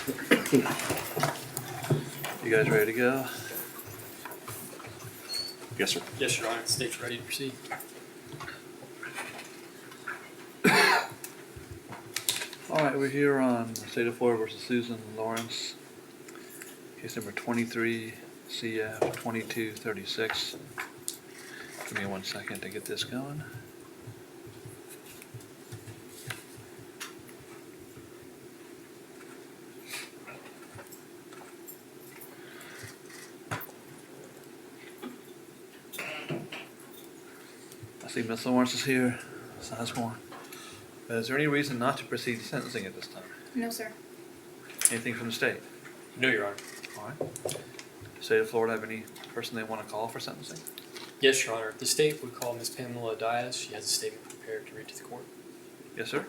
You guys ready to go? Yes, sir. Yes, Your Honor. The state's ready to proceed. All right, we're here on the State of Florida versus Susan Lorincz, case number 23 CF 2236. Give me 1 second to get this going. I see Ms. Lawrence is here, Sizemore. Is there any reason not to proceed to sentencing at this time? No, sir. Anything from the state? No, Your Honor. All right. State of Florida have any person they want to call for sentencing? Yes, Your Honor. The state would call Ms. Pamela Diaz. She has a statement prepared to read to the court. Yes, sir.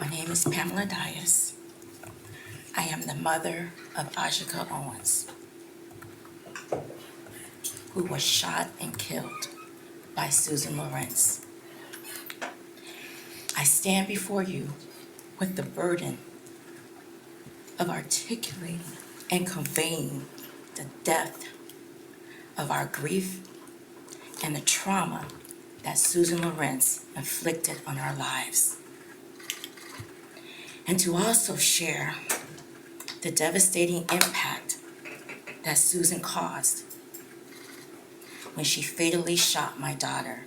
My name is Pamela Diaz. I am the mother of Ajike Owens, who was shot and killed by Susan Lorincz. I stand before you with the burden of articulating and conveying the depth of our grief and the trauma that Susan Lorincz inflicted on our lives. And to also share the devastating impact that Susan caused when she fatally shot my daughter,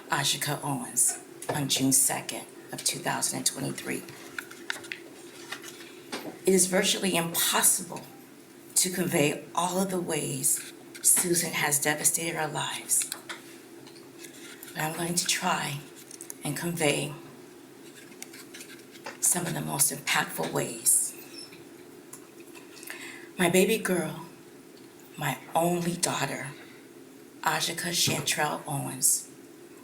Ajike Owens, on June 2nd of 2023. It is virtually impossible to convey all of the ways Susan has devastated our lives. But I'm going to try and convey some of the most impactful ways. My baby girl, my only daughter, Ajike Owens,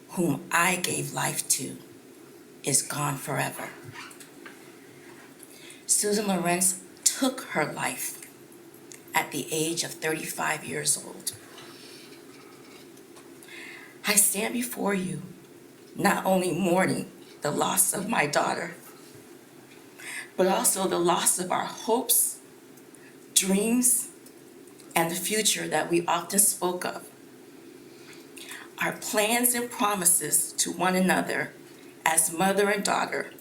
whom I gave life to, is gone forever. Susan Lorincz took her life at the age of 35 years old. I stand before you not only mourning the loss of my daughter, but also the loss of our hopes, dreams, and the future that we often spoke of. Our plans and promises to one another as mother and daughter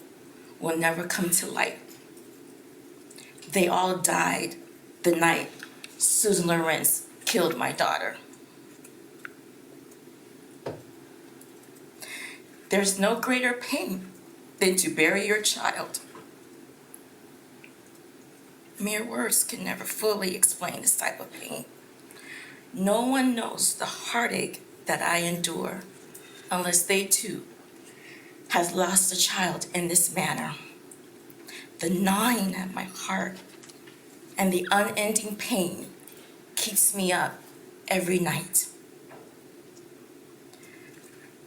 will never come to light. They all died the night Susan Lorincz killed my daughter. There's no greater pain than to bury your child. Mere words can never fully explain this type of pain. No one knows the heartache that I endure unless they too has lost a child in this manner. The gnawing at my heart and the unending pain keeps me up every night.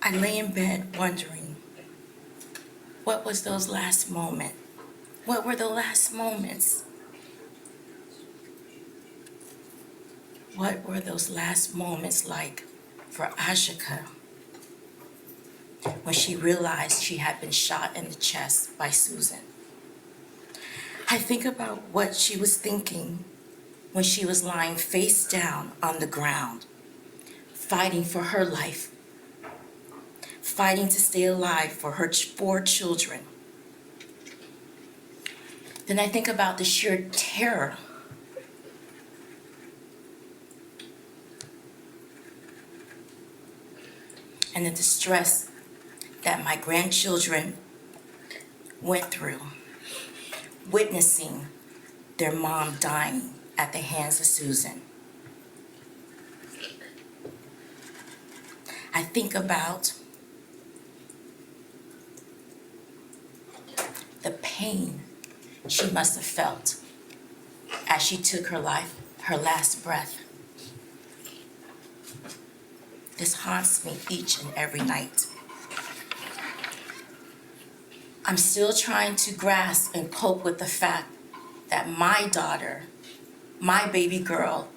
I lay in bed wondering, what was those last moments? What were the last moments? What were those last moments like for Ajike when she realized she had been shot in the chest by Susan? I think about what she was thinking when she was lying face down on the ground, fighting for her life, fighting to stay alive for her 4 children. Then I think about the sheer terror and the distress that my grandchildren went through, witnessing their mom dying at the hands of Susan. I think about the pain she must have felt as she took her life her last breath. This haunts me each and every night. I'm still trying to grasp and cope with the fact that my daughter, my baby girl,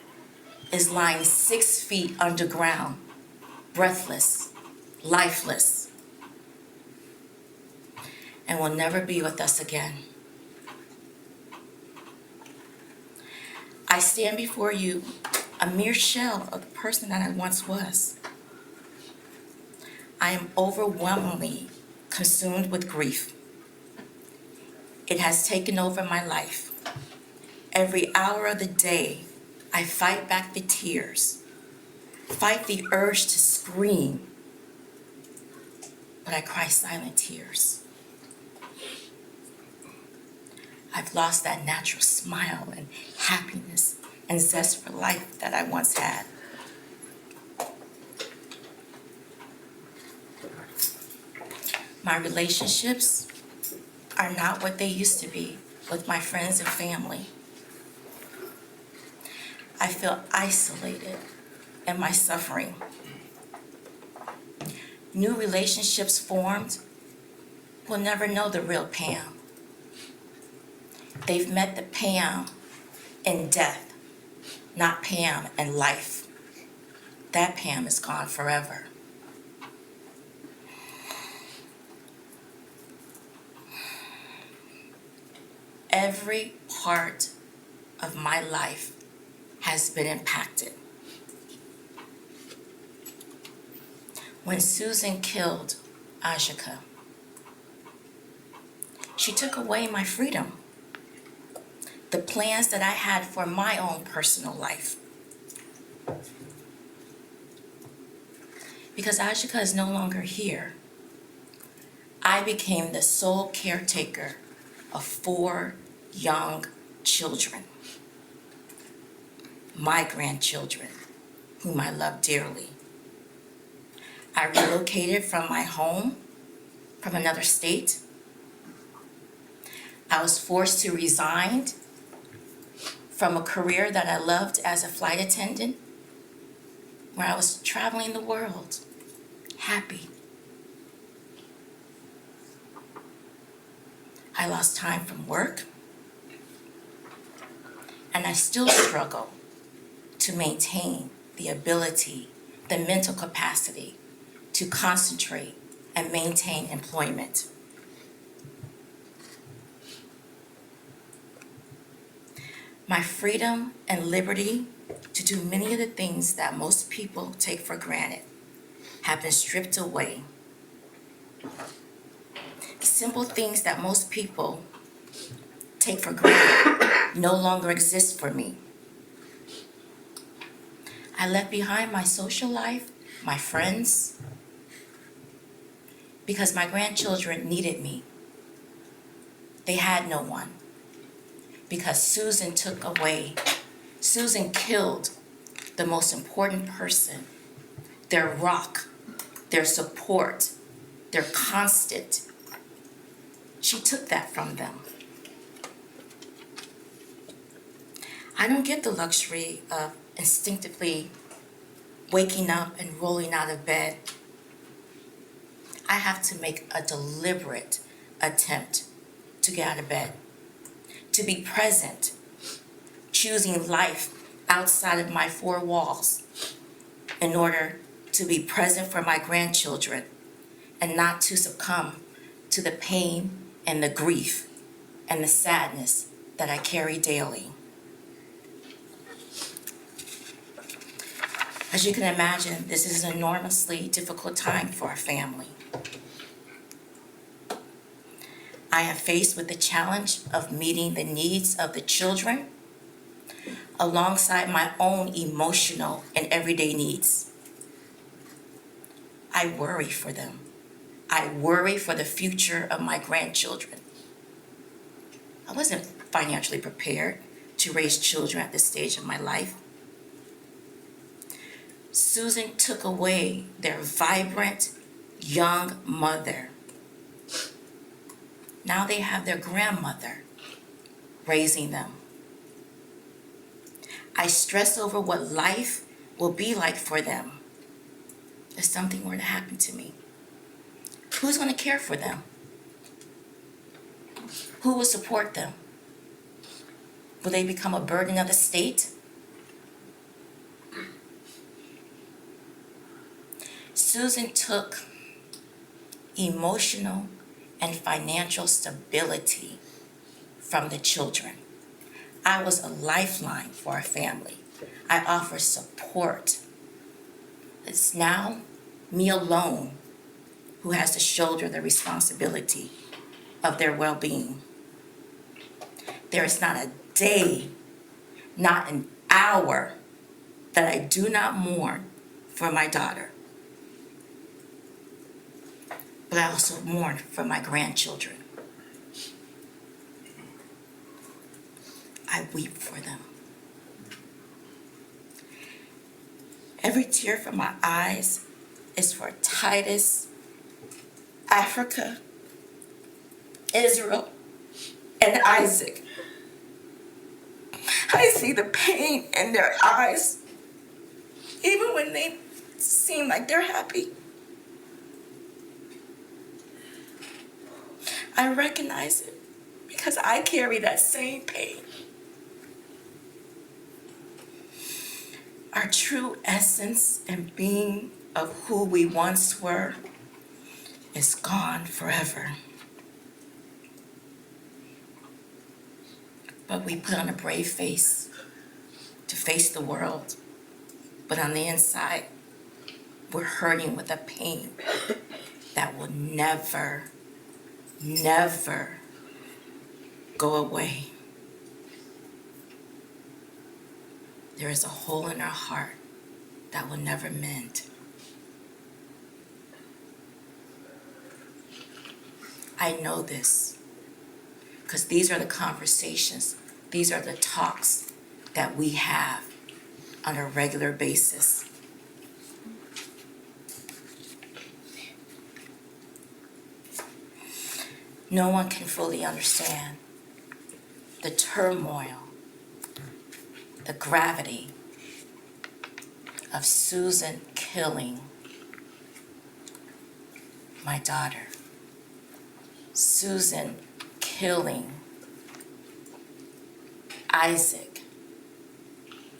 is lying 6 feet underground, breathless, lifeless, and will never be with us again. I stand before you, a mere shell of the person that I once was. I am overwhelmingly consumed with grief. It has taken over my life. Every hour of the day, I fight back the tears, fight the urge to scream, but I cry silent tears. I've lost that natural smile and happiness and zest for life that I once had. My relationships are not what they used to be with my friends and family. I feel isolated in my suffering. New relationships formed will never know the real Pam. They've met the Pam in death, not Pam in life. That Pam is gone forever. Every part of my life has been impacted. When Susan killed Ajike, she took away my freedom, the plans that I had for my own personal life. Because Ajike is no longer here, I became the sole caretaker of 4 young children, my grandchildren, whom I love dearly. I relocated from my home, from another state. I was forced to resign from a career that I loved as a flight attendant, where I was traveling the world, happy. I lost time from work, and I still struggle to maintain the ability, the mental capacity to concentrate and maintain employment. My freedom and liberty to do many of the things that most people take for granted have been stripped away. Simple things that most people take for granted no longer exist for me. I left behind my social life, my friends, because my grandchildren needed me. They had no one, because Susan killed the most important person, their rock, their support, their constant. She took that from them. I don't get the luxury of instinctively waking up and rolling out of bed. I have to make a deliberate attempt to get out of bed, to be present, choosing life outside of my 4 walls in order to be present for my grandchildren and not to succumb to the pain and the grief and the sadness that I carry daily. As you can imagine, this is an enormously difficult time for our family. I am faced with the challenge of meeting the needs of the children alongside my own emotional and everyday needs. I worry for them. I worry for the future of my grandchildren. I wasn't financially prepared to raise children at this stage of my life. Susan took away their vibrant young mother. Now they have their grandmother raising them. I stress over what life will be like for them if something were to happen to me. Who's going to care for them? Who will support them? Will they become a burden of the state? Susan took emotional and financial stability from the children. I was a lifeline for our family. I offered support. It's now me alone who has to shoulder the responsibility of their well-being. There is not a day, not an hour that I do not mourn for my daughter. But I also mourn for my grandchildren. I weep for them. Every tear from my eyes is for Titus, Africa, Israel, and Isaac. I see the pain in their eyes, even when they seem like they're happy. I recognize it because I carry that same pain. Our true essence and being of who we once were is gone forever. But we put on a brave face to face the world. But on the inside, we're hurting with a pain that will never, never go away. There is a hole in our heart that will never mend. I know this because these are the conversations, these are the talks that we have on a regular basis. No one can fully understand the turmoil, the gravity of Susan killing my daughter. Susan killing Isaac,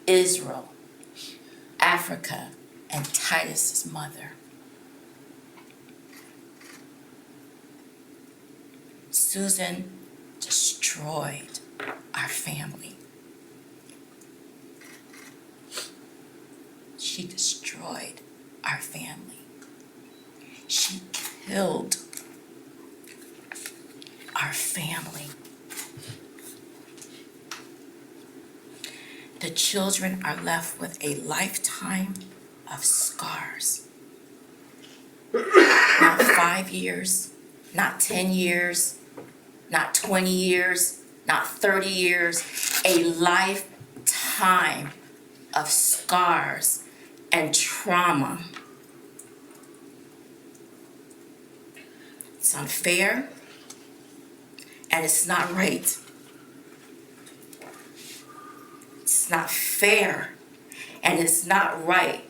Israel, Africa, and Titus's mother. Susan destroyed our family. She destroyed our family. She killed our family. The children are left with a lifetime of scars. Not 5 years, not 10 years, not 20 years, not 30 years, a lifetime of scars and trauma. It's unfair and it's not right. It's not fair and it's not right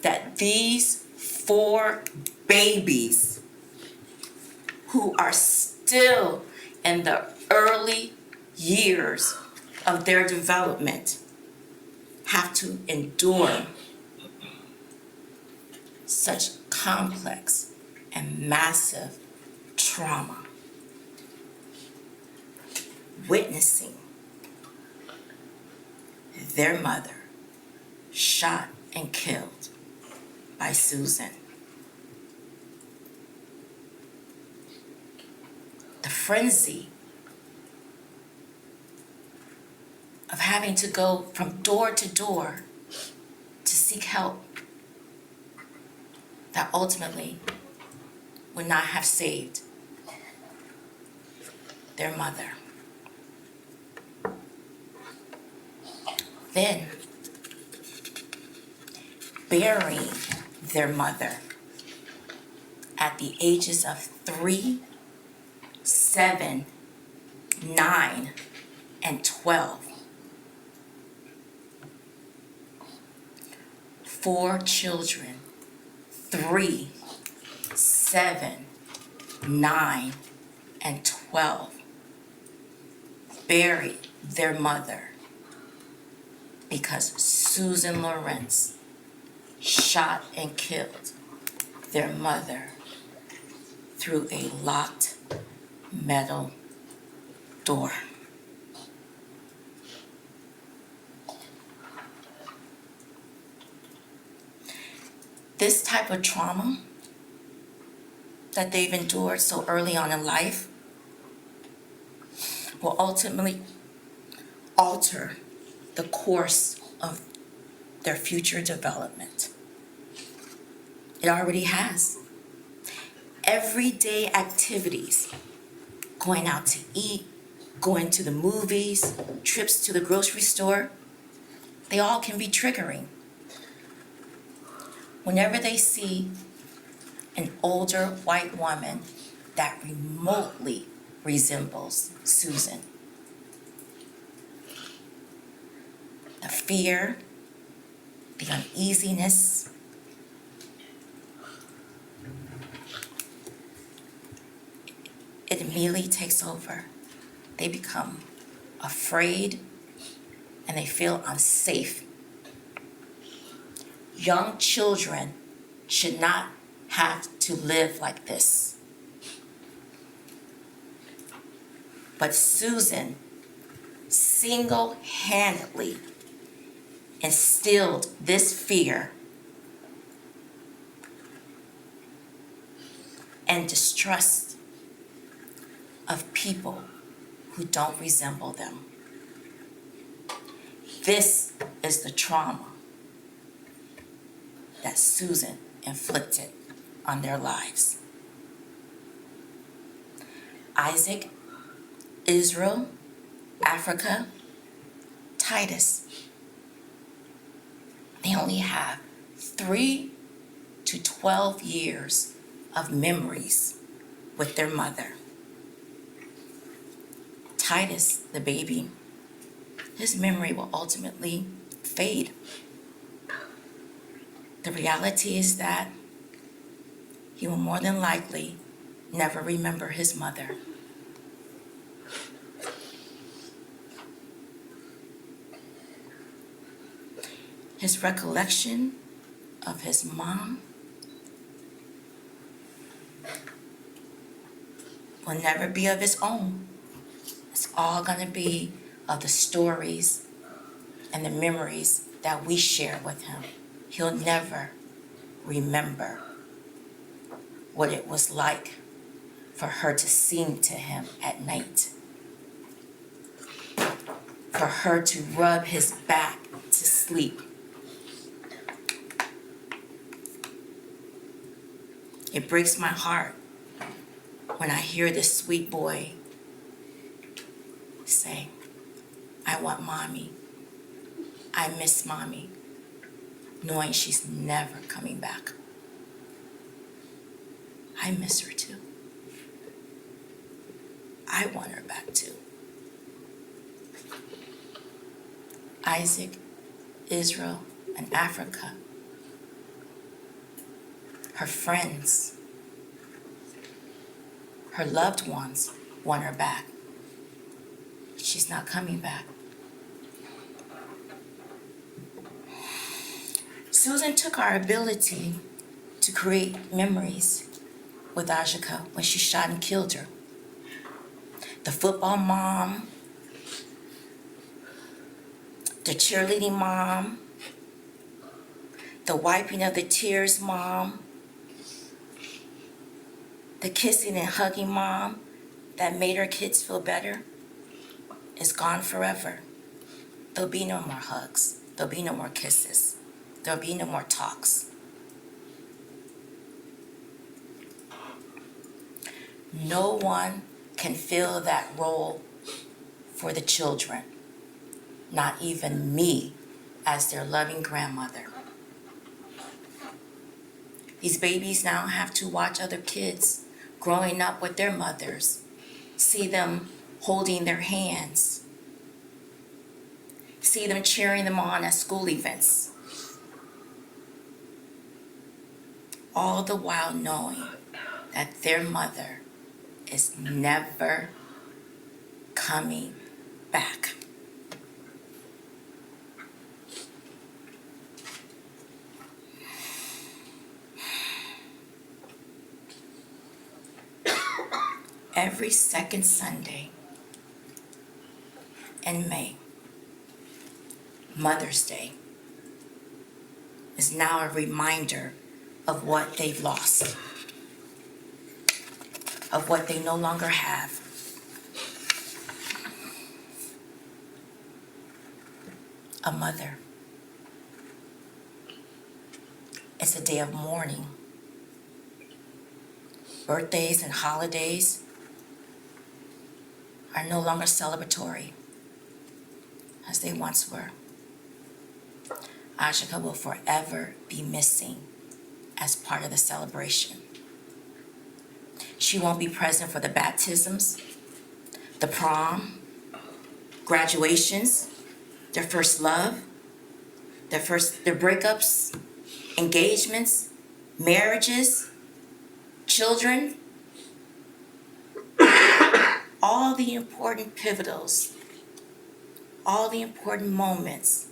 that these 4 babies who are still in the early years of their development have to endure such complex and massive trauma. Witnessing their mother shot and killed by Susan. The frenzy of having to go from door to door to seek help that ultimately would not have saved their mother. Then burying their mother at the ages of 3, 7, 9, and 12. 4 children, 3, 7, 9, and 12, buried their mother because Susan Lorincz shot and killed their mother through a locked metal door. This type of trauma that they've endured so early on in life will ultimately alter the course of their future development. It already has. Everyday activities, going out to eat, going to the movies, trips to the grocery store, they all can be triggering. Whenever they see an older white woman that remotely resembles Susan, the fear, the uneasiness, it immediately takes over. They become afraid and they feel unsafe. Young children should not have to live like this. But Susan single-handedly instilled this fear and distrust of people who don't resemble them. This is the trauma that Susan inflicted on their lives. Isaac, Israel, Africa, Titus, they only have 3 to 12 years of memories with their mother. Titus, the baby, his memory will ultimately fade. The reality is that he will more than likely never remember his mother. His recollection of his mom will never be of his own. It's all going to be of the stories and the memories that we share with him. He'll never remember what it was like for her to sing to him at night, for her to rub his back to sleep. It breaks my heart when I hear this sweet boy say, "I want mommy. I miss mommy," knowing she's never coming back. I miss her too. I want her back too. Isaac, Israel, and Africa, her friends, her loved ones want her back. She's not coming back. Susan took our ability to create memories with Ajike when she shot and killed her. The football mom, the cheerleading mom, the wiping of the tears mom, the kissing and hugging mom that made her kids feel better is gone forever. There'll be no more hugs. There'll be no more kisses. There'll be no more talks. No one can fill that role for the children, not even me as their loving grandmother. These babies now have to watch other kids growing up with their mothers, see them holding their hands, see them cheering them on at school events. all the while knowing that their mother is never coming back. Every second Sunday in May, Mother's Day, is now a reminder of what they've lost, of what they no longer have. A mother. It's a day of mourning. Birthdays and holidays are no longer celebratory as they once were. Ajike will forever be missing as part of the celebration. She won't be present for the baptisms, the prom, graduations, their first love, their breakups, engagements, marriages, children, all the important pivotals, all the important moments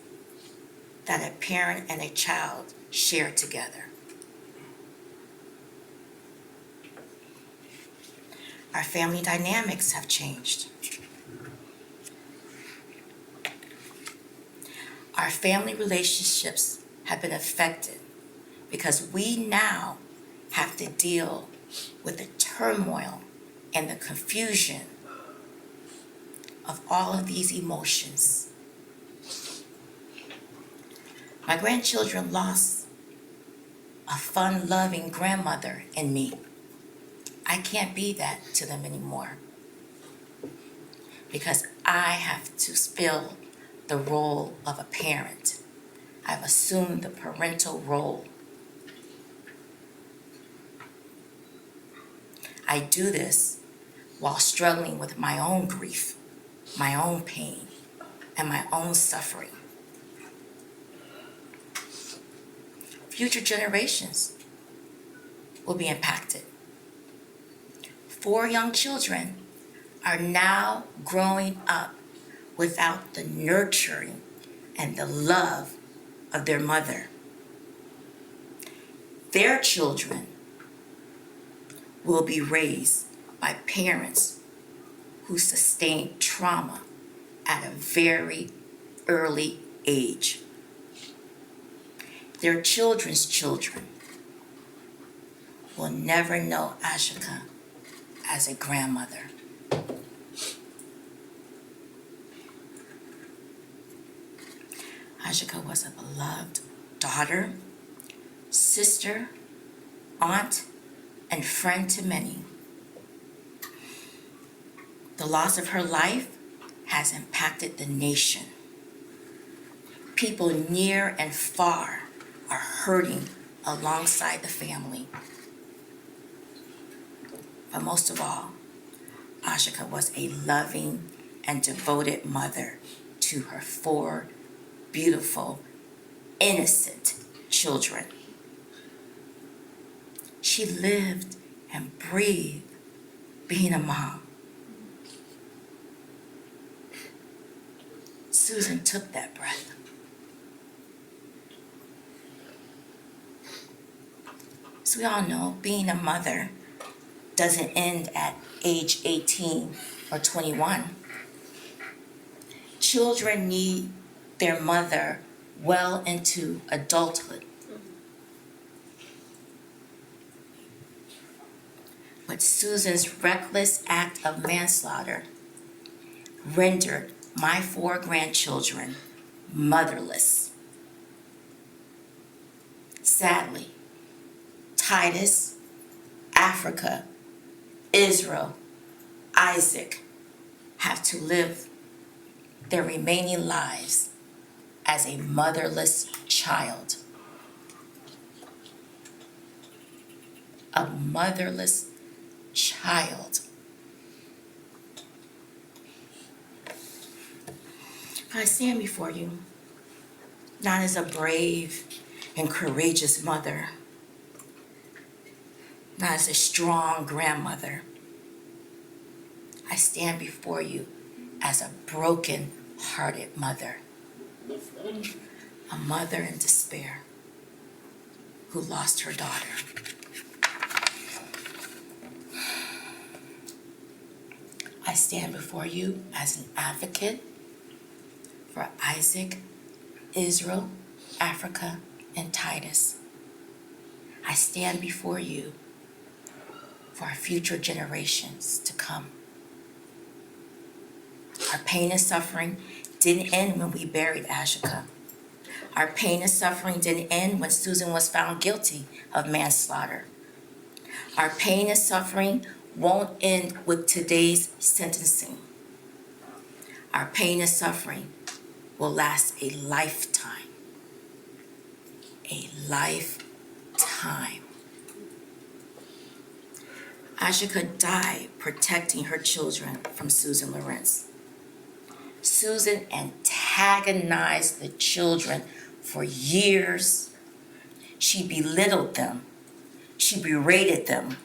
that a parent and a child share together. Our family dynamics have changed. Our family relationships have been affected because we now have to deal with the turmoil and the confusion of all of these emotions. My grandchildren lost a fun-loving grandmother in me. I can't be that to them anymore because I have to fill the role of a parent. I've assumed the parental role. I do this while struggling with my own grief, my own pain, and my own suffering. Future generations will be impacted. 4 young children are now growing up without the nurturing and the love of their mother. Their children will be raised by parents who sustained trauma at a very early age. Their children's children will never know Ajike as a grandmother. Ajike was a beloved daughter, sister, aunt, and friend to many. The loss of her life has impacted the nation. People near and far are hurting alongside the family. But most of all, Ajike was a loving and devoted mother to her 4 beautiful, innocent children. She lived and breathed being a mom. Susan took that breath. So we all know being a mother doesn't end at age 18 or 21. Children need their mother well into adulthood. But Susan's reckless act of manslaughter rendered my 4 grandchildren motherless. Sadly, Titus, Africa, Israel, Isaac have to live their remaining lives as a motherless child. A motherless child. I stand before you, not as a brave and courageous mother, not as a strong grandmother. I stand before you as a broken-hearted mother, a mother in despair who lost her daughter. I stand before you as an advocate for Isaac, Israel, Africa, and Titus. I stand before you for our future generations to come. Our pain and suffering didn't end when we buried Ajike. Our pain and suffering didn't end when Susan was found guilty of manslaughter. Our pain and suffering won't end with today's sentencing. Our pain and suffering will last a lifetime. A lifetime. Ajike died protecting her children from Susan Lorincz. Susan antagonized the children for years. She belittled them. She berated them.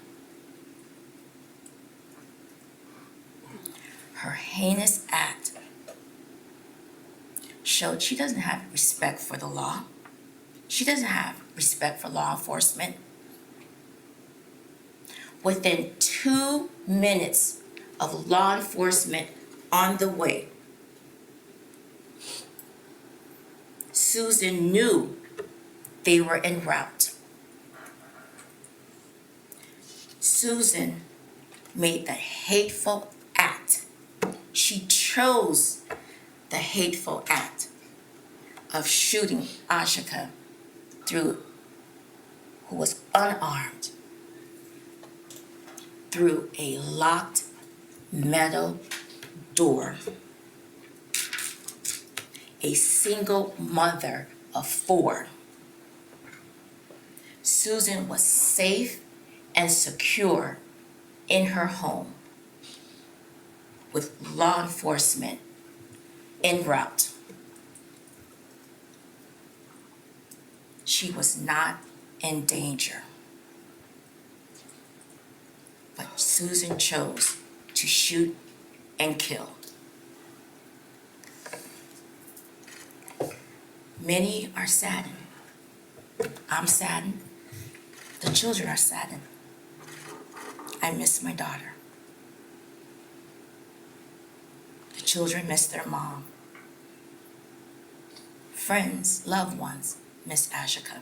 Her heinous act showed she doesn't have respect for the law. She doesn't have respect for law enforcement. Within 2 minutes of law enforcement on the way, Susan knew they were en route. Susan made the hateful act. She chose the hateful act of shooting Ajike who was unarmed, through a locked metal door. A single mother of 4. Susan was safe and secure in her home with law enforcement en route. She was not in danger. But Susan chose to shoot and kill. Many are saddened. I'm saddened. The children are saddened. I miss my daughter. The children miss their mom. Friends, loved ones miss Ajike.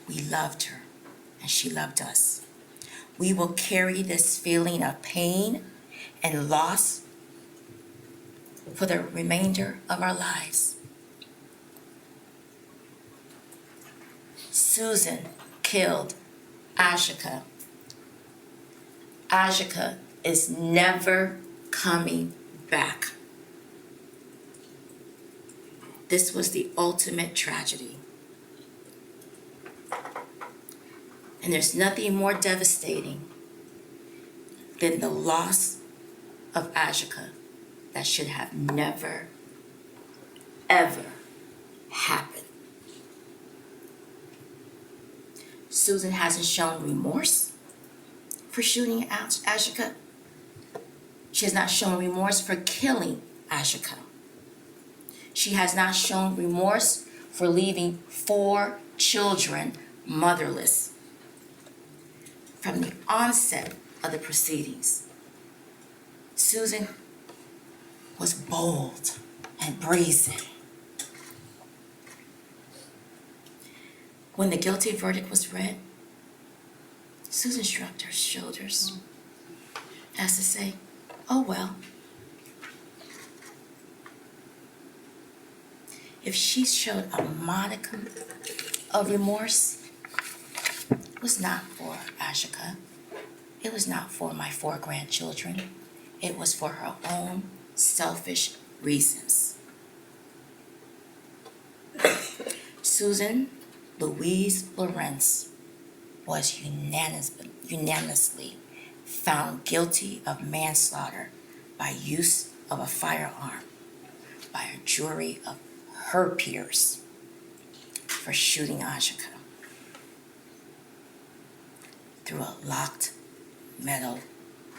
We loved her, and she loved us. We will carry this feeling of pain and loss for the remainder of our lives. Susan killed Ajike. Ajike is never coming back. This was the ultimate tragedy. And there's nothing more devastating than the loss of Ajike that should have never, ever happened. Susan hasn't shown remorse for shooting Ajike. She has not shown remorse for killing Ajike. She has not shown remorse for leaving 4 children motherless. From the onset of the proceedings, Susan was bold and brazen. When the guilty verdict was read, Susan shrugged her shoulders as to say, oh well. If she showed a modicum of remorse, it was not for Ajike. It was not for my 4 grandchildren. It was for her own selfish reasons. Susan Louise Lorincz was unanimously found guilty of manslaughter by use of a firearm by a jury of her peers for shooting Ajike. through a locked metal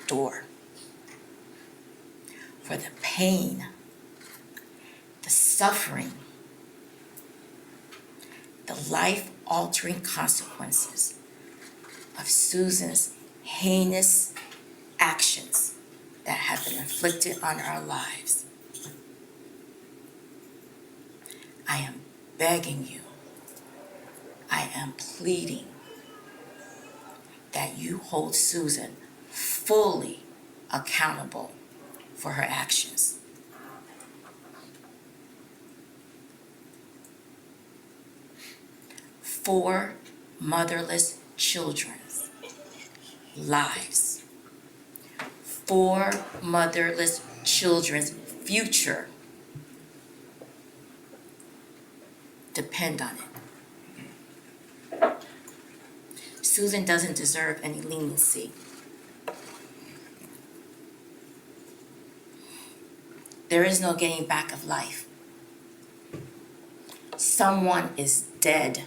door. For the pain, the suffering, the life-altering consequences of Susan's heinous actions that have been inflicted on our lives. I am begging you, I am pleading that you hold Susan fully accountable for her actions. Four motherless children's lives. Four motherless children's future depend on it. Susan doesn't deserve any leniency. There is no getting back of life. Someone is dead.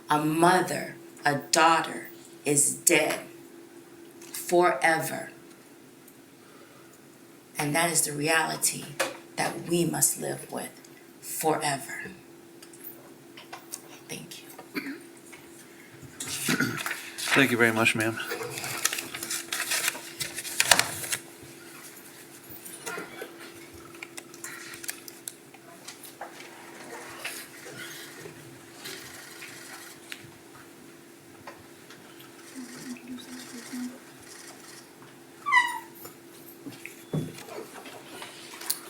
A mother, a daughter is dead forever. And that is the reality that we must live with forever. Thank you. Thank you very much, ma'am.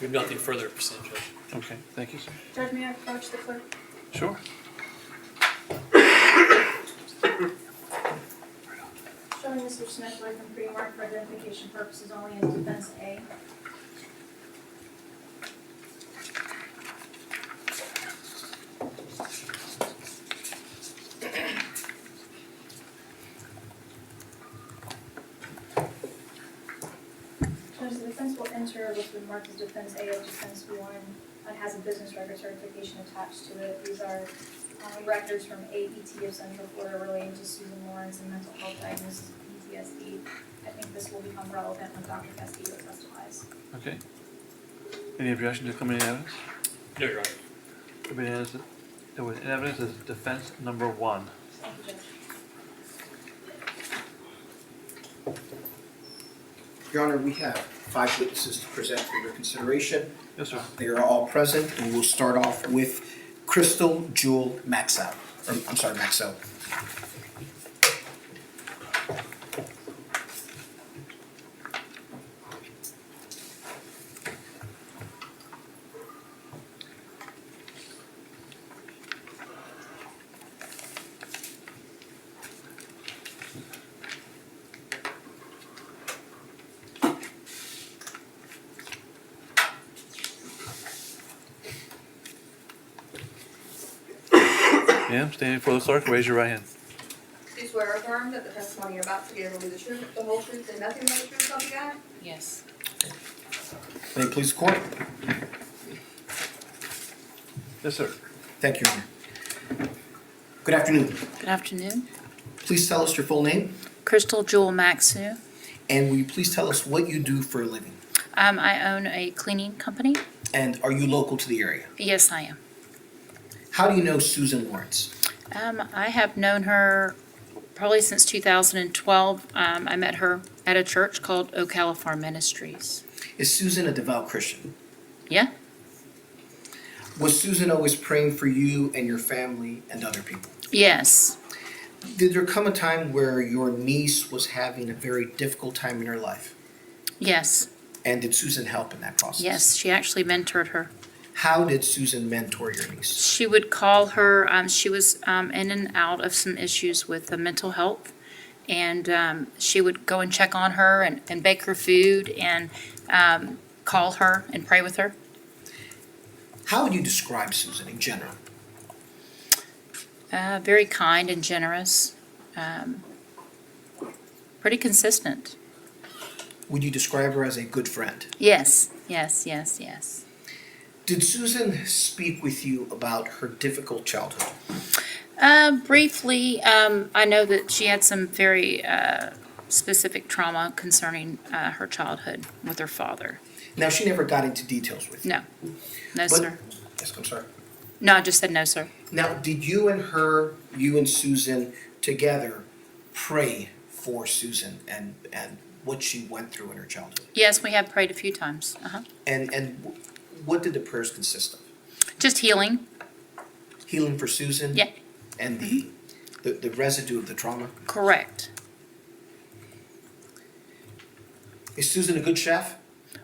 We have nothing further to present, Judge. Okay, thank you, sir. Judge, may I approach the clerk? Sure. Showing Mr. Smith with and pre-marked for identification purposes only in defense A. Judge, the defense will enter what's been marked as defense A of defense 1 and has a business record certification attached to it. These are records from AET of Central Florida relating to Susan Lorincz and mental health diagnosis of PTSD. I think this will become relevant when Dr. Castillo testifies. Okay. Any objection to coming in evidence? No, Your Honor. Evidence is defense number 1. Thank you, Judge. Your Honor, we have 5 witnesses to present for your consideration. Yes, sir. They are all present, and we'll start off with Crystal Jewel Maksou. Maksou. Ma'am, standing before the clerk, raise your right hand. Do you swear or affirm that the testimony you're about to give will be the truth, the whole truth, and nothing but the truth, so help you God? Yes. May it please the court? Yes, sir. Thank you, Your Honor. Good afternoon. Good afternoon. Please tell us your full name, Crystal Jewel Maksou. and will you please tell us what you do for a living? I own a cleaning company. And are you local to the area? Yes, I am. How do you know Susan Lorincz? I have known her probably since 2012. I met her at a church called Ocala Farm Ministries. Is Susan a devout Christian? Yeah? Was Susan always praying for you and your family and other people? Yes. Did there come a time where your niece was having a very difficult time in her life? Yes. And did Susan help in that process? Yes, she actually mentored her. How did Susan mentor your niece? She would call her, she was in and out of some issues with mental health. And she would go and check on her and bake her food and call her and pray with her. How would you describe Susan in general? Very kind and generous. Pretty consistent. Would you describe her as a good friend? Yes, yes, yes, yes. Did Susan speak with you about her difficult childhood? Briefly, I know that she had some very specific trauma concerning her childhood with her father. Now, she never got into details with you. No, no, But- sir. Yes, I'm sorry. No, I just said no, sir. Now, did you and Susan together pray for Susan and what she went through in her childhood? Yes, we have prayed a few times. Uh-huh. And what did the prayers consist of? Just healing. Healing for Susan? Yeah. And the residue of the trauma? Correct. Is Susan a good chef?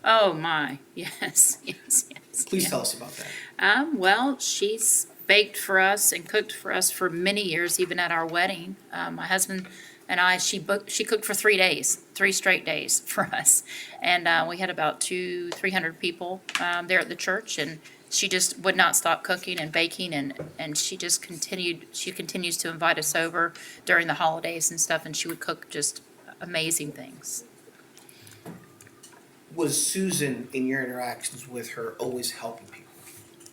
Oh, my. Yes, yes, yes. Please yeah. tell us about that. Well, she's baked for us and cooked for us for many years, even at our wedding. My husband and I, she cooked for 3 days, 3 straight days for us. And we had about 300 people there at the church, and she just would not stop cooking and baking, and she just continues to invite us over during the holidays and stuff, and she would cook just amazing things. Was Susan, in your interactions with her, always helping people?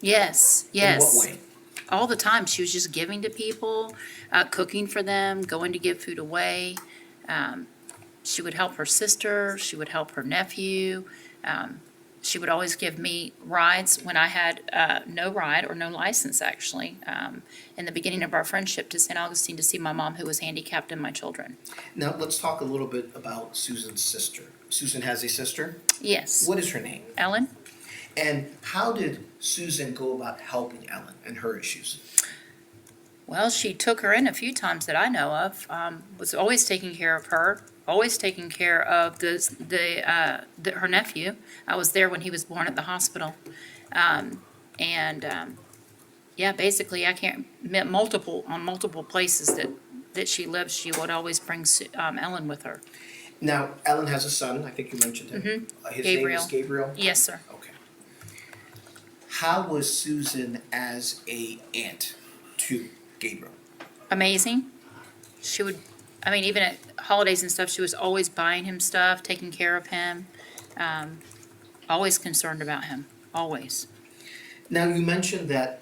Yes, yes. In what way? All the time. She was just giving to people, cooking for them, going to give food away. She would help her sister. She would help her nephew. She would always give me rides when I had no ride or no license, actually, in the beginning of our friendship to St. Augustine to see my mom, who was handicapped, and my children. Now, let's talk a little bit about Susan's sister. Susan has a sister? Yes. What is her name? Ellyn? And how did Susan go about helping Ellyn and her issues? Well, she took her in a few times that I know of. Was always taking care of her, always taking care of her nephew. I was there when he was born at the hospital, yeah, basically, I can't multiple places that she lives. She would always bring Ellyn with her. Now, Ellyn has a son, I think you mentioned him. His name Gabriel. is Gabriel? Yes, sir. Okay. How was Susan as a aunt to Gabriel? Amazing. She would, even at holidays and stuff, she was always buying him stuff, taking care of him, always concerned about him, always. Now, you mentioned that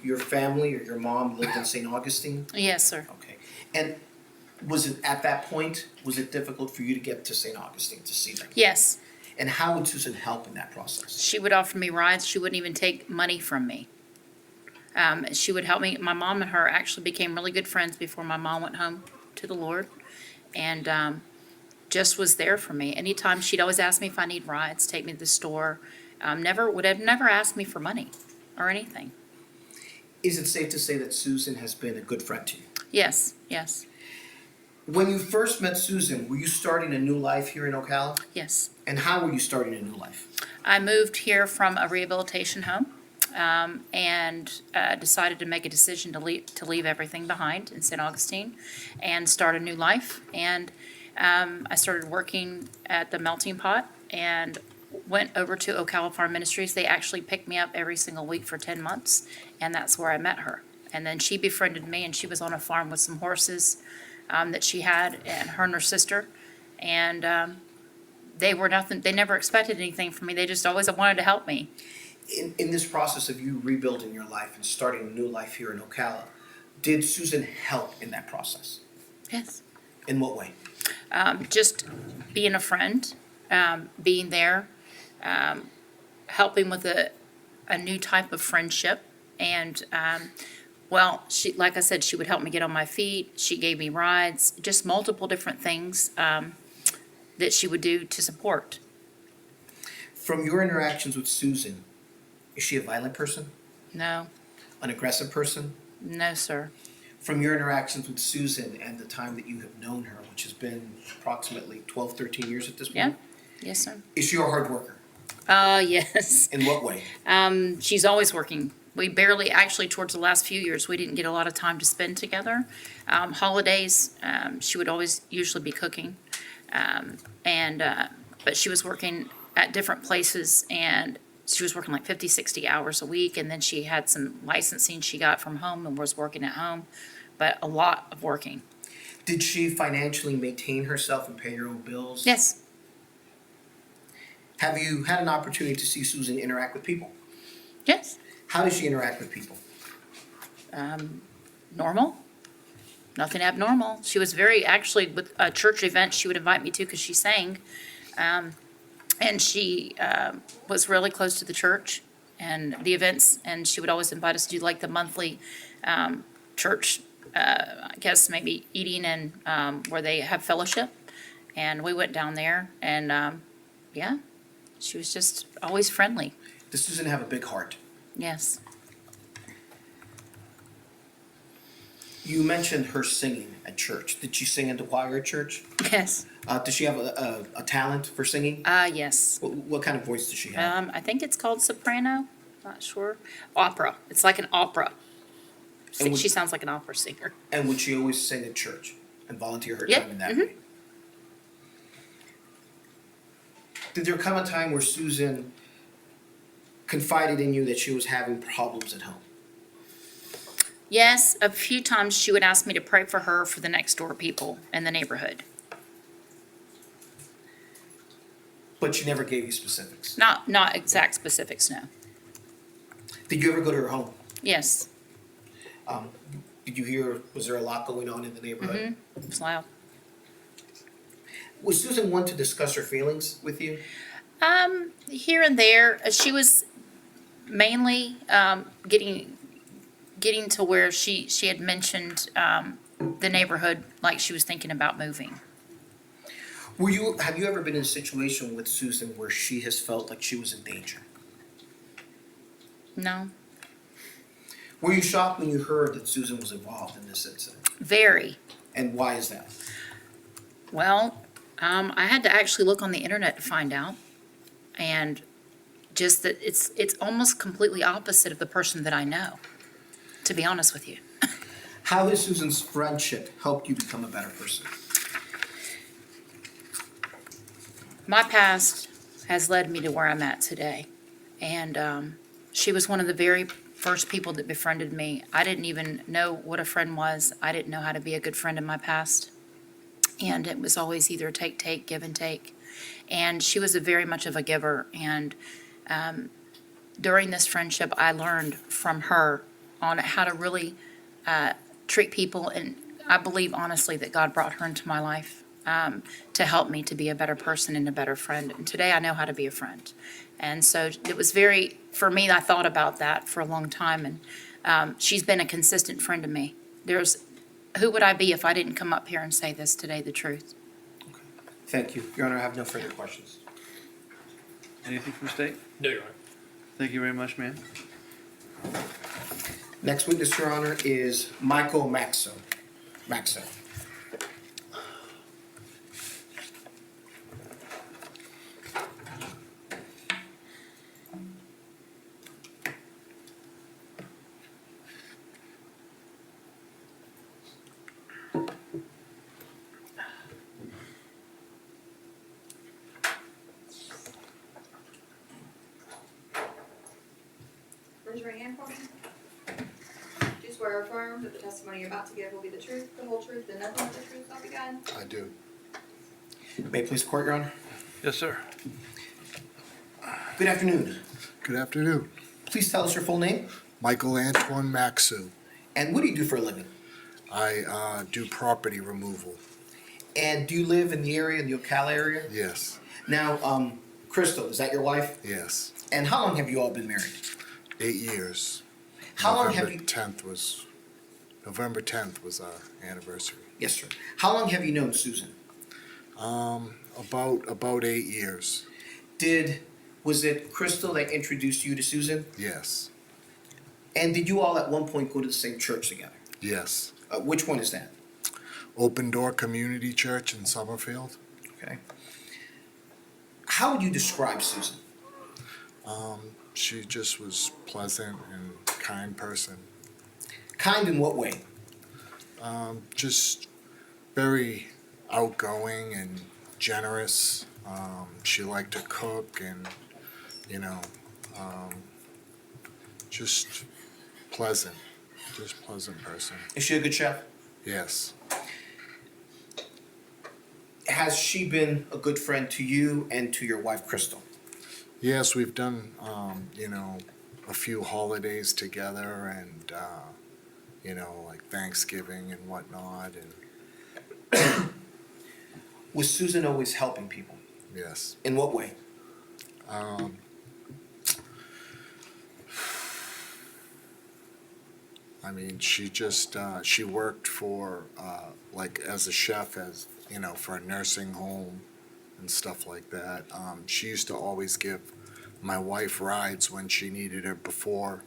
your family or your mom lived in St. Augustine? Yes, sir. Okay. And was it, at that point, was it difficult for you to get to St. Augustine to see them? Yes. And how would Susan help in that process? She would offer me rides. She wouldn't even take money from me. She would help me. My mom and her actually became really good friends before my mom went home to the Lord, and just was there for me. Anytime, she'd always ask me if I need rides, take me to the store. Would have never asked me for money or anything. Is it safe to say that Susan has been a good friend to you? Yes, yes, When you first met Susan, were you starting a new life here in Ocala? yes. And how were you starting a new life? I moved here from a rehabilitation home, and decided to make a decision to leave everything behind in St. Augustine and start a new life. And I started working at the Melting Pot and went over to Ocala Farm Ministries. They actually picked me up every single week for 10 months, and that's where I met her. And then she befriended me, and she was on a farm with some horses that she had, and her and her sister. And they never expected anything from me. They just always wanted to help me. In this process of you rebuilding your life and starting a new life here in Ocala, did Susan help in that process? Yes. In what way? Just being a friend, being there, helping with a new type of friendship. And, she, like I said, she would help me get on my feet. She gave me rides, just multiple different things that she would do to support. From your interactions with Susan, is she a violent person? No, An aggressive person? no, sir. From your interactions with Susan and the time that you have known her, which has been approximately 12, 13 years at this Yeah. point, Yes, sir. is she a hard worker? Yes. In what way? She's always working. We barely, actually, towards the last few years, we didn't get a lot of time to spend together. Holidays, she would always usually be cooking. But she was working at different places, and she was working like 50, 60 hours a week, and then she had some licensing she got from home and was working at home, but a lot of working. Did she financially maintain herself and pay her own bills? Yes, Have you had an opportunity to see Susan interact with people? yes. How does she interact with people? normal. Nothing abnormal. She was actually, with a church event she would invite me to because she sang. And she was really close to the church and the events, and she would always invite us to do like the monthly church, I guess maybe eating and where they have fellowship. And we went down there, and yeah, she was just always friendly. Does Susan have a big heart? Yes. You mentioned her singing at church. Did she sing in the choir at church? Yes. Does she have a talent for singing? Yes. What kind of voice does she have? I think it's called soprano. Not sure. Opera. It's like an opera. And would- She sounds like an opera singer. And would she always sing at church and volunteer her Yeah, time in that mhm. way? Did there come a time where Susan confided in you that she was having problems at home? Yes, a few times she would ask me to pray for her for the next door people in the neighborhood. But she never gave you specifics. Not exact specifics, no. Did you ever go to her home? Yes. Did you hear, was there a lot going on in the neighborhood? It's loud. Was Susan one to discuss her feelings with you? Here and there, she was mainly getting to where she had mentioned the neighborhood, like she was thinking about moving. Have you ever been in a situation with Susan where she has felt like she was in danger? No. Were you shocked when you heard that Susan was involved in this incident? Very. And why is that? Well, I had to actually look on the internet to find out, and just that it's almost completely opposite of the person that I know, to be honest with you. How has Susan's friendship helped you become a better person? My past has led me to where I'm at today, and she was one of the very first people that befriended me. I didn't even know what a friend was. I didn't know how to be a good friend in my past, and it was always either take, give and take. And she was very much of a giver, and during this friendship, I learned from her on how to really treat people, and I believe honestly that God brought her into my life to help me to be a better person and a better friend. And today I know how to be a friend. And so it was for me, I thought about that for a long time, and she's been a consistent friend to me. Who would I be if I didn't come up here and say this today, the truth? Thank you. Your Honor, I have no further questions. Anything from the state? No, Your Honor. Thank you very much, ma'am. Next witness, Your Honor, is Maksou. Maksou. Raise your right hand for me. Do you swear or affirm that the testimony you're about to give will be the truth, the whole truth, and nothing but the truth, so help you God? I do. May it please the court, Your Honor? Yes, sir. Good afternoon. Good afternoon. Please tell us your full name, Michael Antoine Maksou. and what do you do for a living? I do property removal. And do you live in the area, in the Ocala area? Yes, Now, Crystal, is that your wife? yes. And how long have you all been married? 8 years. How long have you? November 10th was our anniversary. Yes, sir. How long have you known Susan? About 8 years. Was it Crystal that introduced you to Susan? Yes, And did you all at one point go to the same church together? yes. Which one is that? Open Door Community Church in Summerfield. Okay. How would you describe Susan? She just was pleasant and kind person. Kind in what way? Just very outgoing and generous. She liked to cook and, just pleasant person. Is she a good chef? Yes, Has she been a good friend to you and to your wife, Crystal? yes, we've done, a few holidays together and, you know, like Thanksgiving and whatnot, and Was Susan always helping people? yes. In what way? I mean, she just, she worked for, like, as a chef, as, you know, for a nursing home and stuff like that. She used to always give my wife rides when she needed her before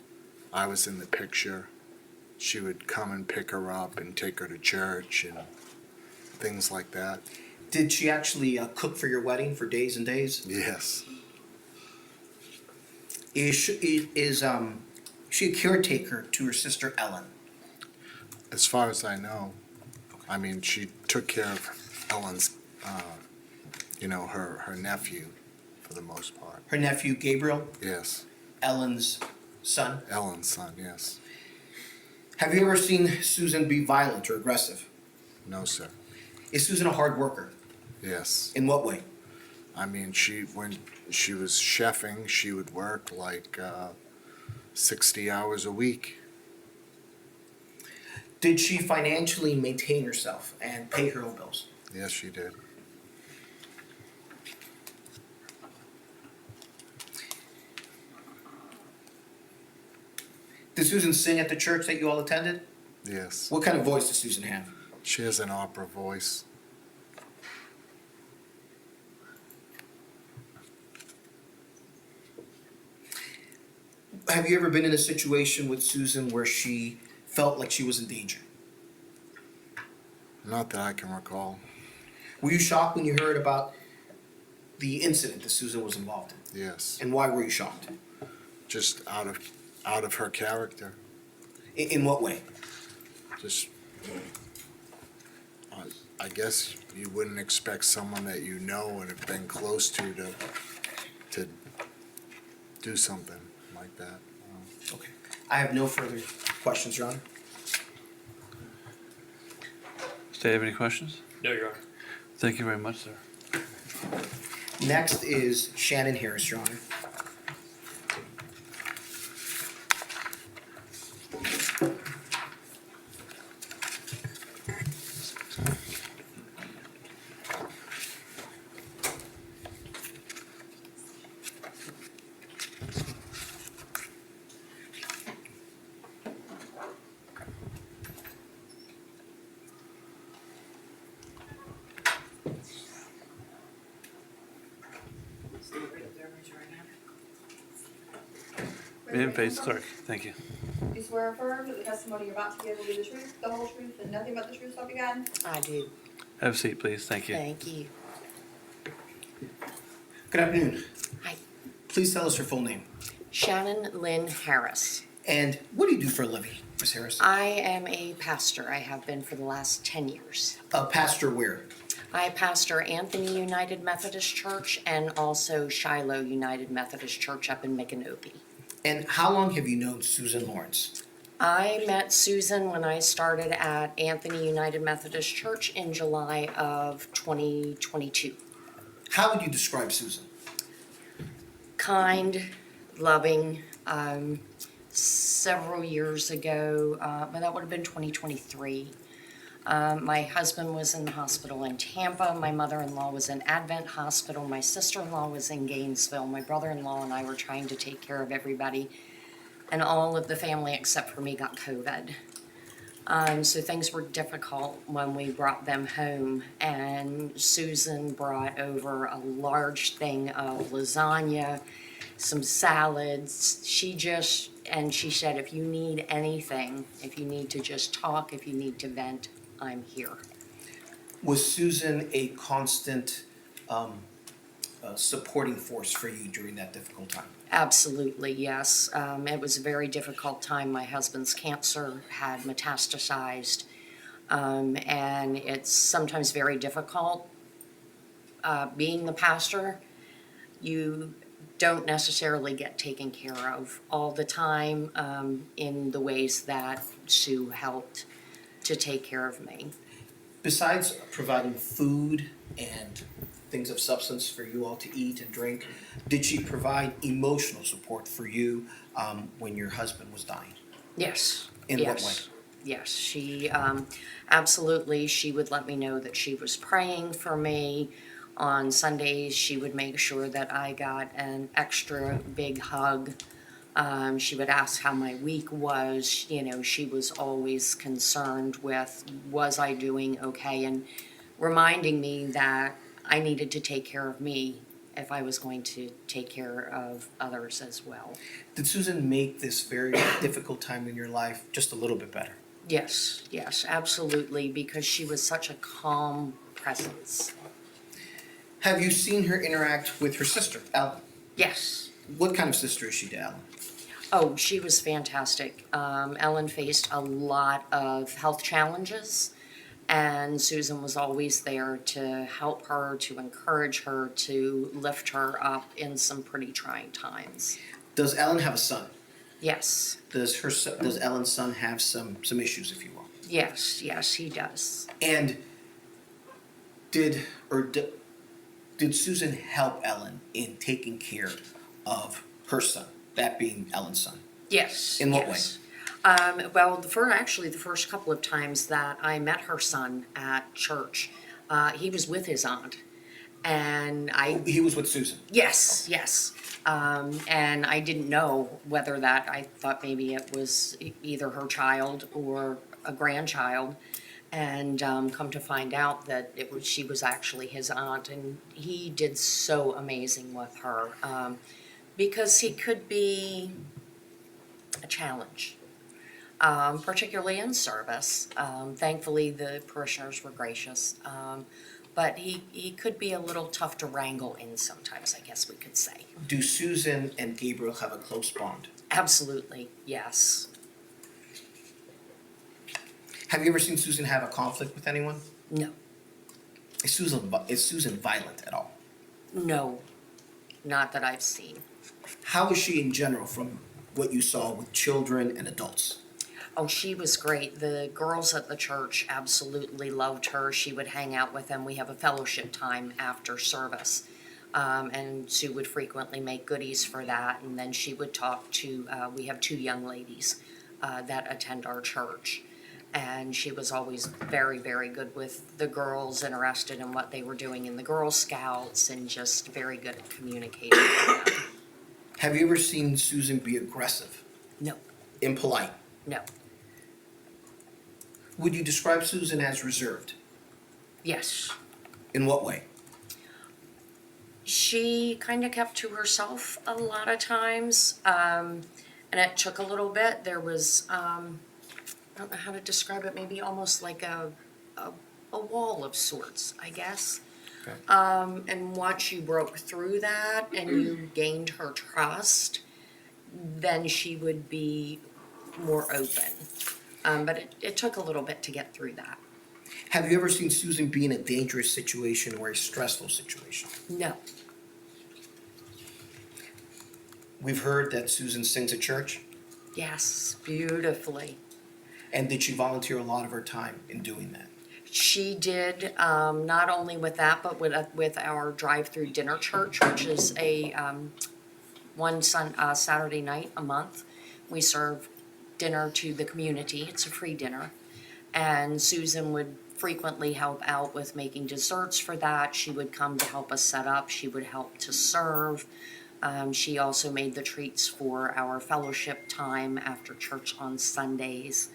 I was in the picture. She would come and pick her up and take her to church and things like that. Did she actually cook for your wedding for days and days? Yes, Is she a caretaker to her sister Ellyn? as far as I know. I mean, she took care of Ellen's, you know, her nephew for the most part. Her nephew Gabriel, Yes, Ellyn's son. Ellen's son, yes. Have you ever seen Susan be violent or aggressive? No, sir. Is Susan a hard worker? Yes. In what way? I mean, when she was chefing, she would work like 60 hours a week. Did she financially maintain herself and pay her own bills? Yes, she did. Did Susan sing at the church that you all attended? Yes. What kind of voice does Susan have? She has an opera voice. Have you ever been in a situation with Susan where she felt like she was in danger? Not that I can recall. Were you shocked when you heard about the incident that Susan was involved in? Yes. And why were you shocked? Just out of her character. In what way? Just, I guess you wouldn't expect someone that you know and have been close to do something like that. Okay. I have no further questions, Your Honor. State, have any questions? No, Your Honor. Thank you very much, sir. Next is Shannon Harris, Your Honor. In face clerk, thank you. Do you swear or affirm that the testimony you're about to give will be the truth, the whole truth, and nothing but the truth, so help you God? I do. Have a seat, please, thank you. Thank you. Good afternoon. Hi. Please tell us your full name. Shannon Lynn Harris. And what do you do for a living, Ms. Harris? I am a pastor. I have been for the last 10 years. A pastor where? I pastor Anthony United Methodist Church and also Shiloh United Methodist Church up in Micanopy. And how long have you known Susan Lorincz? I met Susan when I started at Anthony United Methodist Church in July of 2022. How would you describe Susan? Kind, loving. Several years ago, but that would have been 2023. My husband was in the hospital in Tampa. My mother-in-law was in Advent Hospital. My sister-in-law was in Gainesville. My brother-in-law and I were trying to take care of everybody. And all of the family except for me got COVID. So things were difficult when we brought them home. And Susan brought over a large thing of lasagna, some salads. She said, if you need anything, if you need to just talk, if you need to vent, I'm here. Was Susan a constant supporting force for you during that difficult time? Absolutely, yes. It was a very difficult time. My husband's cancer had metastasized, and it's sometimes very difficult. Being the pastor, you don't necessarily get taken care of all the time in the ways that Sue helped to take care of me. Besides providing food and things of substance for you all to eat and drink, did she provide emotional support for you when your husband was dying? Yes. In yes. what way? Yes, she, absolutely, she would let me know that she was praying for me. On Sundays, she would make sure that I got an extra big hug. She would ask how my week was, you know, she was always concerned with, was I doing okay? And reminding me that I needed to take care of me if I was going to take care of others as well. Did Susan make this very difficult time in your life just a little bit better? Yes, yes, absolutely, because she was such a calm presence. Have you seen her interact with her sister, Ellyn? Yes. What kind of sister is she to Ellyn? Oh, she was fantastic. Ellyn faced a lot of health challenges, and Susan was always there to help her, to encourage her, to lift her up in some pretty trying times. Does Ellyn have a son? Yes, Does Ellyn's son have some issues, if you will? yes, yes, he does. And did Susan help Ellyn in taking care of her son, that being Ellyn's son? Yes. In what yes. Well, the first couple of times that I met her son at church, he was with his aunt, and He was with Susan. Yes, yes. And I didn't know whether that, I thought maybe it was either her child or a grandchild. And come to find out that she was actually his aunt, and he did so amazing with her, because he could be a challenge, particularly in service. Thankfully, the parishioners were gracious. But he could be a little tough to wrangle in sometimes, I guess we could say. Do Susan and Gabriel have a close bond? Absolutely, yes. Have you ever seen Susan have a conflict with anyone? No, Is Susan violent at all? no, not that I've seen. How is she in general from what you saw with children and adults? Oh, she was great. The girls at the church absolutely loved her. She would hang out with them. We have a fellowship time after service. And Sue would frequently make goodies for that. And then she would talk to, we have 2 young ladies that attend our church. And she was always very, very good with the girls, interested in what they were doing in the Girl Scouts, and just very good at communicating with them. Have you ever seen Susan be aggressive? No, Impolite? no, Would you describe Susan as reserved? yes. In what way? She kind of kept to herself a lot of times, and it took a little bit. There was, I don't know how to describe it, maybe almost like a wall of sorts, I guess. Okay. And once you broke through that and you gained her trust, then she would be more open. But it took a little bit to get through that. Have you ever seen Susan be in a dangerous situation or a stressful situation? No, We've heard that Susan sings at church. yes, beautifully. And did she volunteer a lot of her time in doing that? She did, not only with that, but with our drive-through dinner church, which is a Saturday night a month. We serve dinner to the community. It's a free dinner. And Susan would frequently help out with making desserts for that. She would come to help us set up. She would help to serve. She also made the treats for our fellowship time after church on Sundays.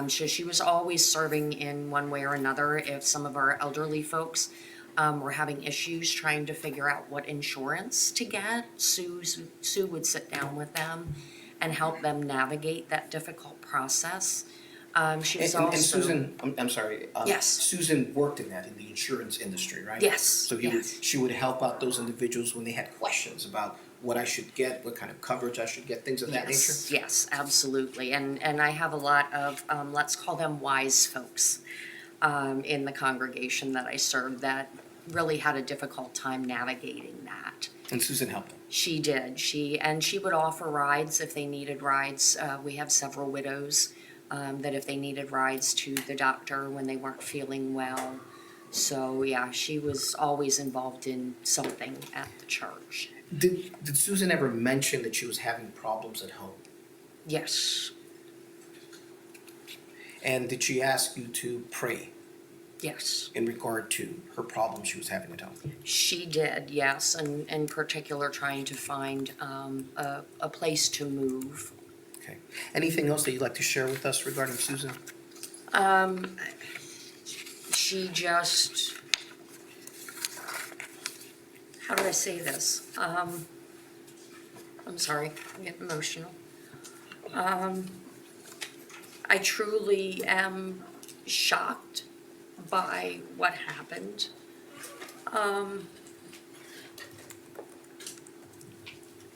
So she was always serving in one way or another. If some of our elderly folks were having issues trying to figure out what insurance to get, Sue would sit down with them and help them navigate that difficult process. She was And also... Susan, I'm sorry. Yes. Susan worked in the insurance industry, right? Yes, So yes. she would help out those individuals when they had questions about what I should get, what kind of coverage I should get, things of that nature? Yes, yes, absolutely. And I have a lot of, let's call them wise folks, in the congregation that I served that really had a difficult time navigating that. And Susan helped them. She did. She would offer rides if they needed rides. We have several widows, that if they needed rides to the doctor when they weren't feeling well. So yeah, she was always involved in something at the church. Did Susan ever mention that she was having problems at home? Yes. And did she ask you to pray Yes, in regard to her problem she was having at home? she did, yes, and in particular trying to find a place to move. Okay. Anything else that you'd like to share with us regarding Susan? She just, how do I say this? I'm sorry, I'm getting emotional. I truly am shocked by what happened.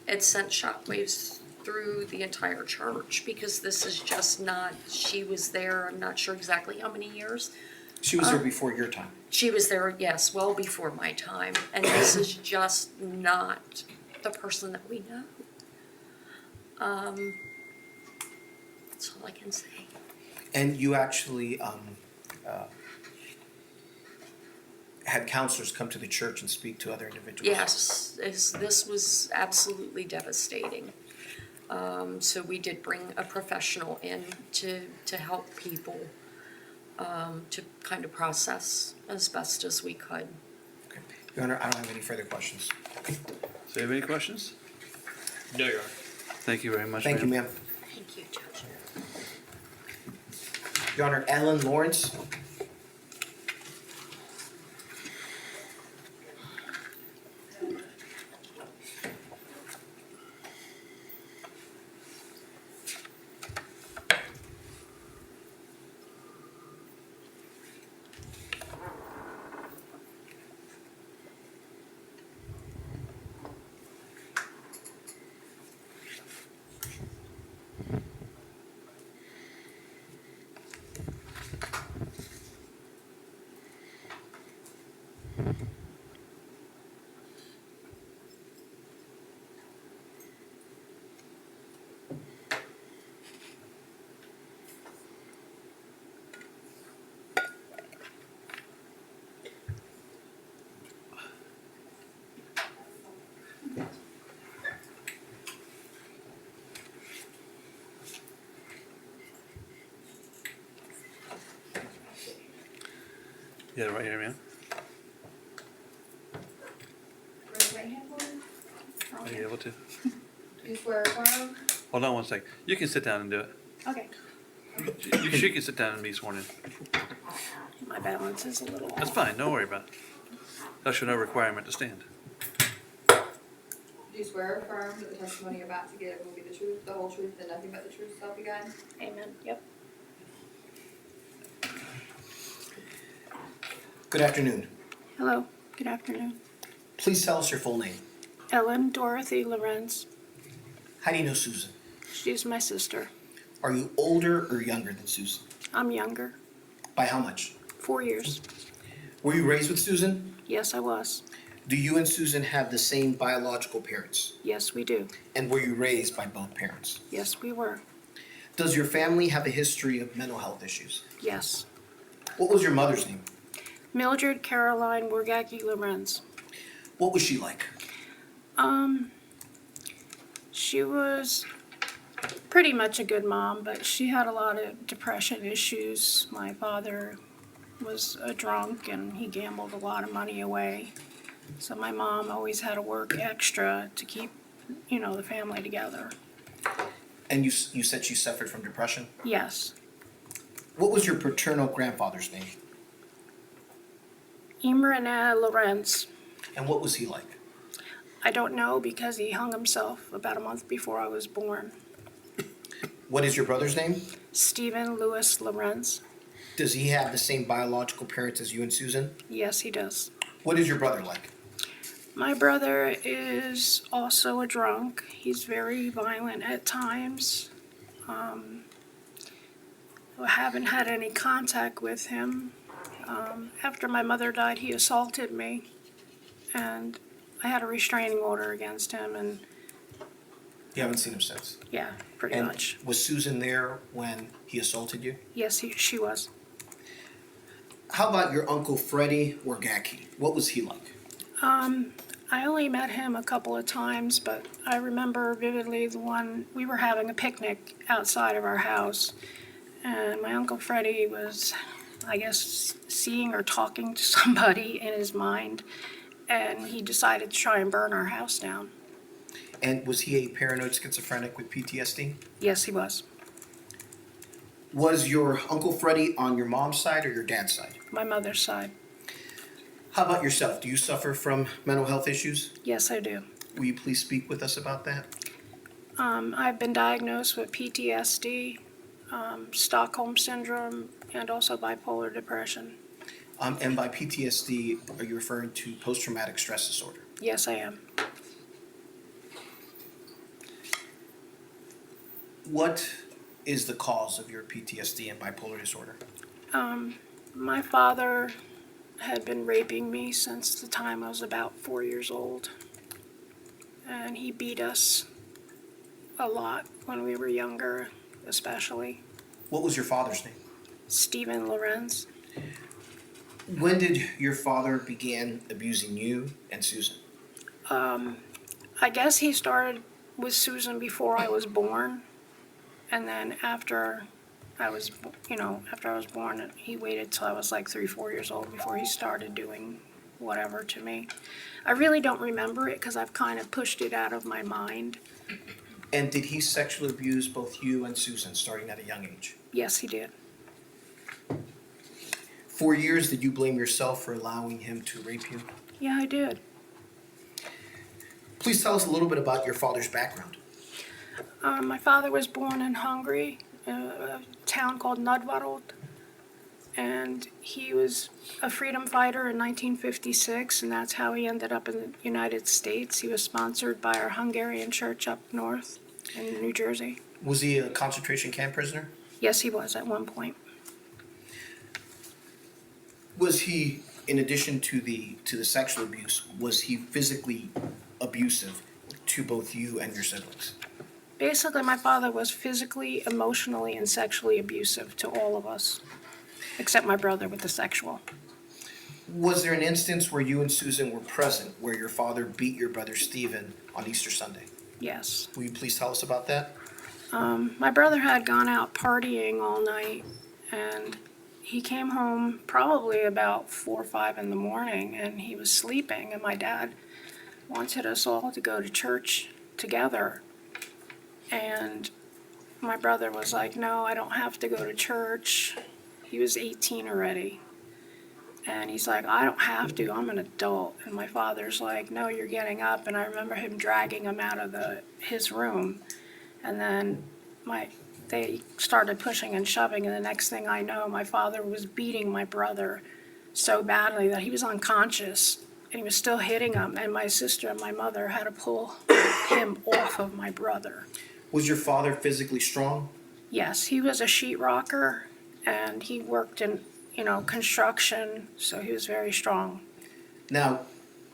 It sent shockwaves through the entire church because this is just not, she was there, I'm not sure exactly how many years. She was there before your time. She was there, yes, well before my time, and this is just not the person that we know. That's all I can say. And you actually had counselors come to the church and speak to other individuals? Yes, this was absolutely devastating. So we did bring a professional in to help people to kind of process as best as we could. Okay. Your Honor, I don't have any further questions. Do you have any questions? No, Your Honor. Thank you very much, Thank you, ma'am. Thank you, Judge. Your Honor, Ellyn Lorincz. Yeah, right here, ma'am. Raise your right hand for me. Are you able to? Do you swear or affirm? Hold on one sec. You can sit down and do it. Okay. She can sit down and be sworn in. My balance is a little off. That's fine, don't worry about it. That's no requirement to stand. Do you swear or affirm that the testimony you're about to give will be the truth, the whole truth, and nothing but the truth, so help you God? Amen. Yep. Good afternoon. Hello, good afternoon. Please tell us your full name. Ellyn Dorothy Lorincz. How do you know Susan? She's my sister. Are you older or younger than Susan? I'm younger, By how much? 4 years. Were you raised with Susan? Yes, I was. Do you and Susan have the same biological parents? Yes, we do. And were you raised by both parents? Yes, we were. Does your family have a history of mental health issues? Yes. What was your mother's name? Mildred Caroline Wargacki Lorincz. What was she like? She was pretty much a good mom, but she had a lot of depression issues. My father was a drunk and he gambled a lot of money away. So my mom always had to work extra to keep, the family together. And you said she suffered from depression? Yes. What was your paternal grandfather's name? Imrana Lorincz. And what was he like? I don't know because he hung himself about a month before I was born. What is your brother's name? Stephen Lewis Lorincz. Does he have the same biological parents as you and Susan? Yes, he does. What is your brother like? My brother is also a drunk. He's very violent at times. I haven't had any contact with him. After my mother died, he assaulted me, and I had a restraining order against him, and You haven't seen him since? yeah, pretty And much. was Susan there when he assaulted you? Yes, she was. How about your uncle Freddie Wargacki? What was he like? I only met him a couple of times, but I remember vividly the one, we were having a picnic outside of our house, And my Uncle Freddie was, I guess, seeing or talking to somebody in his mind, and he decided to try and burn our house down. And was he a paranoid schizophrenic with PTSD? Yes, he was. Was your Uncle Freddie on your mom's side or your dad's side? My mother's side. How about yourself? Do you suffer from mental health issues? Yes, I do. Will you please speak with us about that? I've been diagnosed with PTSD, Stockholm Syndrome, and also bipolar depression. And by PTSD, are you referring to post-traumatic stress disorder? Yes, I am. What is the cause of your PTSD and bipolar disorder? My father had been raping me since the time I was about 4 years old. And he beat us a lot when we were younger, especially. What was your father's name? Stephen Lorincz. When did your father begin abusing you and Susan? I guess he started with Susan before I was born. And then after I was born, he waited till I was like 3-4 years old before he started doing whatever to me. I really don't remember it because I've kind of pushed it out of my mind. And did he sexually abuse both you and Susan starting at a young age? Yes, he did. For years, did you blame yourself for allowing him to rape you? Yeah, I did. Please tell us a little bit about your father's background. My father was born in Hungary, a town called Nudvarod, and he was a freedom fighter in 1956, and that's how he ended up in the United States. He was sponsored by our Hungarian church up north in New Jersey. Was he a concentration camp prisoner? Yes, he was at one point. Was he, in addition to the sexual abuse, was he physically abusive to both you and your siblings? Basically, my father was physically, emotionally, and sexually abusive to all of us, except my brother with the sexual. Was there an instance where you and Susan were present where your father beat your brother Stephen on Easter Sunday? Yes. Will you please tell us about that? My brother had gone out partying all night, and he came home probably about 4 or 5 in the morning, and he was sleeping, and my dad wanted us all to go to church together. And my brother was like, no, I don't have to go to church. He was 18 already. And he's like, I don't have to, I'm an adult. And my father's like, no, you're getting up. And I remember him dragging him out of his room. And then they started pushing and shoving. And the next thing I know, my father was beating my brother so badly that he was unconscious. And he was still hitting him. And my sister and my mother had to pull him off of my brother. Was your father physically strong? Yes, he was a sheetrocker, and he worked in, construction, so he was very strong. Now,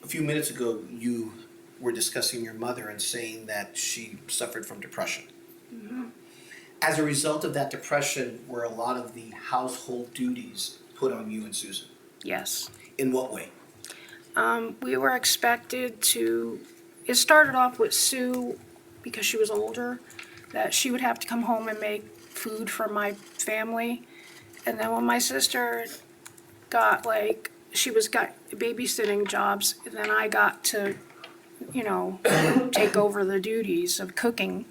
a few minutes ago, you were discussing your mother and saying that she suffered from depression. Mm-hmm. As a result of that depression, were a lot of the household duties put on you and Susan? Yes. In what way? We were expected to, it started off with Sue, because she was older, that she would have to come home and make food for my family. And then when my sister got babysitting jobs, and then I got to, take over the duties of cooking.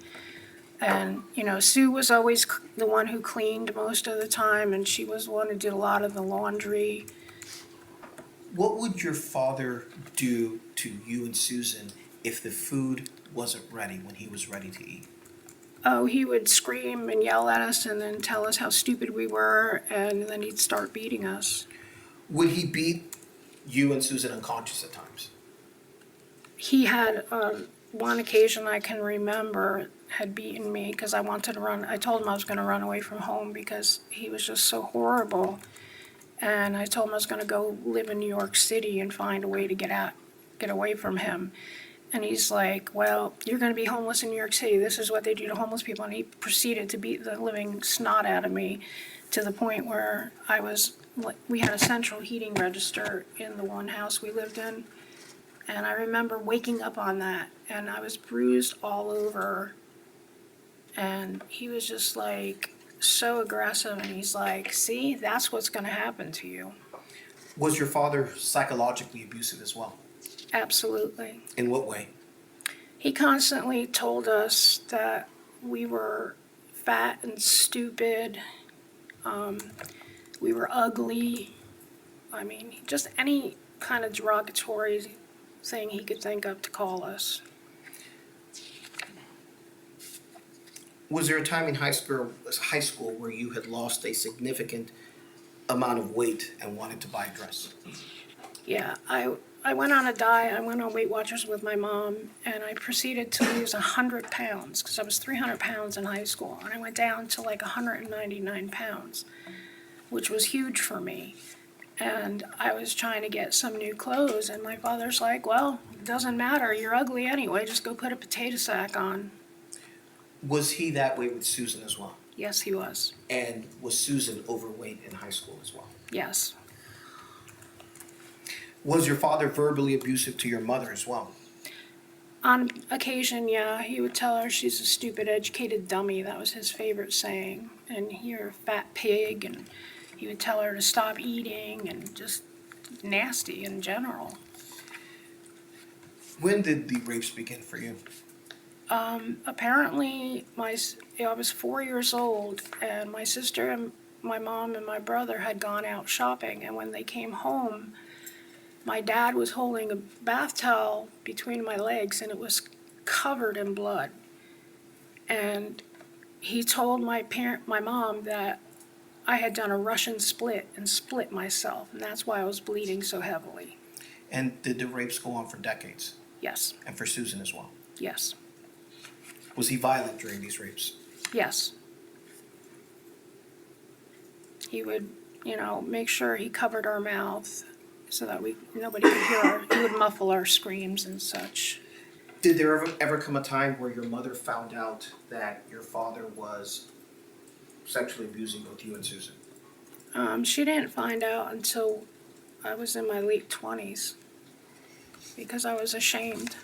And, Sue was always the one who cleaned most of the time, and she was the one who did a lot of the laundry. What would your father do to you and Susan if the food wasn't ready when he was ready to eat? Oh, he would scream and yell at us and then tell us how stupid we were, and then he'd start beating us. Would he beat you and Susan unconscious at times? He had, one occasion I can remember, had beaten me because I wanted to run. I told him I was going to run away from home because he was just so horrible. And I told him I was going to go live in New York City and find a way to get away from him. And he's like, well, you're going to be homeless in New York City. This is what they do to homeless people. And he proceeded to beat the living snot out of me to the point where we had a central heating register in the one house we lived in. And I remember waking up on that, and I was bruised all over. And he was just like, so aggressive, and he's like, see, that's what's gonna happen to you. Was your father psychologically abusive as well? Absolutely. In what way? He constantly told us that we were fat and stupid, we were ugly. I mean, just any kind of derogatory thing he could think of to call us. Was there a time in high school where you had lost a significant amount of weight and wanted to buy a dress? Yeah, I went on a diet. I went on Weight Watchers with my mom, and I proceeded to lose 100 pounds because I was 300 pounds in high school, and I went down to like 199 pounds, which was huge for me. And I was trying to get some new clothes, and my father's like, well, it doesn't matter. You're ugly anyway. Just go put a potato sack on. Was he that way with Susan as well? Yes, he was. And was Susan overweight in high school as well? Yes. Was your father verbally abusive to your mother as well? On occasion, yeah, he would tell her she's a stupid, educated dummy. That was his favorite saying. And you're a fat pig, and he would tell her to stop eating, and just nasty in general. When did the rapes begin for you? Apparently, I was 4 years old, and my sister and my mom and my brother had gone out shopping, and when they came home, my dad was holding a bath towel between my legs, and it was covered in blood. And he told my mom, that I had done a Russian split and split myself, and that's why I was bleeding so heavily. And did the rapes go on for decades? Yes, And for Susan as well? yes, Was he violent during these rapes? yes. He would, make sure he covered our mouth so that nobody could hear he would muffle our screams and such. Did there ever come a time where your mother found out that your father was sexually abusing both you and Susan? She didn't find out until I was in my late 20s because I was ashamed.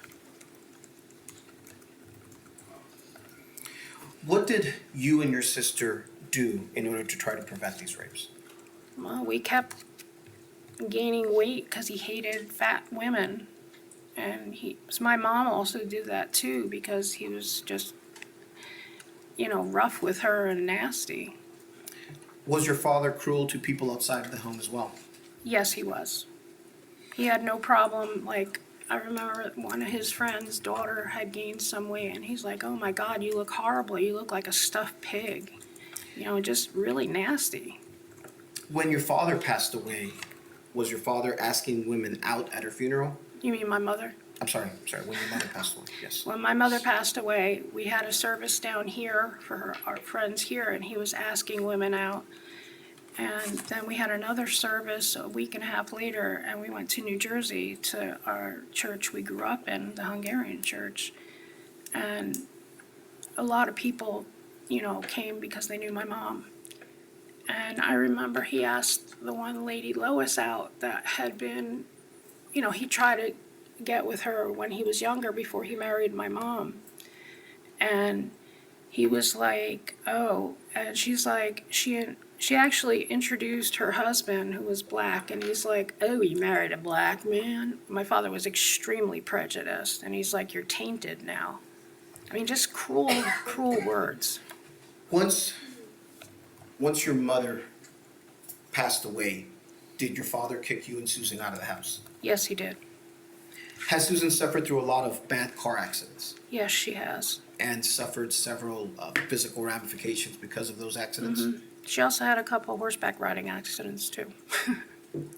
What did you and your sister do in order to try to prevent these rapes? Well, we kept gaining weight because he hated fat women. And my mom also did that too because he was just, rough with her and nasty. Was your father cruel to people outside of the home as well? Yes, he was. He had no problem, I remember one of his friends' daughter had gained some weight, and he's like, oh my God, you look horrible. You look like a stuffed pig. Just really nasty. When your father passed away, was your father asking women out at her funeral? You mean my mother? I'm sorry, when your mother passed away, yes. When my mother passed away, we had a service down here for our friends here, and he was asking women out. And then we had another service a week and a half later, and we went to New Jersey to our church we grew up in, the Hungarian church. And a lot of people, came because they knew my mom. And I remember he asked the one lady, Lois, out that had been, he tried to get with her when he was younger before he married my mom. And he was like, oh, and she's like, she actually introduced her husband, who was black, and he's like, oh, you married a black man? My father was extremely prejudiced, and he's like, you're tainted now. I mean, just cruel, cruel words. Once your mother passed away, did your father kick you and Susan out of the house? Yes, he did. Has Susan suffered through a lot of bad car accidents Yes, she has. and suffered several physical ramifications because of those accidents? Mm-hmm. She also had a couple horseback riding accidents, too. Do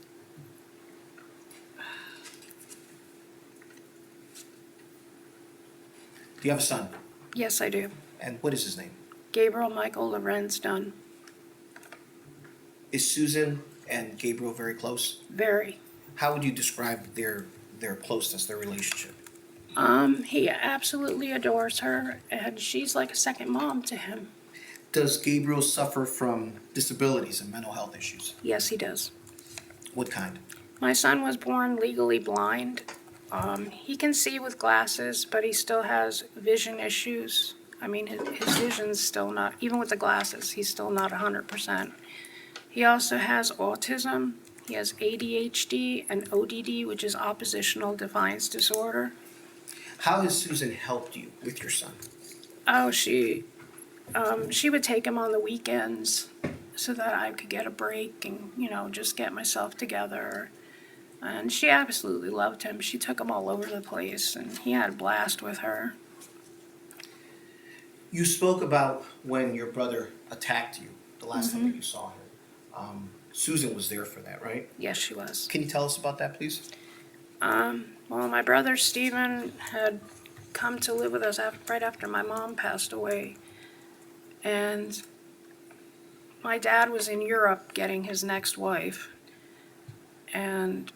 you have a son? Yes, I do. And what is his name? Gabriel Michael Lorincz Dunn. Is Susan and Gabriel very close? Very. How would you describe their closeness, their relationship? He absolutely adores her, and she's like a second mom to him. Does Gabriel suffer from disabilities and mental health issues? Yes, he does. What kind? My son was born legally blind. He can see with glasses, but he still has vision issues. I mean, his vision's still not, even with the glasses, he's still not 100%. He also has autism. He has ADHD and ODD, which is oppositional defiance disorder. How has Susan helped you with your son? Oh, she would take him on the weekends so that I could get a break and, you know, just get myself together. And she absolutely loved him. She took him all over the place, and he had a blast with her. You spoke about when your brother attacked you, the last time that you saw him. Susan was there for that, right? Yes, she was. Can you tell us about that, please? Well, my brother Stephen had come to live with us right after my mom passed away. And my dad was in Europe getting his next wife. And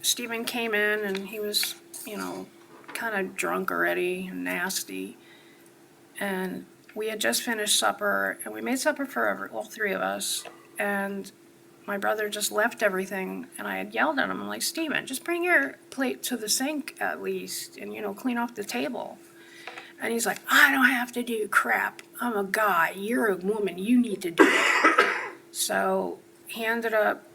Stephen came in and he was, you know, kind of drunk already and nasty. And we had just finished supper, and we made supper for all three of us. And my brother just left everything, and I had yelled at him. I'm like, Stephen, just bring your plate to the sink at least and, you know, clean off the table. And he's like, I don't have to do crap. I'm a guy. You're a woman. You need to do it. So he ended up,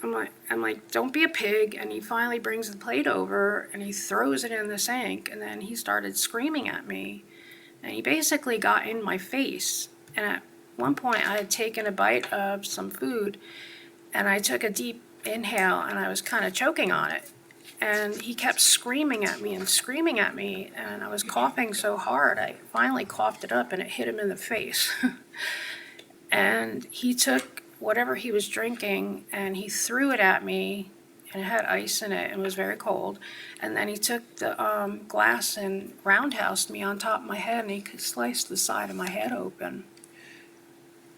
I'm like, don't be a pig. And he finally brings the plate over, and he throws it in the sink, and then he started screaming at me. And he basically got in my face. And at one point, I had taken a bite of some food, and I took a deep inhale, and I was kind of choking on it. And he kept screaming at me, and I was coughing so hard, I finally coughed it up, and it hit him in the face. And he took whatever he was drinking, and he threw it at me, and it had ice in it, and it was very cold. And then he took the glass and roundhoused me on top of my head, and he sliced the side of my head open.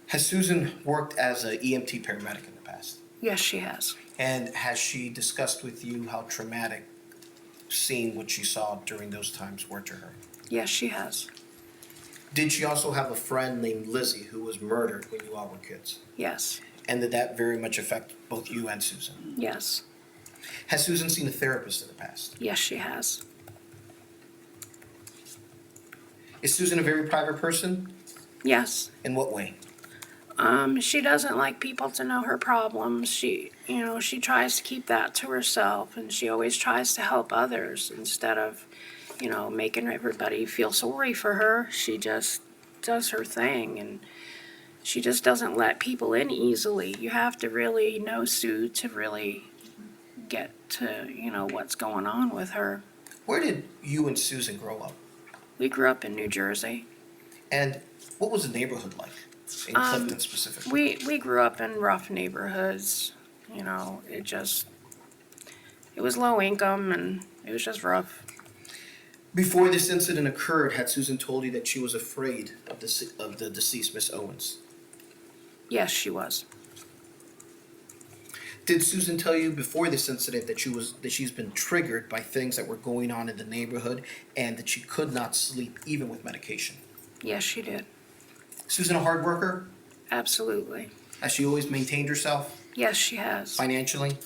Has Susan worked as an EMT paramedic in the past? Yes, she has. And has she discussed with you how traumatic seeing what she saw during those times were to her? Yes, she has. Did she also have a friend named Lizzie who was murdered when you all were kids? Yes. And did that very much affect both you and Susan? Yes. Has Susan seen a therapist in the past? Yes, she has. Is Susan a very private person? Yes. In what way? She doesn't like people to know her problems. She tries to keep that to herself, and she always tries to help others instead of, making everybody feel sorry for her. She just does her thing, and she just doesn't let people in easily. You have to really know Sue to really get to, what's going on with her. Where did you and Susan grow up? We grew up in New Jersey. And what was the neighborhood like? In Clifton specifically? We grew up in rough neighborhoods. It was low income, and it was just rough. Before this incident occurred, had Susan told you that she was afraid of the deceased Miss Owens? Yes, she was. Did Susan tell you before this incident that she's been triggered by things that were going on in the neighborhood and that she could not sleep even with medication? Yes, she did. Susan a hard worker? Absolutely. Has she always maintained herself Yes, she has. financially?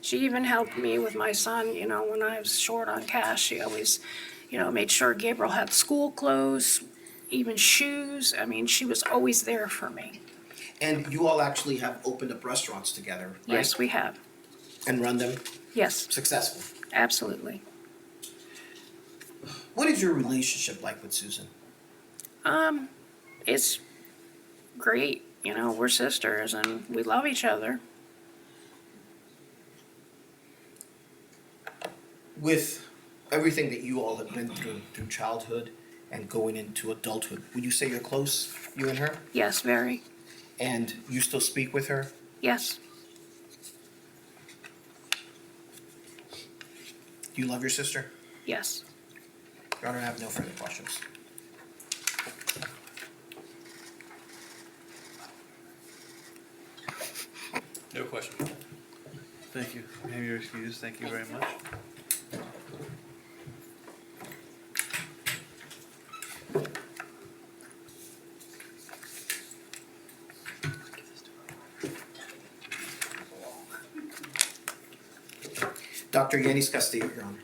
She even helped me with my son, when I was short on cash. She always, made sure Gabriel had school clothes, even shoes. I mean, she was always there for me. And you all actually have opened up restaurants together, right? Yes, we have. And run them Yes, successfully. absolutely. What is your relationship like with Susan? It's great. We're sisters and we love each other. With everything that you all have been through childhood and going into adulthood, would you say you're close, you and her? Yes, very. And you still speak with her? Yes, Do you love your sister? yes. Your Honor, I have no further questions. No question. Thank you. May you're excused. Thank you very much. Dr. Yenys Castillo, Your Honor.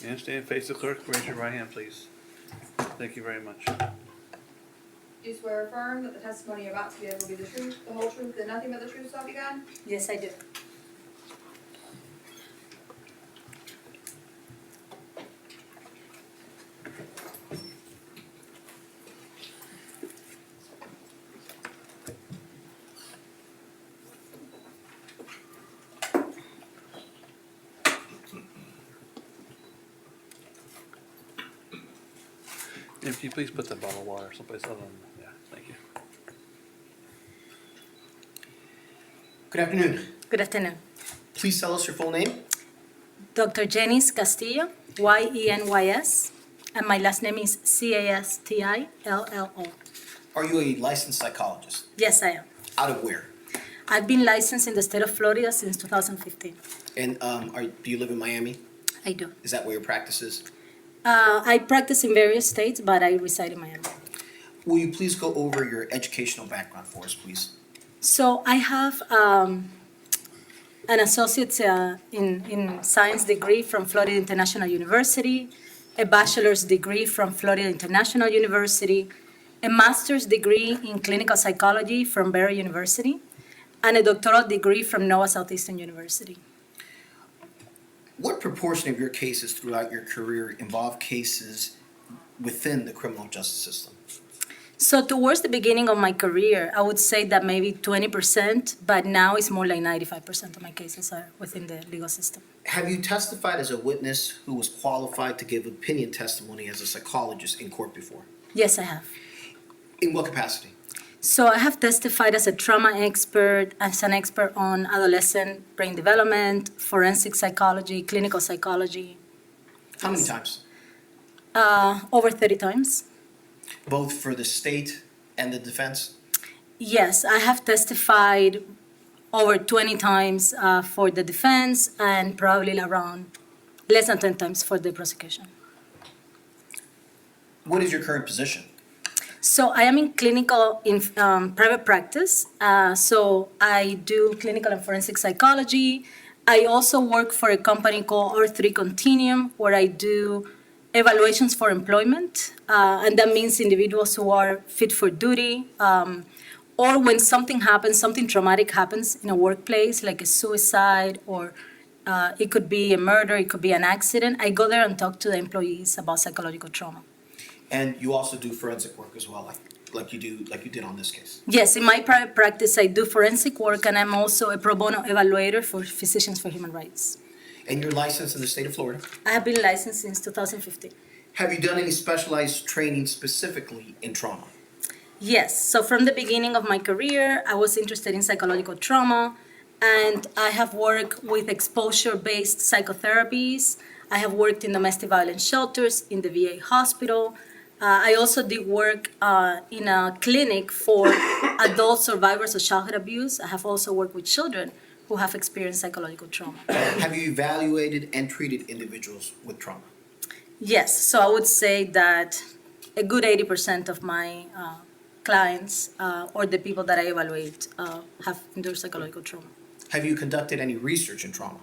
And stand face the clerk. Raise your right hand, please. Thank you very much. Do you swear or affirm that the testimony you're about to give will be the truth, the whole truth, and nothing but the truth, so help you God? Yes, I do. If you please put the bottle of water someplace other than, yeah, thank you. Good afternoon. Good afternoon. Please tell us your full name. Dr. Yenys Castillo, Yenys, and my last name is Castillo. Are you a licensed psychologist? Yes, I am. Out of where? I've been licensed in the state of Florida since 2015. And do you live in Miami? I do. Is that where your practice is? I practice in various states, but I reside in Miami. Will you please go over your educational background for us, please? So I have an associate's in science degree from Florida International University, a bachelor's degree from Florida International University, a master's degree in clinical psychology from Barry University, and a doctoral degree from Nova Southeastern University. What proportion of your cases throughout your career involve cases within the criminal justice system? So towards the beginning of my career, I would say that maybe 20%, but now it's more like 95% of my cases are within the legal system. Have you testified as a witness who was qualified to give opinion testimony as a psychologist in court before? Yes, I have. In what capacity? So I have testified as a trauma expert, as an expert on adolescent brain development, forensic psychology, clinical psychology. How many times? Over 30 times. Both for the state and the defense? Yes, I have testified over 20 times for the defense and probably around less than 10 times for the prosecution. What is your current position? So I am in clinical, in private practice. So I do clinical and forensic psychology. I also work for a company called R3 Continuum, where I do evaluations for employment. And that means individuals who are fit for duty, or when something happens, something traumatic happens in a workplace, like a suicide, or it could be a murder, it could be an accident. I go there and talk to the employees about psychological trauma. And you also do forensic work as well, like you did on this case? Yes, in my private practice, I do forensic work, and I'm also a pro bono evaluator for Physicians for Human Rights. And you're licensed in the state of Florida? I have been licensed since 2015. Have you done any specialized training specifically in trauma? Yes, so from the beginning of my career, I was interested in psychological trauma, and I have worked with exposure-based psychotherapies. I have worked in domestic violence shelters, in the VA hospital. I also did work in a clinic for adult survivors of childhood abuse. I have also worked with children who have experienced psychological trauma. Have you evaluated and treated individuals with trauma? Yes, so I would say that a good 80% of my clients or the people that I evaluate have endured psychological trauma. Have you conducted any research in trauma?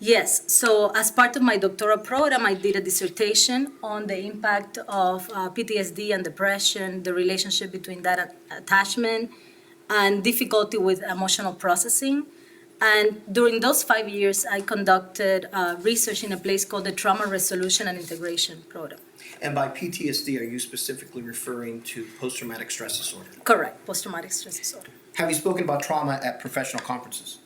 Yes, so as part of my doctoral program, I did a dissertation on the impact of PTSD and depression, the relationship between that attachment and difficulty with emotional processing. And during those 5 years, I conducted research in a place called the Trauma Resolution and Integration Program. And by PTSD, are you specifically referring to post-traumatic stress disorder? Correct, post-traumatic stress disorder. Have you spoken about trauma at professional conferences?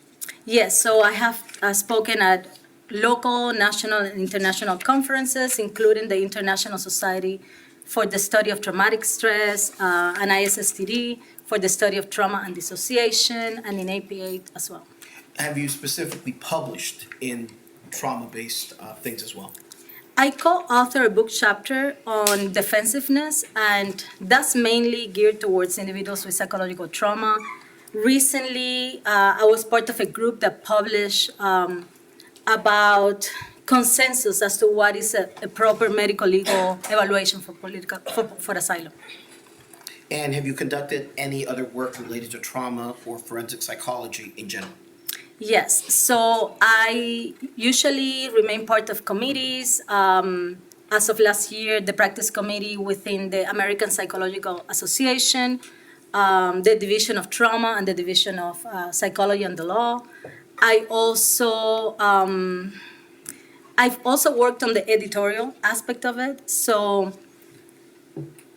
Yes, so I have spoken at local, national, and international conferences, including the International Society for the Study of Traumatic Stress, and ISSTD for the study of trauma and dissociation, and in APA as well. Have you specifically published in trauma-based things as well? I co-author a book chapter on defensiveness, and that's mainly geared towards individuals with psychological trauma. Recently, I was part of a group that published about consensus as to what is a proper medical legal evaluation for asylum. And have you conducted any other work related to trauma or forensic psychology in general? Yes, so I usually remain part of committees. As of last year, the practice committee within the American Psychological Association, the Division of Trauma and the Division of Psychology and the Law. I also, I've also worked on the editorial aspect of it. So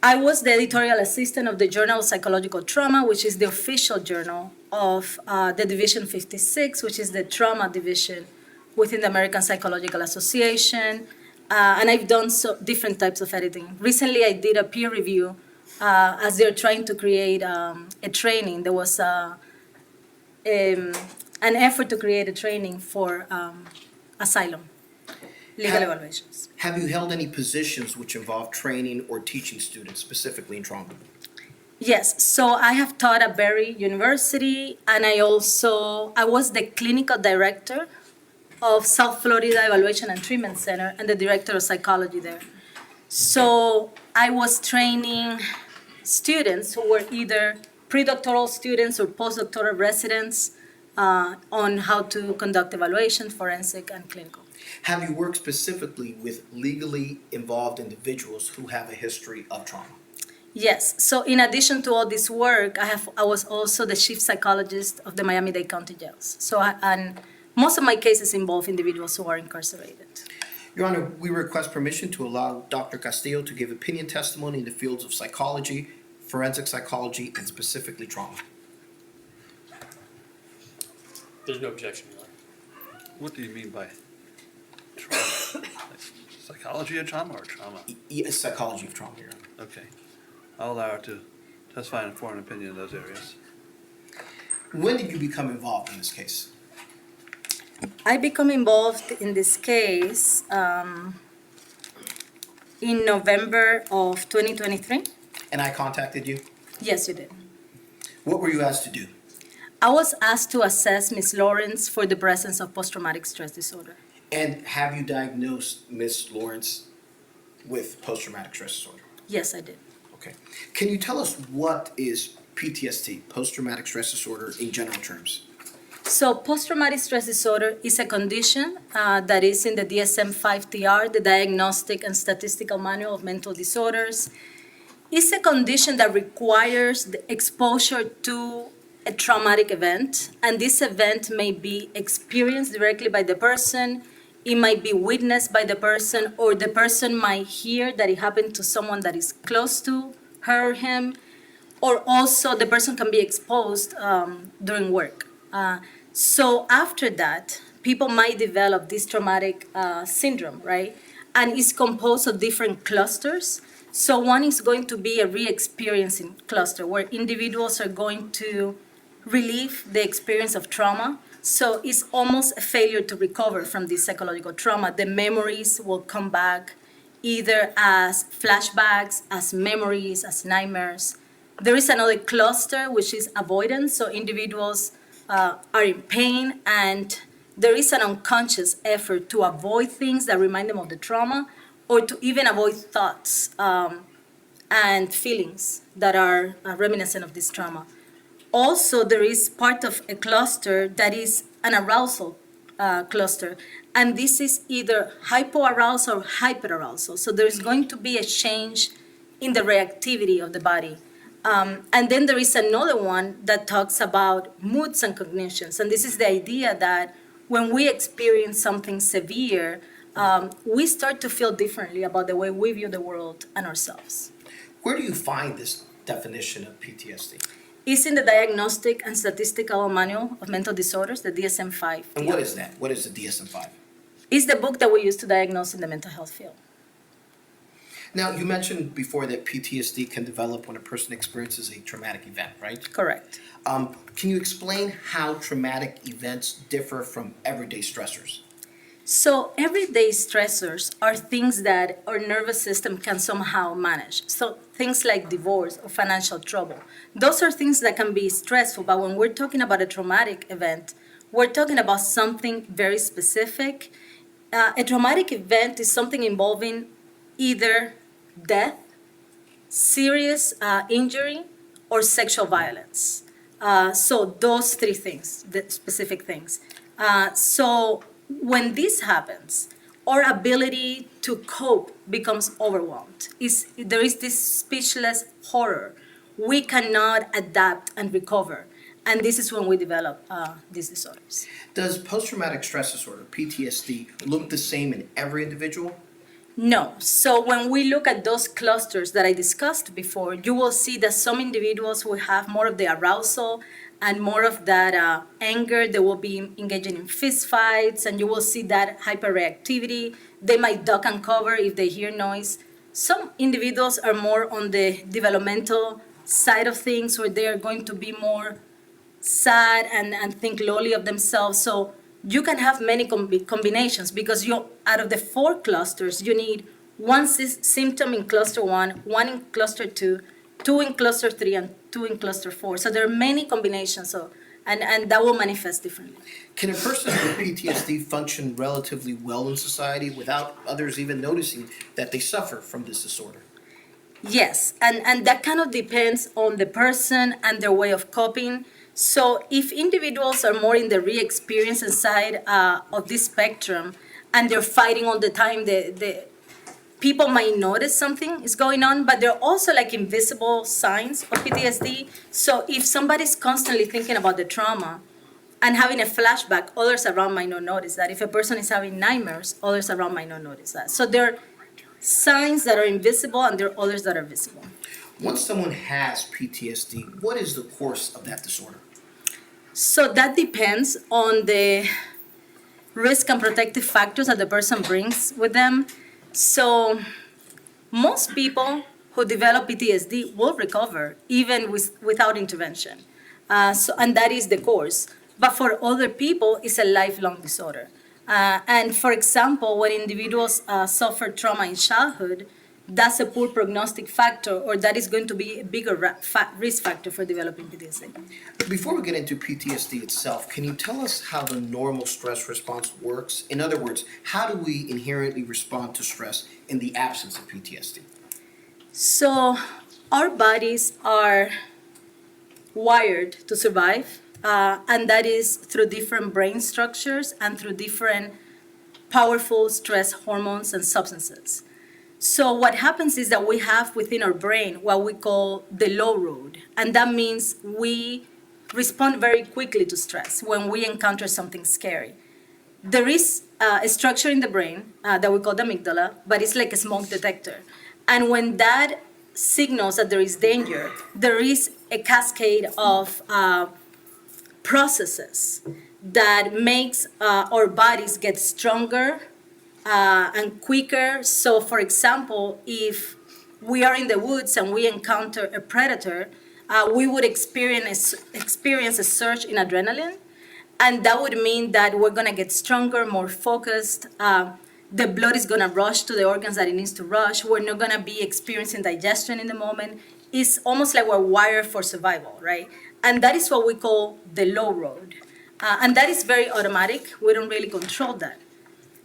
I was the editorial assistant of the Journal of Psychological Trauma, which is the official journal of the Division 56, which is the trauma division within the American Psychological Association. And I've done different types of editing. Recently, I did a peer review as they're trying to create a training. There was an effort to create a training for asylum, legal evaluations. Have you held any positions which involve training or teaching students, specifically in trauma? Yes, so I have taught at Berry University, and I was the clinical director of South Florida Evaluation and Treatment Center and the director of psychology there. So I was training students who were either pre-doctoral students or postdoctoral residents on how to conduct evaluation, forensic, and clinical. Have you worked specifically with legally involved individuals who have a history of trauma? Yes, so in addition to all this work, I was also the chief psychologist of the Miami-Dade County Jails. And most of my cases involve individuals who are incarcerated. Your Honor, we request permission to allow Dr. Castillo to give opinion testimony in the fields of psychology, forensic psychology, and specifically trauma. There's no objection, Your Honor. What do you mean by trauma? Like psychology of trauma or trauma? Yes, psychology of trauma, Your Honor. Okay. I'll allow her to testify and form an opinion in those areas. When did you become involved in this case? I become involved in this case in November of 2023. And I contacted you? Yes, you did. What were you asked to do? I was asked to assess Ms. Lorincz for the presence of post-traumatic stress disorder. And have you diagnosed Ms. Lorincz with post-traumatic stress disorder? Yes, I did. Okay. Can you tell us what is PTSD, post-traumatic stress disorder, in general terms? So post-traumatic stress disorder is a condition that is in the DSM-5-TR, the Diagnostic and Statistical Manual of Mental Disorders. It's a condition that requires the exposure to a traumatic event, and this event may be experienced directly by the person, it might be witnessed by the person, or the person might hear that it happened to someone that is close to her or him, or also the person can be exposed during work. So after that, people might develop this traumatic syndrome, right? And it's composed of different clusters. So one is going to be a re-experiencing cluster where individuals are going to relive the experience of trauma. So it's almost a failure to recover from this psychological trauma. The memories will come back either as flashbacks, as memories, as nightmares. There is another cluster, which is avoidance. So individuals are in pain, and there is an unconscious effort to avoid things that remind them of the trauma, or to even avoid thoughts and feelings that are reminiscent of this trauma. Also, there is part of a cluster that is an arousal cluster, and this is either hypoarousal or hyperarousal. So there's going to be a change in the reactivity of the body. And then there is another one that talks about moods and cognitions. And this is the idea that when we experience something severe, we start to feel differently about the way we view the world and ourselves. Where do you find this definition of PTSD? It's in the Diagnostic and Statistical Manual of Mental Disorders, the DSM-5. And what is that? What is the DSM-5? It's the book that we use to diagnose in the mental health field. Now, you mentioned before that PTSD can develop when a person experiences a traumatic event, right? Correct. Can you explain how traumatic events differ from everyday stressors? So everyday stressors are things that our nervous system can somehow manage. So things like divorce or financial trouble. Those are things that can be stressful, but when we're talking about a traumatic event, we're talking about something very specific. A traumatic event is something involving either death, serious injury, or sexual violence. So those three things, the specific things. So when this happens, our ability to cope becomes overwhelmed. There is this speechless horror. We cannot adapt and recover. And this is when we develop these disorders. Does post-traumatic stress disorder, PTSD, look the same in every individual? No. So when we look at those clusters that I discussed before, you will see that some individuals will have more of the arousal and more of that anger. They will be engaging in fist fights, and you will see that hyperreactivity. They might duck and cover if they hear noise. Some individuals are more on the developmental side of things, where they are going to be more sad and think lowly of themselves. So you can have many combinations, because out of the 4 clusters, you need one symptom in cluster 1, 1 in cluster 2, 2 in cluster 3, and 2 in cluster 4. So there are many combinations, and that will manifest differently. Can a person with PTSD function relatively well in society without others even noticing that they suffer from this disorder? Yes, and that kind of depends on the person and their way of coping. So if individuals are more in the re-experience side of this spectrum, and they're fighting all the time, the people might notice something is going on, but they're also like invisible signs of PTSD. So if somebody's constantly thinking about the trauma and having a flashback, others around might not notice that. If a person is having nightmares, others around might not notice that. So there are signs that are invisible, and there are others that are visible. Once someone has PTSD, what is the course of that disorder? So that depends on the risk and protective factors that the person brings with them. So most people who develop PTSD will recover even without intervention. And that is the course. But for other people, it's a lifelong disorder. And for example, when individuals suffer trauma in childhood, that's a poor prognostic factor, or that is going to be a bigger risk factor for developing PTSD. Before we get into PTSD itself, can you tell us how the normal stress response works? In other words, how do we inherently respond to stress in the absence of PTSD? So our bodies are wired to survive, and that is through different brain structures and through different powerful stress hormones and substances. So what happens is that we have within our brain what we call the low road, and that means we respond very quickly to stress when we encounter something scary. There is a structure in the brain that we call the amygdala, but it's like a smoke detector. And when that signals that there is danger, there is a cascade of processes that makes our bodies get stronger and quicker. So for example, if we are in the woods and we encounter a predator, we would experience a surge in adrenaline, and that would mean that we're gonna get stronger, more focused. The blood is gonna rush to the organs that it needs to rush. We're not gonna be experiencing digestion in the moment. It's almost like we're wired for survival, right? And that is what we call the low road. And that is very automatic. We don't really control that.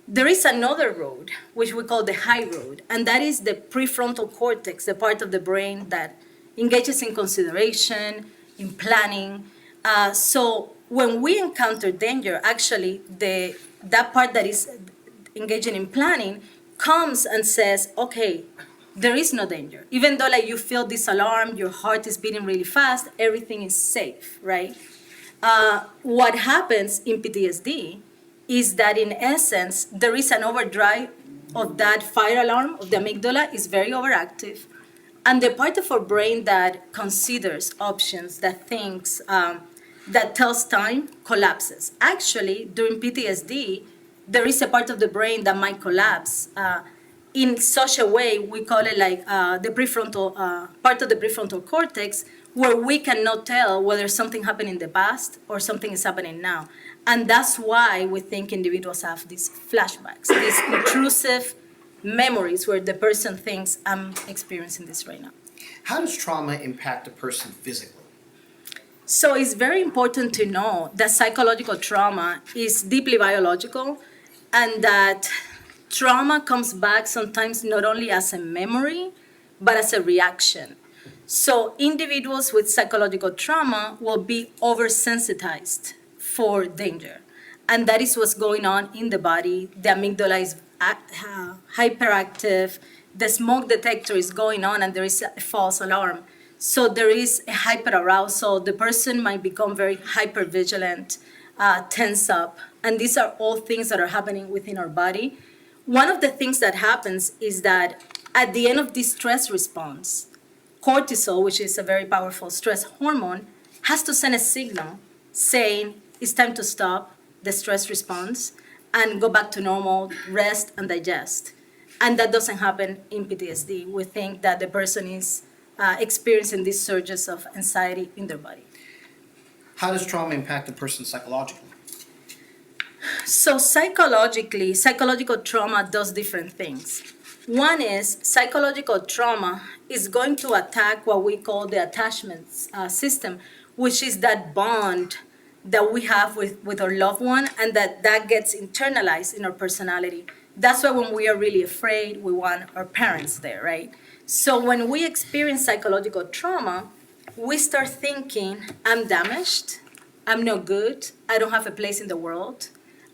There is another road, which we call the high road, and that is the prefrontal cortex, the part of the brain that engages in consideration, in planning. So when we encounter danger, actually, that part that is engaging in planning comes and says, okay, there is no danger. Even though like you feel this alarm, your heart is beating really fast, everything is safe, right? What happens in PTSD is that in essence, there is an overdrive of that fire alarm of the amygdala is very overactive. And the part of our brain that considers options, that thinks, that tells time, collapses. Actually, during PTSD, there is a part of the brain that might collapse in such a way, we call it like the prefrontal, part of the prefrontal cortex, where we cannot tell whether something happened in the past or something is happening now. And that's why we think individuals have these flashbacks, these intrusive memories where the person thinks, I'm experiencing this right now. How does trauma impact a person physically? So it's very important to know that psychological trauma is deeply biological, and that trauma comes back sometimes not only as a memory, but as a reaction. So individuals with psychological trauma will be oversensitized for danger. And that is what's going on in the body. The amygdala is hyperactive. The smoke detector is going on and there is a false alarm. So there is a hyperarousal. The person might become very hypervigilant, tense up. And these are all things that are happening within our body. One of the things that happens is that at the end of this stress response, cortisol, which is a very powerful stress hormone, has to send a signal saying it's time to stop the stress response and go back to normal, rest and digest. And that doesn't happen in PTSD. We think that the person is experiencing these surges of anxiety in their body. How does trauma impact a person psychologically? So psychological trauma does different things. One is psychological trauma is going to attack what we call the attachment system, which is that bond that we have with our loved one, and that gets internalized in our personality. That's why when we are really afraid, we want our parents there, right? So when we experience psychological trauma, we start thinking, I'm damaged, I'm no good, I don't have a place in the world,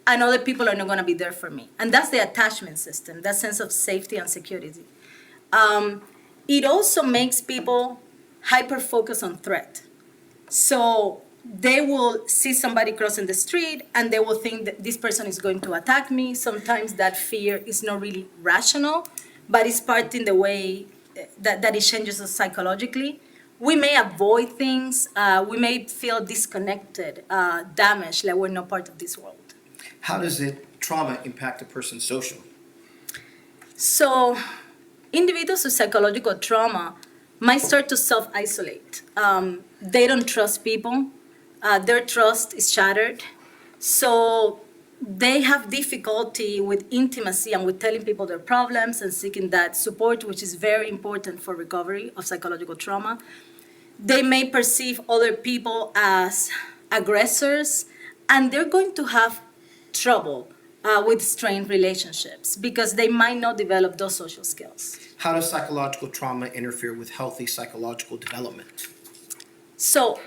and other people are not going to be there for me. And that's the attachment system, that sense of safety and security. It also makes people hyper-focus on threat. So they will see somebody crossing the street and they will think that this person is going to attack me. Sometimes that fear is not really rational, but it's part in the way that it changes us psychologically. We may avoid things, we may feel disconnected, damaged, like we're not part of this world. How does trauma impact a person socially? So individuals with psychological trauma might start to self-isolate. They don't trust people. Their trust is shattered. So they have difficulty with intimacy and with telling people their problems and seeking that support, which is very important for recovery of psychological trauma. They may perceive other people as aggressors, and they're going to have trouble with strained relationships because they might not develop those social skills. How does psychological trauma interfere with healthy psychological development? So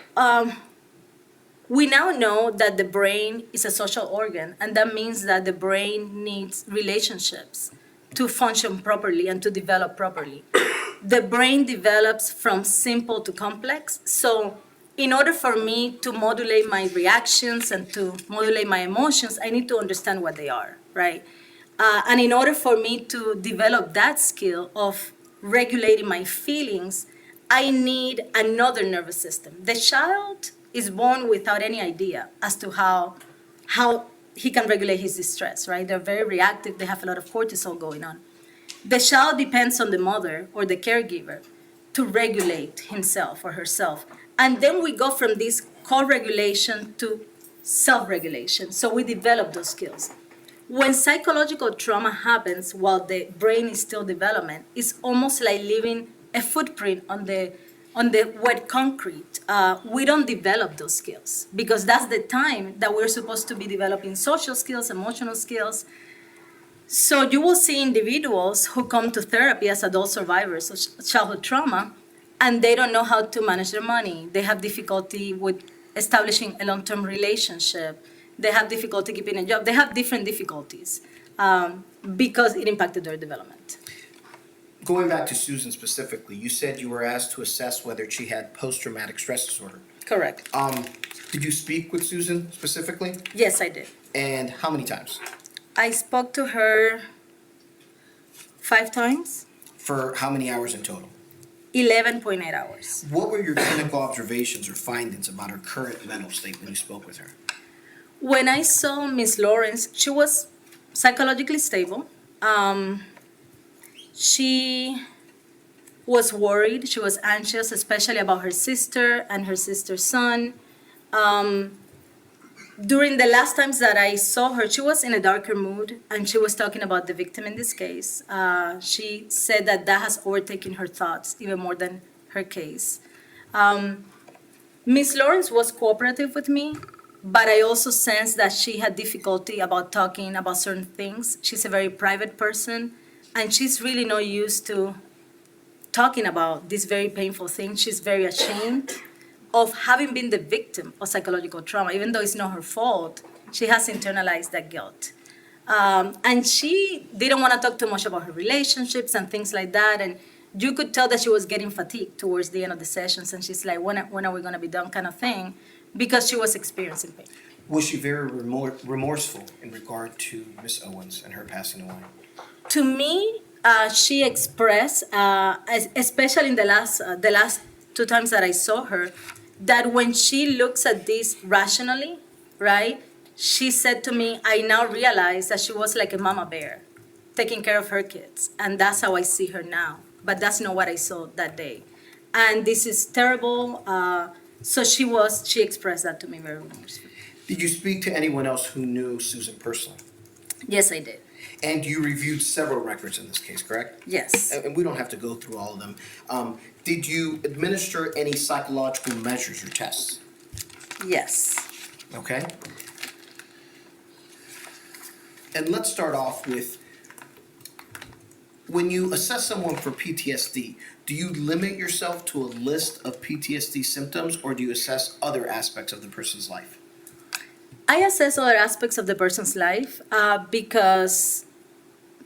we now know that the brain is a social organ, and that means that the brain needs relationships to function properly and to develop properly. The brain develops from simple to complex. So in order for me to modulate my reactions and to modulate my emotions, I need to understand what they are, right? And in order for me to develop that skill of regulating my feelings, I need another nervous system. The child is born without any idea as to how he can regulate his distress, right? They're very reactive. They have a lot of cortisol going on. The child depends on the mother or the caregiver to regulate himself or herself. And then we go from this co-regulation to self-regulation. So we develop those skills. When psychological trauma happens while the brain is still developing, it's almost like leaving a footprint on the wet concrete. We don't develop those skills because that's the time that we're supposed to be developing social skills, emotional skills. So you will see individuals who come to therapy as adult survivors of childhood trauma, and they don't know how to manage their money. They have difficulty with establishing a long-term relationship. They have difficulty keeping a job. They have different difficulties because it impacted their development. Going back to Susan specifically, you said you were asked to assess whether she had post-traumatic stress disorder. Correct. Did you speak with Susan specifically? Yes, I did. And how many times? I spoke to her 5 times. For how many hours in total? 11.8 hours. What were your clinical observations or findings about her current mental state when you spoke with her? When I saw Miss Lorincz, she was psychologically stable. She was worried. She was anxious, especially about her sister and her sister's son. During the last times that I saw her, she was in a darker mood, and she was talking about the victim in this case. She said that has overtaken her thoughts even more than her case. Miss Lorincz was cooperative with me, but I also sensed that she had difficulty about talking about certain things. She's a very private person, and she's really not used to talking about this very painful thing. She's very ashamed of having been the victim of psychological trauma. Even though it's not her fault, she has internalized that guilt. And she didn't want to talk too much about her relationships and things like that. And you could tell that she was getting fatigued towards the end of the sessions. And she's like, when are we going to be done kind of thing, because she was experiencing pain. Was she very remorseful in regard to Miss Owens and her passing away? To me, she expressed, especially in the last 2 times that I saw her, that when she looks at this rationally, right, she said to me, I now realize that she was like a mama bear, taking care of her kids. And that's how I see her now. But that's not what I saw that day. And this is terrible. So she expressed that to me very remorsefully. Did you speak to anyone else who knew Susan personally? Yes, I did. And you reviewed several records in this case, correct? Yes. And we don't have to go through all of them. Did you administer any psychological measures or tests? Yes. Okay. And let's start off with, when you assess someone for PTSD, do you limit yourself to a list of PTSD symptoms, or do you assess other aspects of the person's life? I assess other aspects of the person's life because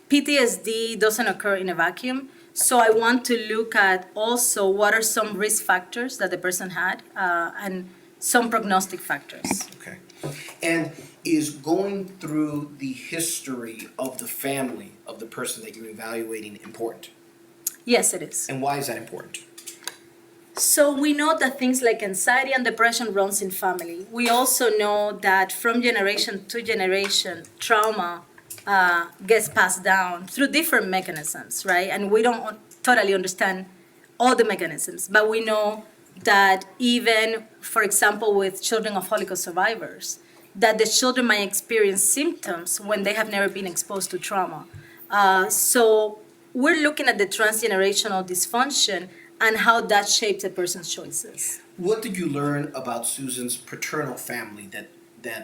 PTSD doesn't occur in a vacuum. So I want to look at also what are some risk factors that the person had and some prognostic factors. Okay. And is going through the history of the family of the person that you're evaluating important? Yes, it is. And why is that important? So we know that things like anxiety and depression runs in family. We also know that from generation to generation, trauma gets passed down through different mechanisms, right? And we don't totally understand all the mechanisms, but we know that even, for example, with children of Holocaust survivors, that the children might experience symptoms when they have never been exposed to trauma. So we're looking at the transgenerational dysfunction and how that shapes a person's choices. What did you learn about Susan's paternal family that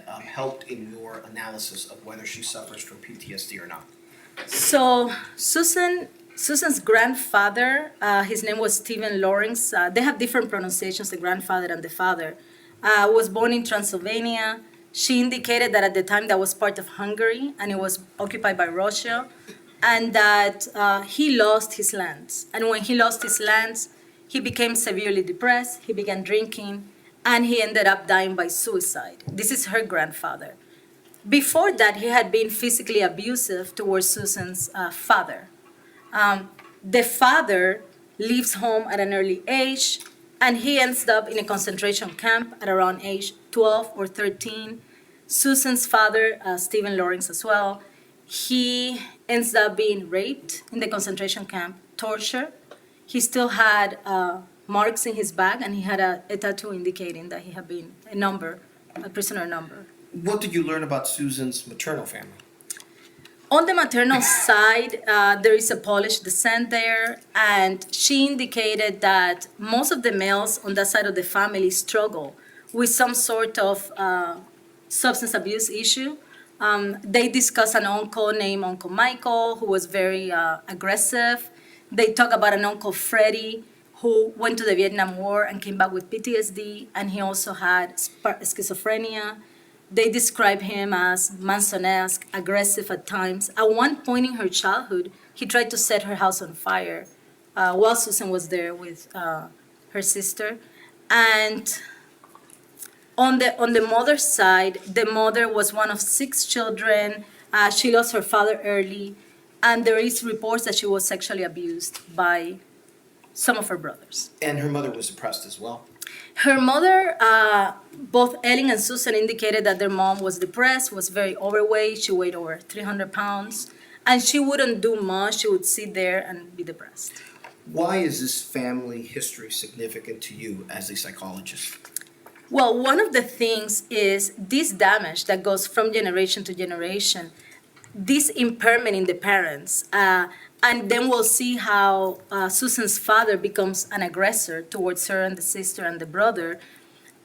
helped in your analysis of whether she suffers from PTSD or not? So Susan's grandfather, his name was Stephen Lorincz. They have different pronunciations, the grandfather and the father. Was born in Transylvania. She indicated that at the time that was part of Hungary and it was occupied by Russia, and that he lost his lands. And when he lost his lands, he became severely depressed, he began drinking, and he ended up dying by suicide. This is her grandfather. Before that, he had been physically abusive towards Susan's father. The father leaves home at an early age, and he ends up in a concentration camp at around age 12 or 13. Susan's father, Stephen Lorincz as well, he ends up being raped in the concentration camp, tortured. He still had marks in his back, and he had a tattoo indicating that he had been a prisoner number. What did you learn about Susan's maternal family? On the maternal side, there is a Polish descent there, and she indicated that most of the males on that side of the family struggle with some sort of substance abuse issue. They discuss an uncle named Uncle Michael, who was very aggressive. They talk about an Uncle Freddie, who went to the Vietnam War and came back with PTSD, and he also had schizophrenia. They describe him as Manson-esque, aggressive at times. At one point in her childhood, he tried to set her house on fire while Susan was there with her sister. And on the mother's side, the mother was one of 6 children. She lost her father early, and there is reports that she was sexually abused by some of her brothers. And her mother was depressed as well. Her mother, both Ellyn and Susan indicated that their mom was depressed, was very overweight. She weighed over 300 pounds, and she wouldn't do much. She would sit there and be depressed. Why is this family history significant to you as a psychologist? Well, one of the things is this damage that goes from generation to generation, this impairment in the parents. And then we'll see how Susan's father becomes an aggressor towards her and the sister and the brother.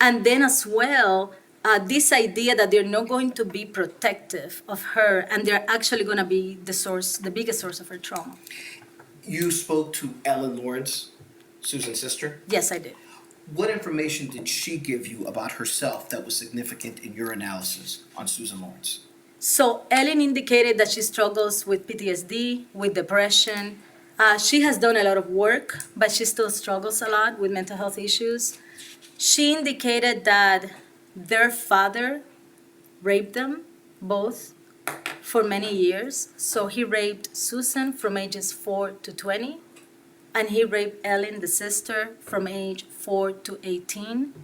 And then as well, this idea that they're not going to be protective of her and they're actually going to be the biggest source of her trauma. You spoke to Ellyn Lorincz, Susan's sister. Yes, I did. What information did she give you about herself that was significant in your analysis on Susan Lorincz? So Ellyn indicated that she struggles with PTSD, with depression. She has done a lot of work, but she still struggles a lot with mental health issues. She indicated that their father raped them both for many years. So he raped Susan from ages 4 to 20, and he raped Ellyn, the sister, from age 4 to 18.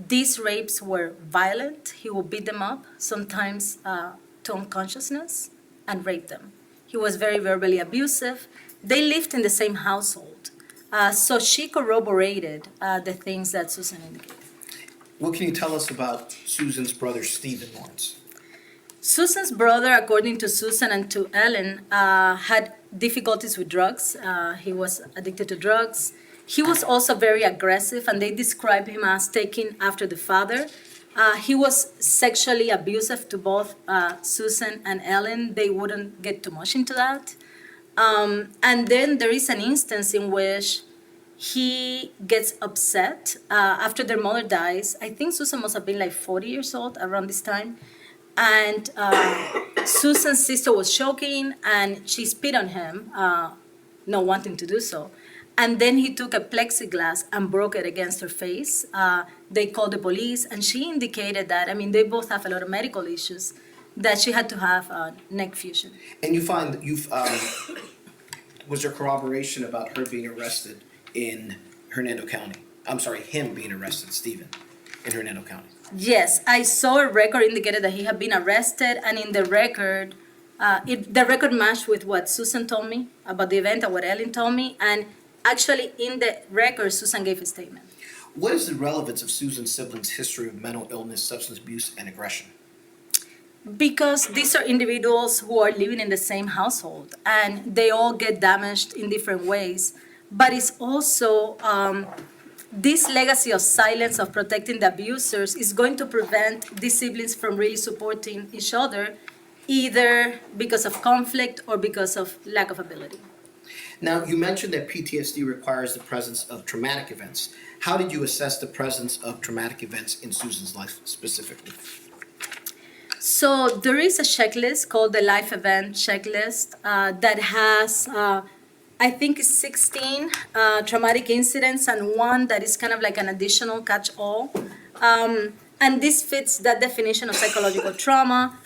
These rapes were violent. He would beat them up, sometimes to unconsciousness, and rape them. He was very verbally abusive. They lived in the same household. So she corroborated the things that Susan indicated. What can you tell us about Susan's brother, Stephen Lorincz? Susan's brother, according to Susan and to Ellyn, had difficulties with drugs. He was addicted to drugs. He was also very aggressive, and they described him as taking after the father. He was sexually abusive to both Susan and Ellyn. They wouldn't get too much into that. And then there is an instance in which he gets upset after their mother dies. I think Susan must have been like 40 years old around this time. And Susan's sister was choking, and she spit on him, not wanting to do so. And then he took a plexiglass and broke it against her face. They called the police, and she indicated that, I mean, they both have a lot of medical issues, that she had to have neck fusion. And you find that was there corroboration about her being arrested in Hernando County? I'm sorry, him being arrested, Stephen, in Hernando County. Yes, I saw a record indicated that he had been arrested, and in the record, the record matched with what Susan told me about the event and what Ellyn told me, and actually in the record, Susan gave a statement. What is the relevance of Susan's siblings' history of mental illness, substance abuse, and aggression? Because these are individuals who are living in the same household, and they all get damaged in different ways. But it's also this legacy of silence, of protecting the abusers, is going to prevent these siblings from really supporting each other, either because of conflict or because of lack of ability. Now, you mentioned that PTSD requires the presence of traumatic events. How did you assess the presence of traumatic events in Susan's life specifically? So there is a checklist called the Life Event Checklist that has, I think, 16 traumatic incidents and one that is kind of like an additional catch-all. And this fits that definition of psychological trauma,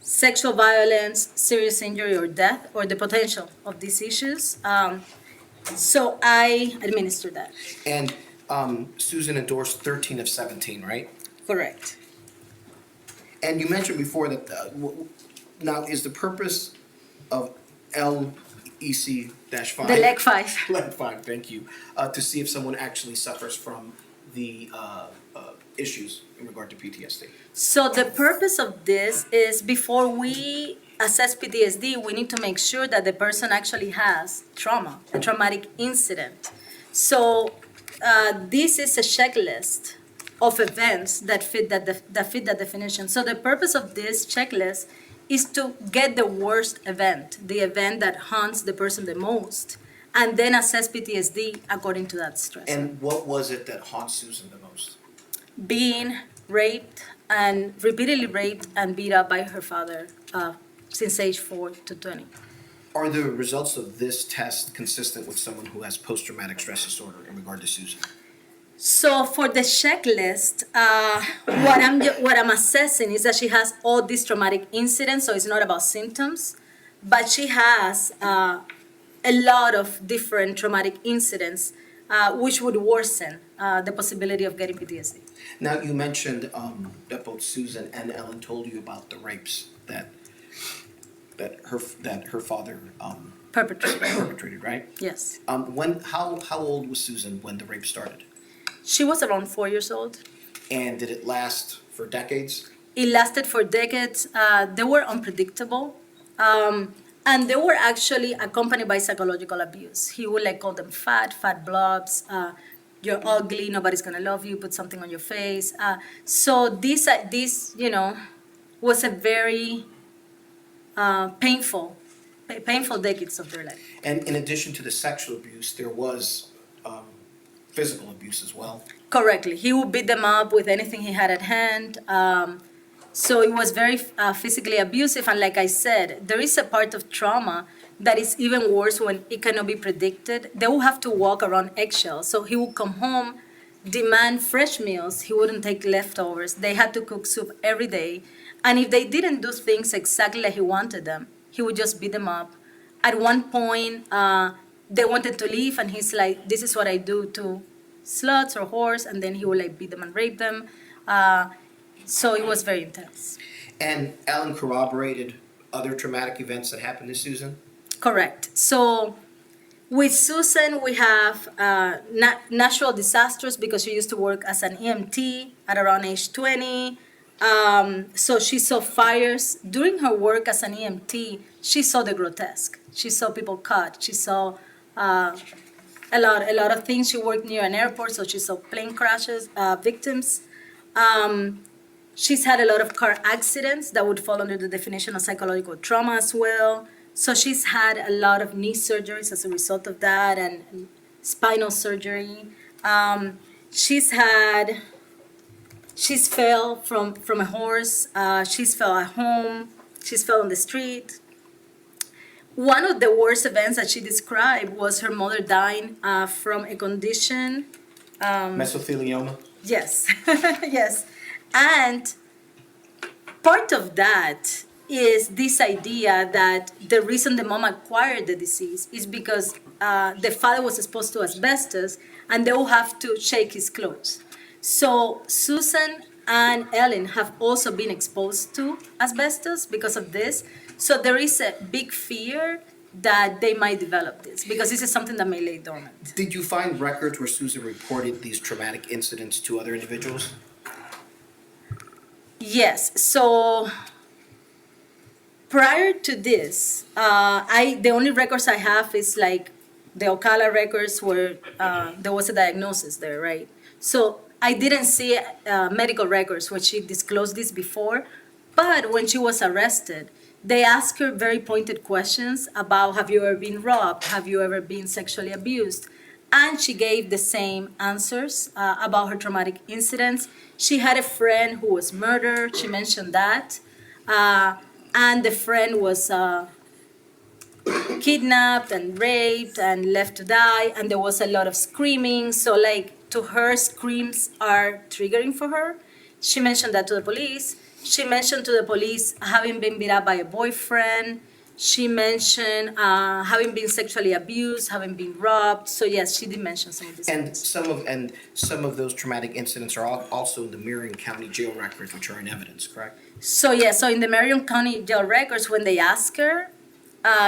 sexual violence, serious injury or death, or the potential of these issues. So I administer that. And Susan endorsed 13 of 17, right? Correct. And you mentioned before that, now is the purpose of LEC-5? The leg 5. Leg 5, thank you. To see if someone actually suffers from the issues in regard to PTSD. So the purpose of this is before we assess PTSD, we need to make sure that the person actually has trauma, a traumatic incident. So this is a checklist of events that fit that definition. So the purpose of this checklist is to get the worst event, the event that haunts the person the most, and then assess PTSD according to that stress. And what was it that haunts Susan the most? Being raped and repeatedly raped and beat up by her father since age 4 to 20. Are the results of this test consistent with someone who has post-traumatic stress disorder in regard to Susan? So for the checklist, what I'm assessing is that she has all these traumatic incidents, so it's not about symptoms, but she has a lot of different traumatic incidents which would worsen the possibility of getting PTSD. Now, you mentioned that both Susan and Ellyn told you about the rapes that her father perpetrated, right? Yes. How old was Susan when the rape started? She was around 4 years old. And did it last for decades? It lasted for decades. They were unpredictable. And they were actually accompanied by psychological abuse. He would like call them fat blobs. You're ugly, nobody's gonna love you, put something on your face. So this was a very painful painful decades of their life. And in addition to the sexual abuse, there was physical abuse as well. Correctly. He would beat them up with anything he had at hand. So it was very physically abusive. And like I said, there is a part of trauma that is even worse when it cannot be predicted. They will have to walk around eggshells. So he would come home, demand fresh meals. He wouldn't take leftovers. They had to cook soup every day. And if they didn't do things exactly like he wanted them, he would just beat them up. At one point, they wanted to leave, and he's like, this is what I do to sluts or whores, and then he would like beat them and rape them. So it was very intense. And Ellyn corroborated other traumatic events that happened to Susan? Correct. So with Susan, we have natural disasters because she used to work as an EMT at around age 20. So she saw fires. During her work as an EMT, she saw the grotesque. She saw people cut. She saw a lot of things. She worked near an airport, so she saw plane crashes, victims. She's had a lot of car accidents that would fall under the definition of psychological trauma as well. So she's had a lot of knee surgeries as a result of that, and spinal surgery. She's fell from a horse. She's fell at home. She's fell on the street. One of the worst events that she described was her mother dying from a condition. Mesothelioma? Yes, yes. And part of that is this idea that the reason the mom acquired the disease is because the father was exposed to asbestos, and they will have to shake his clothes. So Susan and Ellyn have also been exposed to asbestos because of this. So there is a big fear that they might develop this because this is something that may lay dormant. Did you find records where Susan reported these traumatic incidents to other individuals? Yes. So prior to this, the only records I have is like the Ocala records where there was a diagnosis there, right? So I didn't see medical records where she disclosed this before, but when she was arrested, they asked her very pointed questions about, have you ever been robbed? Have you ever been sexually abused? And she gave the same answers about her traumatic incidents. She had a friend who was murdered. She mentioned that. And the friend was kidnapped and raped and left to die. And there was a lot of screaming. So like, to her, screams are triggering for her. She mentioned that to the police. She mentioned to the police having been beat up by a boyfriend. She mentioned having been sexually abused, having been robbed. So yes, she did mention some of these things. Some of those traumatic incidents are also in the Marion County jail records, which are in evidence, correct? So yeah, so in the Marion County jail records, when they asked her,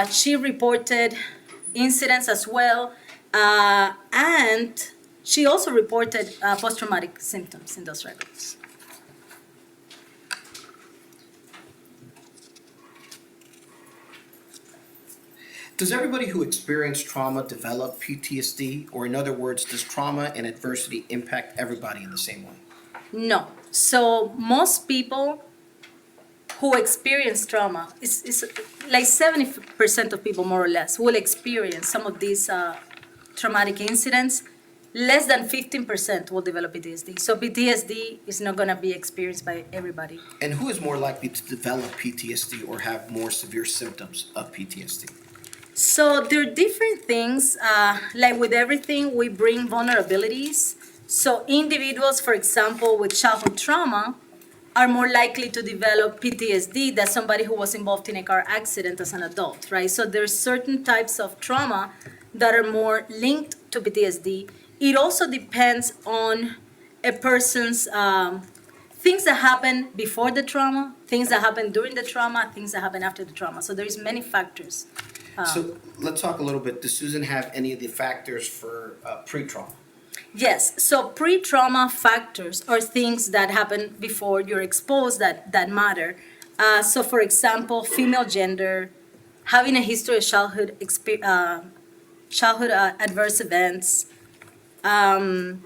she reported incidents as well, and she also reported post-traumatic symptoms in those records. Does everybody who experienced trauma develop PTSD? Or in other words, does trauma and adversity impact everybody in the same way? No. So most people who experience trauma, is like 70% of people more or less will experience some of these traumatic incidents. Less than 15% will develop PTSD. So PTSD is not going to be experienced by everybody. And who is more likely to develop PTSD or have more severe symptoms of PTSD? So there are different things. Like with everything, we bring vulnerabilities. So individuals, for example, with childhood trauma are more likely to develop PTSD than somebody who was involved in a car accident as an adult, right? So there's certain types of trauma that are more linked to PTSD. It also depends on a person's things that happen before the trauma, things that happen during the trauma, things that happen after the trauma. So there's many factors. So let's talk a little bit. Does Susan have any of the factors for pre-trauma? Yes. So pre-trauma factors are things that happen before you're exposed that matter. So for example, female gender, having a history of childhood adverse events, low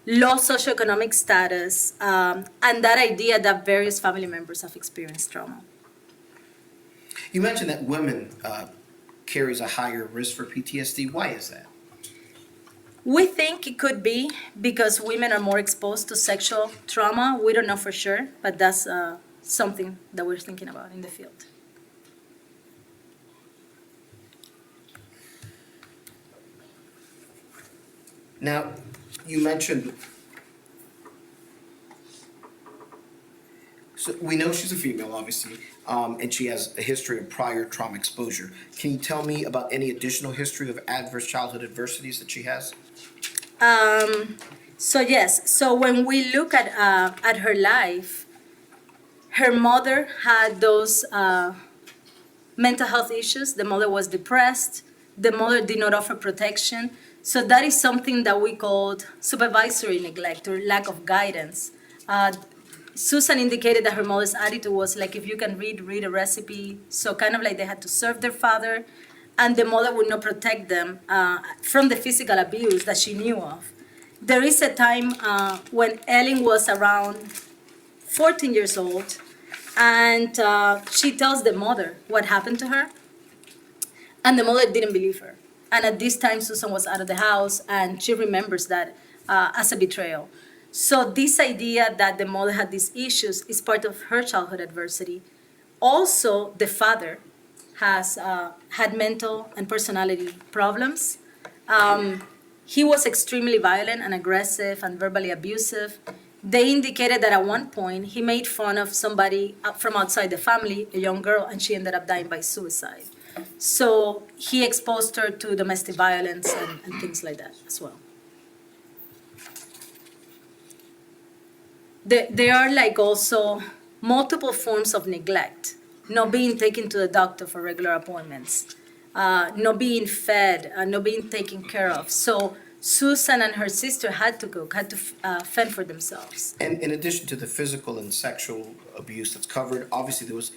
socioeconomic status, and that idea that various family members have experienced trauma. You mentioned that women carries a higher risk for PTSD. Why is that? We think it could be because women are more exposed to sexual trauma. We don't know for sure, but that's something that we're thinking about in the field. Now, you mentioned, so we know she's a female, obviously, and she has a history of prior trauma exposure. Can you tell me about any additional history of adverse childhood adversities that she has? So yes, so when we look at her life, her mother had those mental health issues. The mother was depressed. The mother did not offer protection. So that is something that we called supervisory neglect or lack of guidance. Susan indicated that her mother's attitude was like, if you can read a recipe. So kind of like they had to serve their father, and the mother would not protect them from the physical abuse that she knew of. There is a time when Ellyn was around 14 years old, and she tells the mother what happened to her, and the mother didn't believe her. And at this time, Susan was out of the house, and she remembers that as a betrayal. So this idea that the mother had these issues is part of her childhood adversity. Also, the father has had mental and personality problems. He was extremely violent and aggressive and verbally abusive. They indicated that at one point he made fun of somebody from outside the family, a young girl, and she ended up dying by suicide. So he exposed her to domestic violence and things like that as well. There are like also multiple forms of neglect. Not being taken to the doctor for regular appointments, not being fed, not being taken care of. So Susan and her sister had to cook, had to fend for themselves. And in addition to the physical and sexual abuse that's covered, obviously there was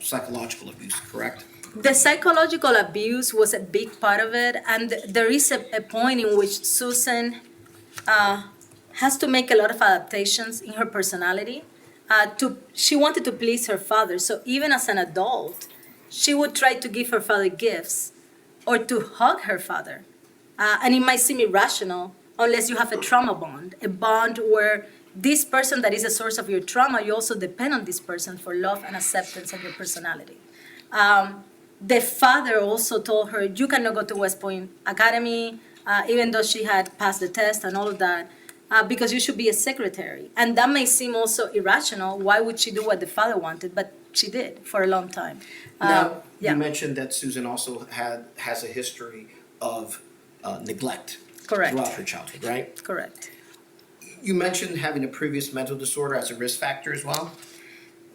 psychological abuse, correct? The psychological abuse was a big part of it, and there is a point in which Susan has to make a lot of adaptations in her personality. She wanted to please her father, so even as an adult, she would try to give her father gifts or to hug her father. And it might seem irrational unless you have a trauma bond, a bond where this person that is a source of your trauma, you also depend on this person for love and acceptance of your personality. The father also told her, you cannot go to West Point Academy, even though she had passed the test and all of that, because you should be a secretary. And that may seem also irrational. Why would she do what the father wanted? But she did for a long time. Now, yeah. you mentioned that Susan also has a history of neglect Correct. throughout her childhood, right? Correct. You mentioned having a previous mental disorder as a risk factor as well.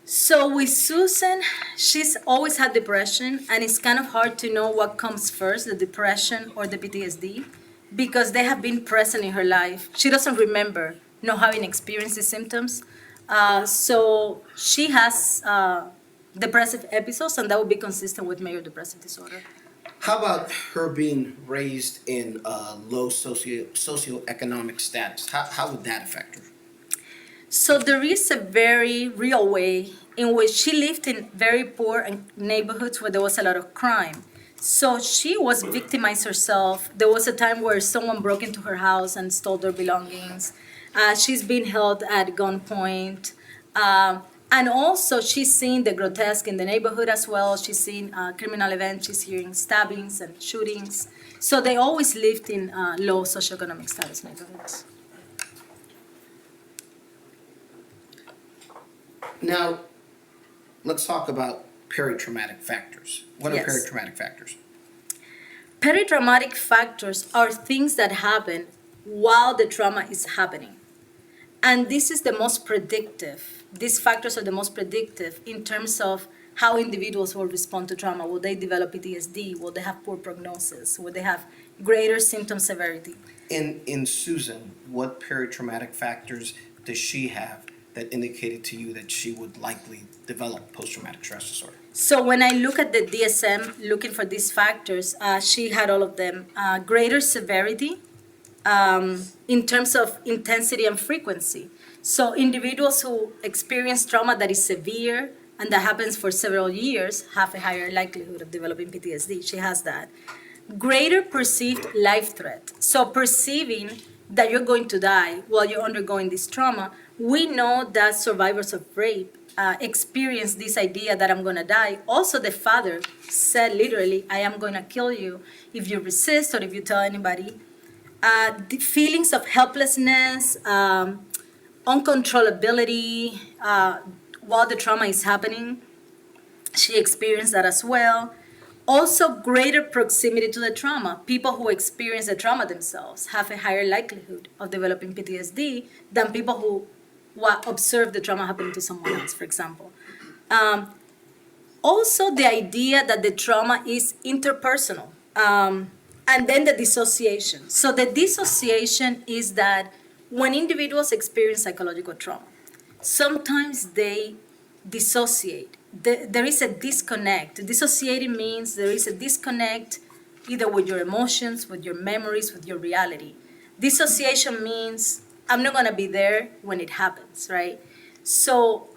So with Susan, she's always had depression, and it's kind of hard to know what comes first, the depression or the PTSD, because they have been present in her life. She doesn't remember not having experienced the symptoms. So she has depressive episodes, and that would be consistent with major depressive disorder. How about her being raised in low socioeconomic status? How would that affect her? So there is a very real way in which she lived in very poor neighborhoods where there was a lot of crime. So she was victimized herself. There was a time where someone broke into her house and stole their belongings. She's been held at gunpoint. And also she's seen the grotesque in the neighborhood as well. She's seen criminal events. She's hearing stabbings and shootings. So they always lived in low socioeconomic status neighborhoods. Now, let's talk about peritraumatic factors. What are Yes. peritraumatic factors? Peritraumatic factors are things that happen while the trauma is happening. And this is the most predictive. These factors are the most predictive in terms of how individuals will respond to trauma. Will they develop PTSD? Will they have poor prognosis? Will they have greater symptom severity? In Susan, what peritraumatic factors does she have that indicated to you that she would likely develop post-traumatic stress disorder? So when I look at the DSM, looking for these factors, she had all of them. Greater severity in terms of intensity and frequency. So individuals who experience trauma that is severe and that happens for several years, have a higher likelihood of developing PTSD. She has that. Greater perceived life threat. So perceiving that you're going to die while you're undergoing this trauma, we know that survivors of rape experience this idea that I'm going to die. Also, the father said literally, I am going to kill you if you resist or if you tell anybody. The feelings of helplessness, uncontrollability while the trauma is happening, she experienced that as well. Also, greater proximity to the trauma. People who experience the trauma themselves have a higher likelihood of developing PTSD than people who observe the trauma happening to someone else, for example. Also, the idea that the trauma is interpersonal. And then the dissociation. So the dissociation is that when individuals experience psychological trauma, sometimes they dissociate. There is a disconnect. Dissociating means there is a disconnect either with your emotions, with your memories, with your reality. Dissociation means I'm not going to be there when it happens, right? So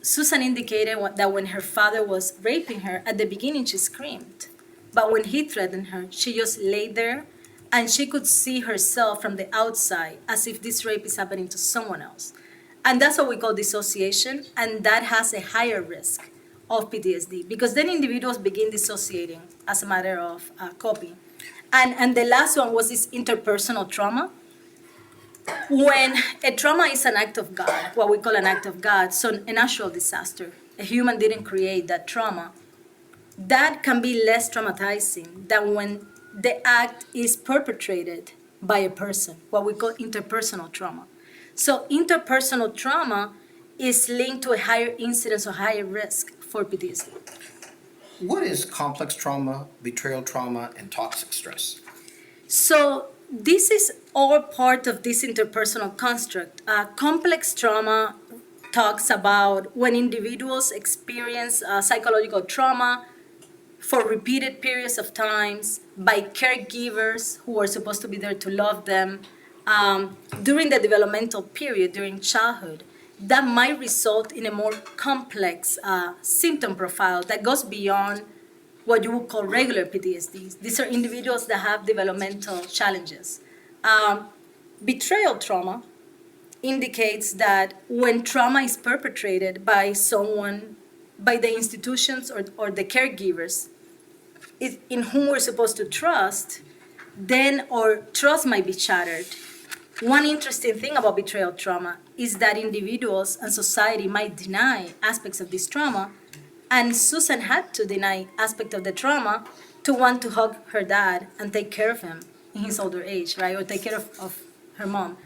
Susan indicated that when her father was raping her, at the beginning she screamed. But when he threatened her, she just lay there and she could see herself from the outside as if this rape is happening to someone else. And that's what we call dissociation, and that has a higher risk of PTSD because then individuals begin dissociating as a matter of coping. And the last one was this interpersonal trauma. When a trauma is an act of God, what we call an act of God, so a natural disaster, a human didn't create that trauma, that can be less traumatizing than when the act is perpetrated by a person, what we call interpersonal trauma. So interpersonal trauma is linked to a higher incidence or higher risk for PTSD. What is complex trauma, betrayal trauma, and toxic stress? So this is all part of this interpersonal construct. Complex trauma talks about when individuals experience psychological trauma for repeated periods of times by caregivers who are supposed to be there to love them during the developmental period, during childhood. That might result in a more complex symptom profile that goes beyond what you would call regular PTSDs. These are individuals that have developmental challenges. Betrayal trauma indicates that when trauma is perpetrated by someone, by the institutions or the caregivers in whom we're supposed to trust, then our trust might be shattered. One interesting thing about betrayal trauma is that individuals and society might deny aspects of this trauma, and Susan had to deny aspects of the trauma to want to hug her dad and take care of him in his older age, right? Or take care of her mom.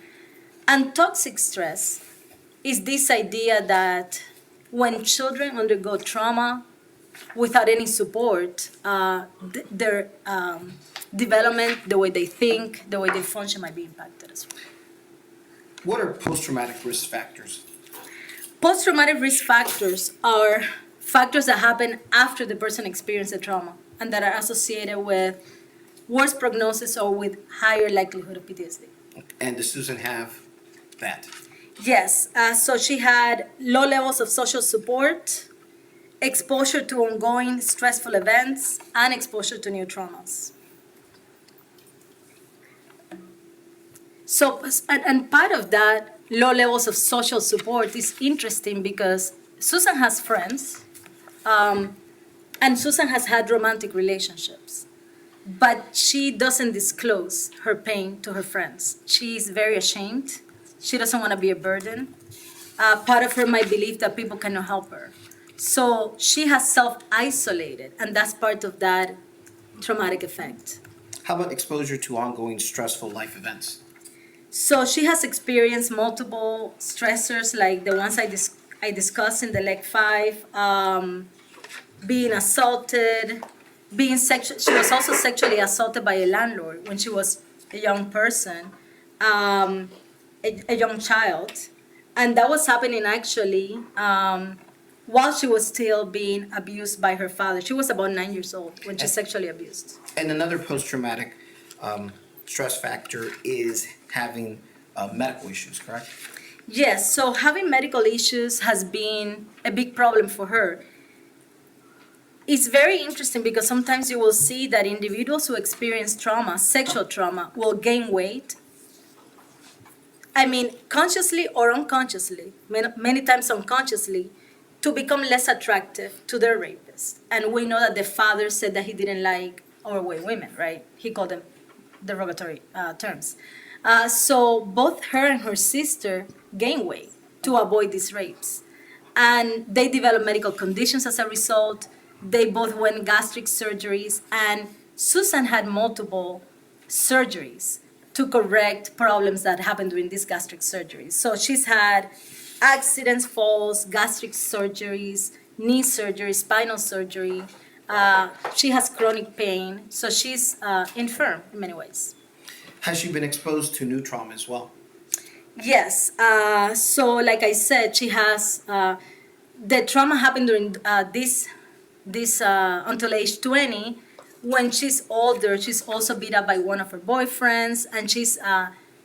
And toxic stress is this idea that when children undergo trauma without any support, their development, the way they think, the way they function might be impacted as well. What are post-traumatic risk factors? Post-traumatic risk factors are factors that happen after the person experienced the trauma and that are associated with worse prognosis or with higher likelihood of PTSD. And does Susan have that? Yes, so she had low levels of social support, exposure to ongoing stressful events, and exposure to new traumas. So, and part of that low levels of social support is interesting because Susan has friends, and Susan has had romantic relationships, but she doesn't disclose her pain to her friends. She's very ashamed. She doesn't want to be a burden. Part of her might believe that people cannot help her. So she has self-isolated, and that's part of that traumatic effect. How about exposure to ongoing stressful life events? So she has experienced multiple stressors like the ones I discussed in the Leg 5, being assaulted, she was also sexually assaulted by a landlord when she was a young person, a young child. And that was happening actually while she was still being abused by her father. She was about 9 years old when she's sexually abused. And another post-traumatic stress factor is having medical issues, correct? Yes, so having medical issues has been a big problem for her. It's very interesting because sometimes you will see that individuals who experience trauma, sexual trauma, will gain weight. I mean, consciously or unconsciously, many times unconsciously, to become less attractive to their rapist. And we know that the father said that he didn't like overweight women, right? He called them derogatory terms. So both her and her sister gained weight to avoid these rapes. And they developed medical conditions as a result. They both went gastric surgeries, and Susan had multiple surgeries to correct problems that happened during these gastric surgeries. So she's had accidents, falls, gastric surgeries, knee surgery, spinal surgery. She has chronic pain, so she's infirm in many ways. Has she been exposed to new trauma as well? Yes. So, like I said, she has the trauma happened during this until age 20. When she's older, she's also beat up by one of her boyfriends, and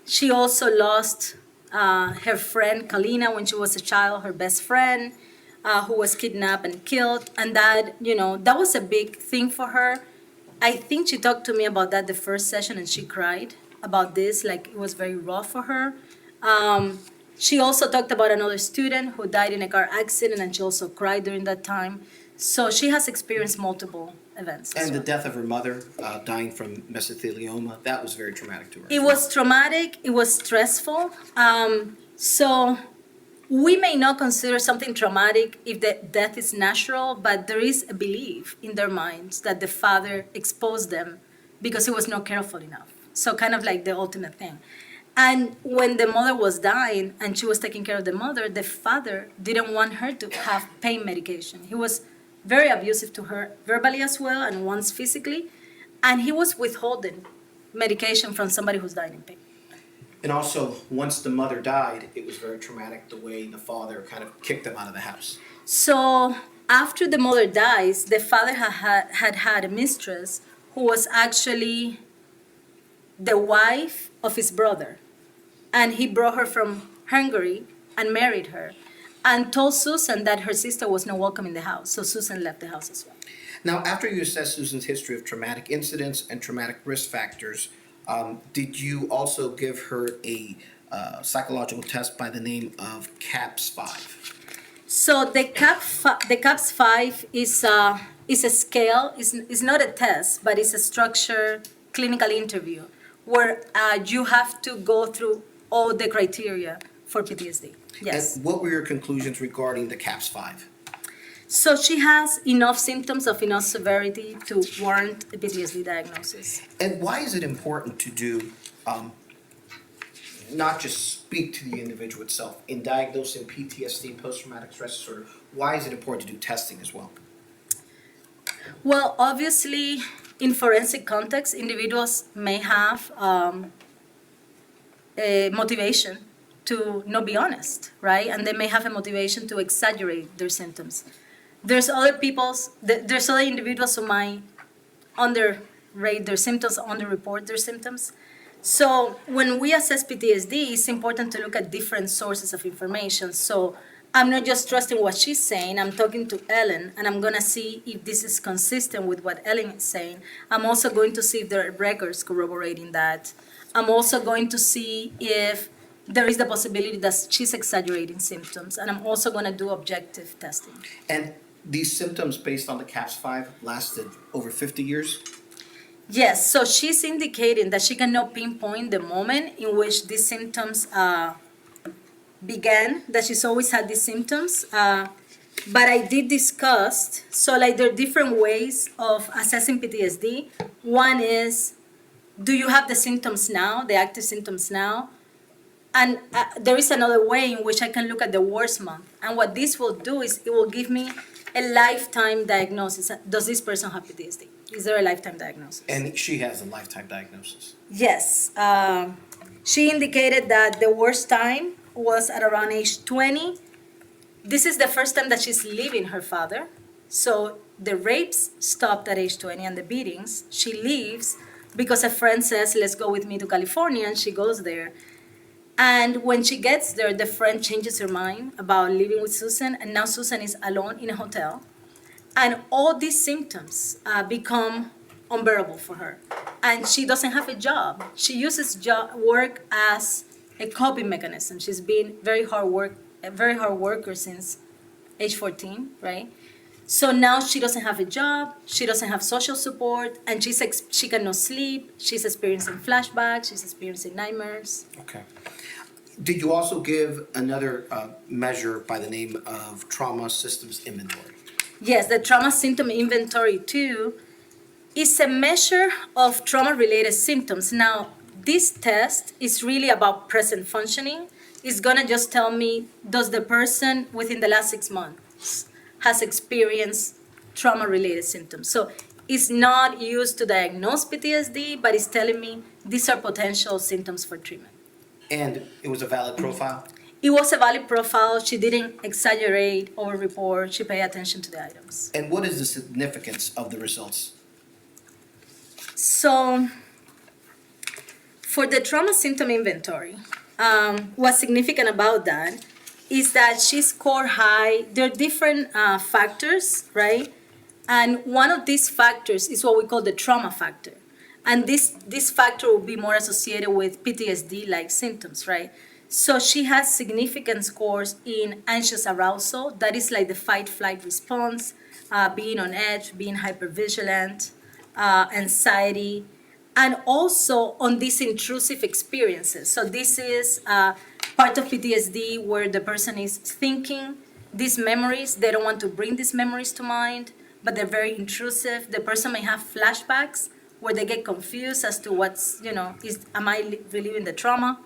she also lost her friend Kalina when she was a child, her best friend, who was kidnapped and killed, and that was a big thing for her. I think she talked to me about that the first session, and she cried about this, like it was very rough for her. She also talked about another student who died in a car accident, and she also cried during that time. So she has experienced multiple events. And the death of her mother, dying from mesothelioma, that was very traumatic to her. It was traumatic, it was stressful. So we may not consider something traumatic if the death is natural, but there is a belief in their minds that the father exposed them because he was not careful enough. So kind of like the ultimate thing. And when the mother was dying and she was taking care of the mother, the father didn't want her to have pain medication. He was very abusive to her verbally as well, and once physically. And he was withholding medication from somebody who's dying in pain. And also, once the mother died, it was very traumatic the way the father kind of kicked them out of the house. So after the mother dies, the father had a mistress who was actually the wife of his brother. And he brought her from Hungary and married her, and told Susan that her sister was not welcome in the house. So Susan left the house as well. Now, after you assessed Susan's history of traumatic incidents and traumatic risk factors, did you also give her a psychological test by the name of CAPS-5? So the CAPS-5 is a scale. It's not a test, but it's a structured clinical interview where you have to go through all the criteria for PTSD. Yes. And what were your conclusions regarding the CAPS-5? So she has enough symptoms of enough severity to warrant a PTSD diagnosis. And why is it important to do, not just speak to the individual itself, in diagnosing PTSD, post-traumatic stress disorder, why is it important to do testing as well? Well, obviously, in forensic context, individuals may have a motivation to not be honest, right? And they may have a motivation to exaggerate their symptoms. There's other individuals who might underrate their symptoms, underreport their symptoms. So when we assess PTSD, it's important to look at different sources of information. So I'm not just trusting what she's saying, I'm talking to Ellyn, and I'm gonna see if this is consistent with what Ellyn is saying. I'm also going to see if there are records corroborating that. I'm also going to see if there is the possibility that she's exaggerating symptoms, and I'm also gonna do objective testing. And these symptoms based on the CAPS-5 lasted over 50 years? Yes, so she's indicating that she cannot pinpoint the moment in which these symptoms began, that she's always had these symptoms. But I did discuss, so like there are different ways of assessing PTSD. One is, do you have the symptoms now, the active symptoms now? And there is another way in which I can look at the worst month. And what this will do is it will give me a lifetime diagnosis. Does this person have PTSD? Is there a lifetime diagnosis? And she has a lifetime diagnosis. Yes. She indicated that the worst time was at around age 20. This is the first time that she's leaving her father. So the rapes stopped at age 20 and the beatings. She leaves because a friend says, let's go with me to California, and she goes there. And when she gets there, the friend changes her mind about living with Susan, and now Susan is alone in a hotel. And all these symptoms become unbearable for her. And she doesn't have a job. She uses work as a coping mechanism. She's been a very hard worker since age 14, right? So now she doesn't have a job, she doesn't have social support, and she cannot sleep, she's experiencing flashbacks, she's experiencing nightmares. Okay. Did you also give another measure by the name of trauma systems inventory? Yes, the trauma symptom inventory 2 is a measure of trauma-related symptoms. Now, this test is really about present functioning. It's gonna just tell me, does the person within the last 6 months has experienced trauma-related symptoms? So it's not used to diagnose PTSD, but it's telling me these are potential symptoms for treatment. And it was a valid profile? It was a valid profile. She didn't exaggerate or report. She paid attention to the items. And what is the significance of the results? So for the trauma symptom inventory, what's significant about that is that she scored high. There are different factors, right? And one of these factors is what we call the trauma factor. And this factor will be more associated with PTSD-like symptoms, right? So she has significant scores in anxious arousal. That is like the fight-flight response, being on edge, being hypervigilant, anxiety, and also on these intrusive experiences. So this is part of PTSD where the person is thinking these memories. They don't want to bring these memories to mind, but they're very intrusive. The person may have flashbacks where they get confused as to what's, am I reliving the trauma?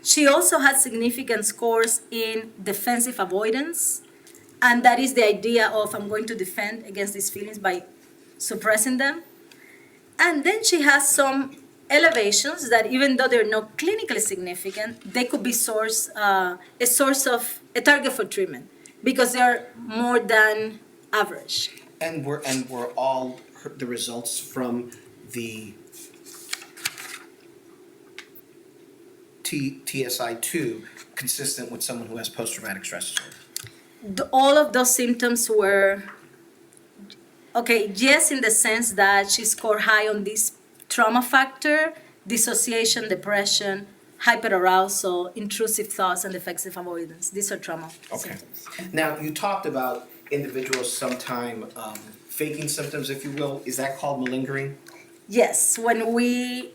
She also has significant scores in defensive avoidance, and that is the idea of I'm going to defend against these feelings by suppressing them. And then she has some elevations that even though they're not clinically significant, they could be a target for treatment because they're more than average. And were all the results from the TSI-2 consistent with someone who has post-traumatic stress disorder? All of those symptoms were, okay, yes, in the sense that she scored high on this trauma factor, dissociation, depression, hyperarousal, intrusive thoughts, and defensive avoidance. These are trauma symptoms. Now, you talked about individuals sometime faking symptoms, if you will. Is that called malingering? Yes, when we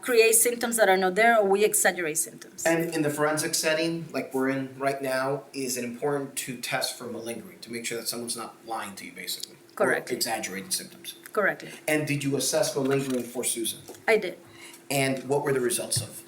create symptoms that are not there or we exaggerate symptoms. And in the forensic setting, like we're in right now, is it important to test for malingering to make sure that someone's not lying to you, basically? Correct. Or exaggerating symptoms? Correctly. And did you assess malingering for Susan? I did. And what were the results of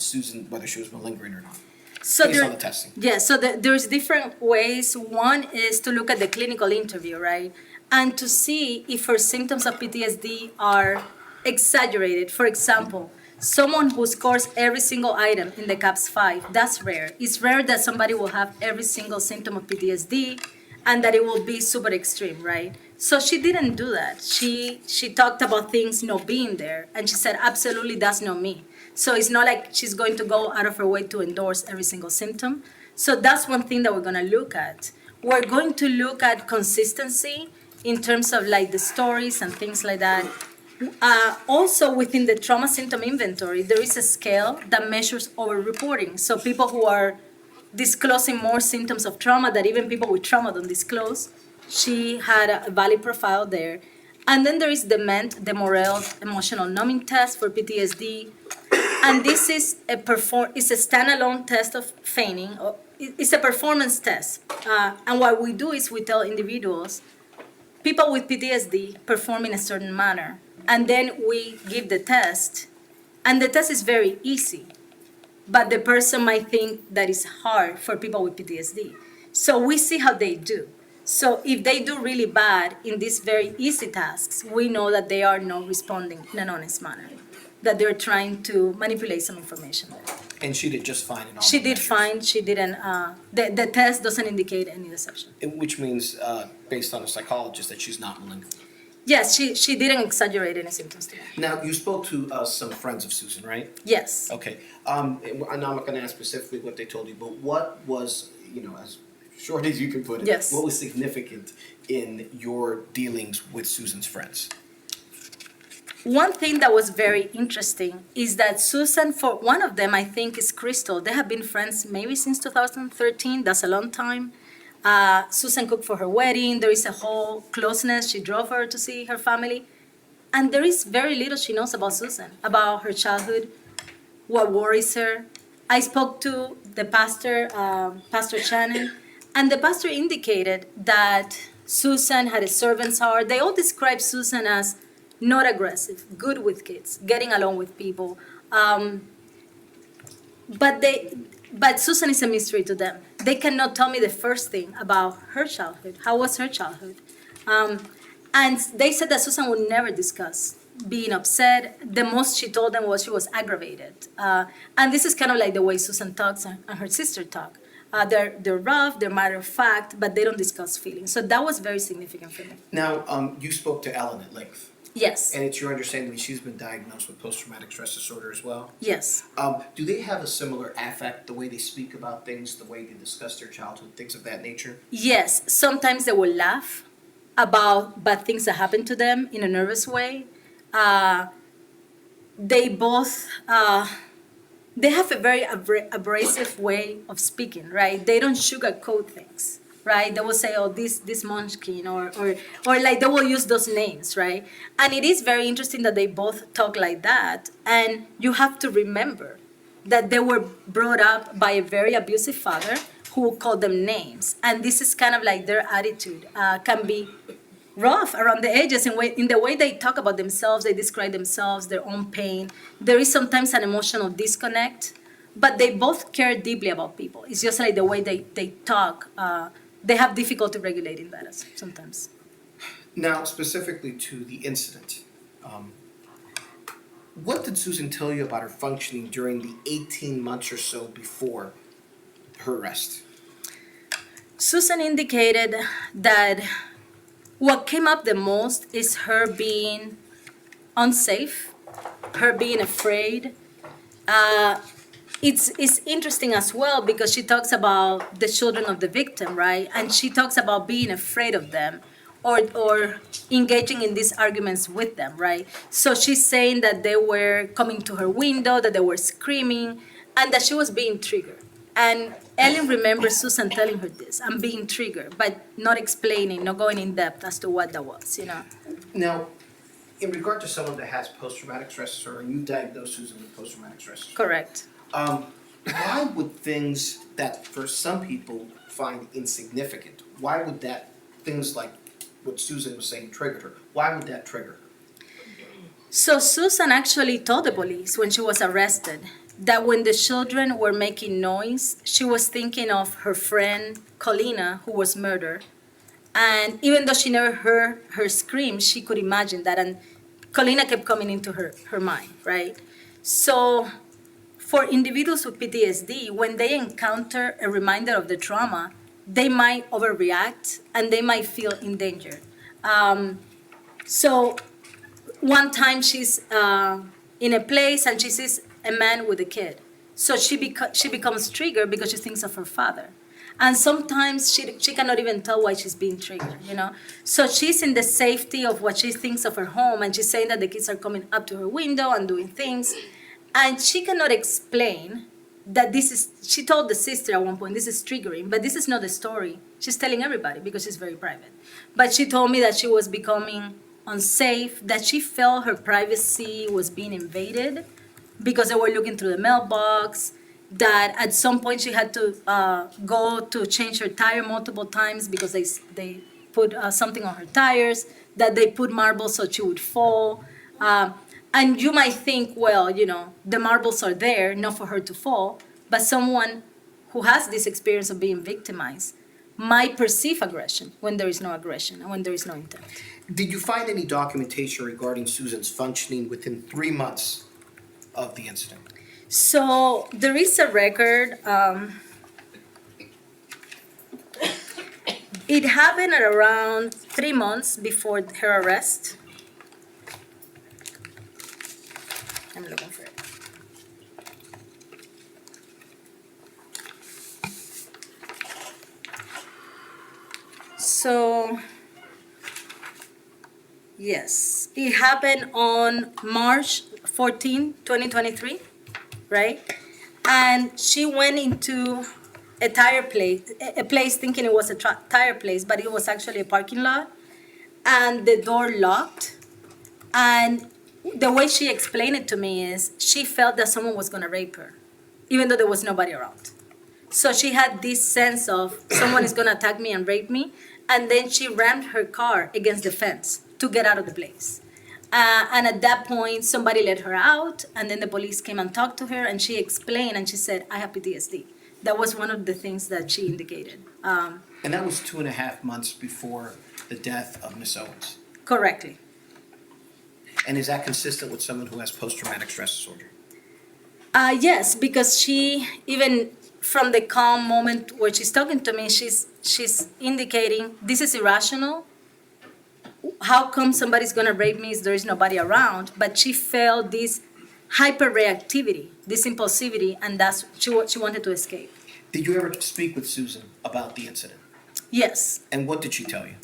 Susan, whether she was malingering or not? So based on the testing? Yeah, so there's different ways. One is to look at the clinical interview, right? And to see if her symptoms of PTSD are exaggerated. For example, someone who scores every single item in the CAPS-5, that's rare. It's rare that somebody will have every single symptom of PTSD and that it will be super extreme, right? So she didn't do that. She talked about things not being there, and she said, absolutely, that's not me. So it's not like she's going to go out of her way to endorse every single symptom. So that's one thing that we're gonna look at. We're going to look at consistency in terms of like the stories and things like that. Also within the trauma symptom inventory, there is a scale that measures over-reporting. So people who are disclosing more symptoms of trauma that even people with trauma don't disclose. She had a valid profile there. And then there is the MENT, the Morel Emotional Numbing Test for PTSD. And this is it's a standalone test of feigning. It's a performance test. And what we do is we tell individuals, people with PTSD perform in a certain manner. And then we give the test. And the test is very easy. But the person might think that it's hard for people with PTSD. So we see how they do. So if they do really bad in these very easy tasks, we know that they are not responding in an honest manner, that they're trying to manipulate some information there. And she did just fine in all She the did measures. fine, she didn't, the test doesn't indicate any deception. Which means, based on a psychologist, that she's not malingering. Yes, she didn't exaggerate any symptoms to me. Now, you spoke to some friends of Susan, right? Yes. Okay. And I'm not going to ask specifically what they told you, but what was, as short as you can put it, Yes. what was significant in your dealings with Susan's friends? One thing that was very interesting is that Susan, for one of them, I think is Crystal. They have been friends maybe since 2013. That's a long time. Susan cooked for her wedding. There is a whole closeness. She drove her to see her family. And there is very little she knows about Susan, about her childhood, what worries her. I spoke to the pastor, Pastor Shannon, and the pastor indicated that Susan had a servant's heart. They all describe Susan as not aggressive, good with kids, getting along with people. But Susan is a mystery to them. They cannot tell me the first thing about her childhood. How was her childhood? And they said that Susan would never discuss being upset. The most she told them was she was aggravated. And this is kind of like the way Susan talks and her sister talk. They're rough, they're matter of fact, but they don't discuss feelings. So that was very significant for me. Now, you spoke to Ellyn at length. Yes. And it's your understanding that she's been diagnosed with post-traumatic stress disorder as well? Yes. Do they have a similar affect, the way they speak about things, the way they discuss their childhood, things of that nature? Yes. Sometimes they will laugh about bad things that happen to them in a nervous way. They both, they have a very abrasive way of speaking, right? They don't sugarcoat things, right? They will say, oh, this munchkin, or like they will use those names, right? And it is very interesting that they both talk like that. And you have to remember that they were brought up by a very abusive father who called them names. And this is kind of like their attitude can be rough around the edges in the way they talk about themselves, they describe themselves, their own pain. There is sometimes an emotional disconnect, but they both care deeply about people. It's just like the way they talk. They have difficulty regulating that sometimes. Now, specifically to the incident, what did Susan tell you about her functioning during the 18 months or so before her arrest? Susan indicated that what came up the most is her being unsafe, her being afraid. It's interesting as well because she talks about the children of the victim, right? And she talks about being afraid of them or engaging in these arguments with them, right? So she's saying that they were coming to her window, that they were screaming, and that she was being triggered. And Ellyn remembers Susan telling her this, I'm being triggered, but not explaining, not going in depth as to what that was, Now, in regard to someone that has post-traumatic stress disorder, you diagnosed Susan with post-traumatic stress disorder. Correct. Why would things that for some people find insignificant, why would things like what Susan was saying triggered her, why would that trigger her? So Susan actually told the police when she was arrested that when the children were making noise, she was thinking of her friend Colina, who was murdered. And even though she never heard her scream, she could imagine that. And Colina kept coming into her mind, right? So for individuals with PTSD, when they encounter a reminder of the trauma, they might overreact and they might feel in danger. So one time she's in a place and she sees a man with a kid. So she becomes triggered because she thinks of her father. And sometimes she cannot even tell why she's being triggered, So she's in the safety of what she thinks of her home, and she's saying that the kids are coming up to her window and doing things. And she cannot explain that she told the sister at one point, this is triggering, but this is not the story. She's telling everybody because she's very private. But she told me that she was becoming unsafe, that she felt her privacy was being invaded because they were looking through the mailbox, that at some point she had to go to change her tire multiple times because they put something on her tires, that they put marbles so she would fall. And you might think, well, the marbles are there, not for her to fall, but someone who has this experience of being victimized might perceive aggression when there is no aggression and when there is no intent. Did you find any documentation regarding Susan's functioning within 3 months of the incident? So there is a record. It happened at around 3 months before her arrest. I'm looking for it. So, yes, it happened on March 14, 2023, right? And she went into a tire place, a place thinking it was a tire place, but it was actually a parking lot. And the door locked. And the way she explained it to me is she felt that someone was going to rape her, even though there was nobody around. So she had this sense of someone is going to attack me and rape me. And then she rammed her car against the fence to get out of the place. And at that point, somebody let her out, and then the police came and talked to her, and she explained, and she said, I have PTSD. That was one of the things that she indicated. And that was 2.5 months before the death of Miss Owens. Correctly. And is that consistent with someone who has post-traumatic stress disorder? Yes, because she, even from the calm moment where she's talking to me, she's indicating this is irrational. How come somebody's gonna rape me if there is nobody around? But she felt this hyperreactivity, this impulsivity, and that's she wanted to escape. Did you ever speak with Susan about the incident? Yes, And what did she tell you?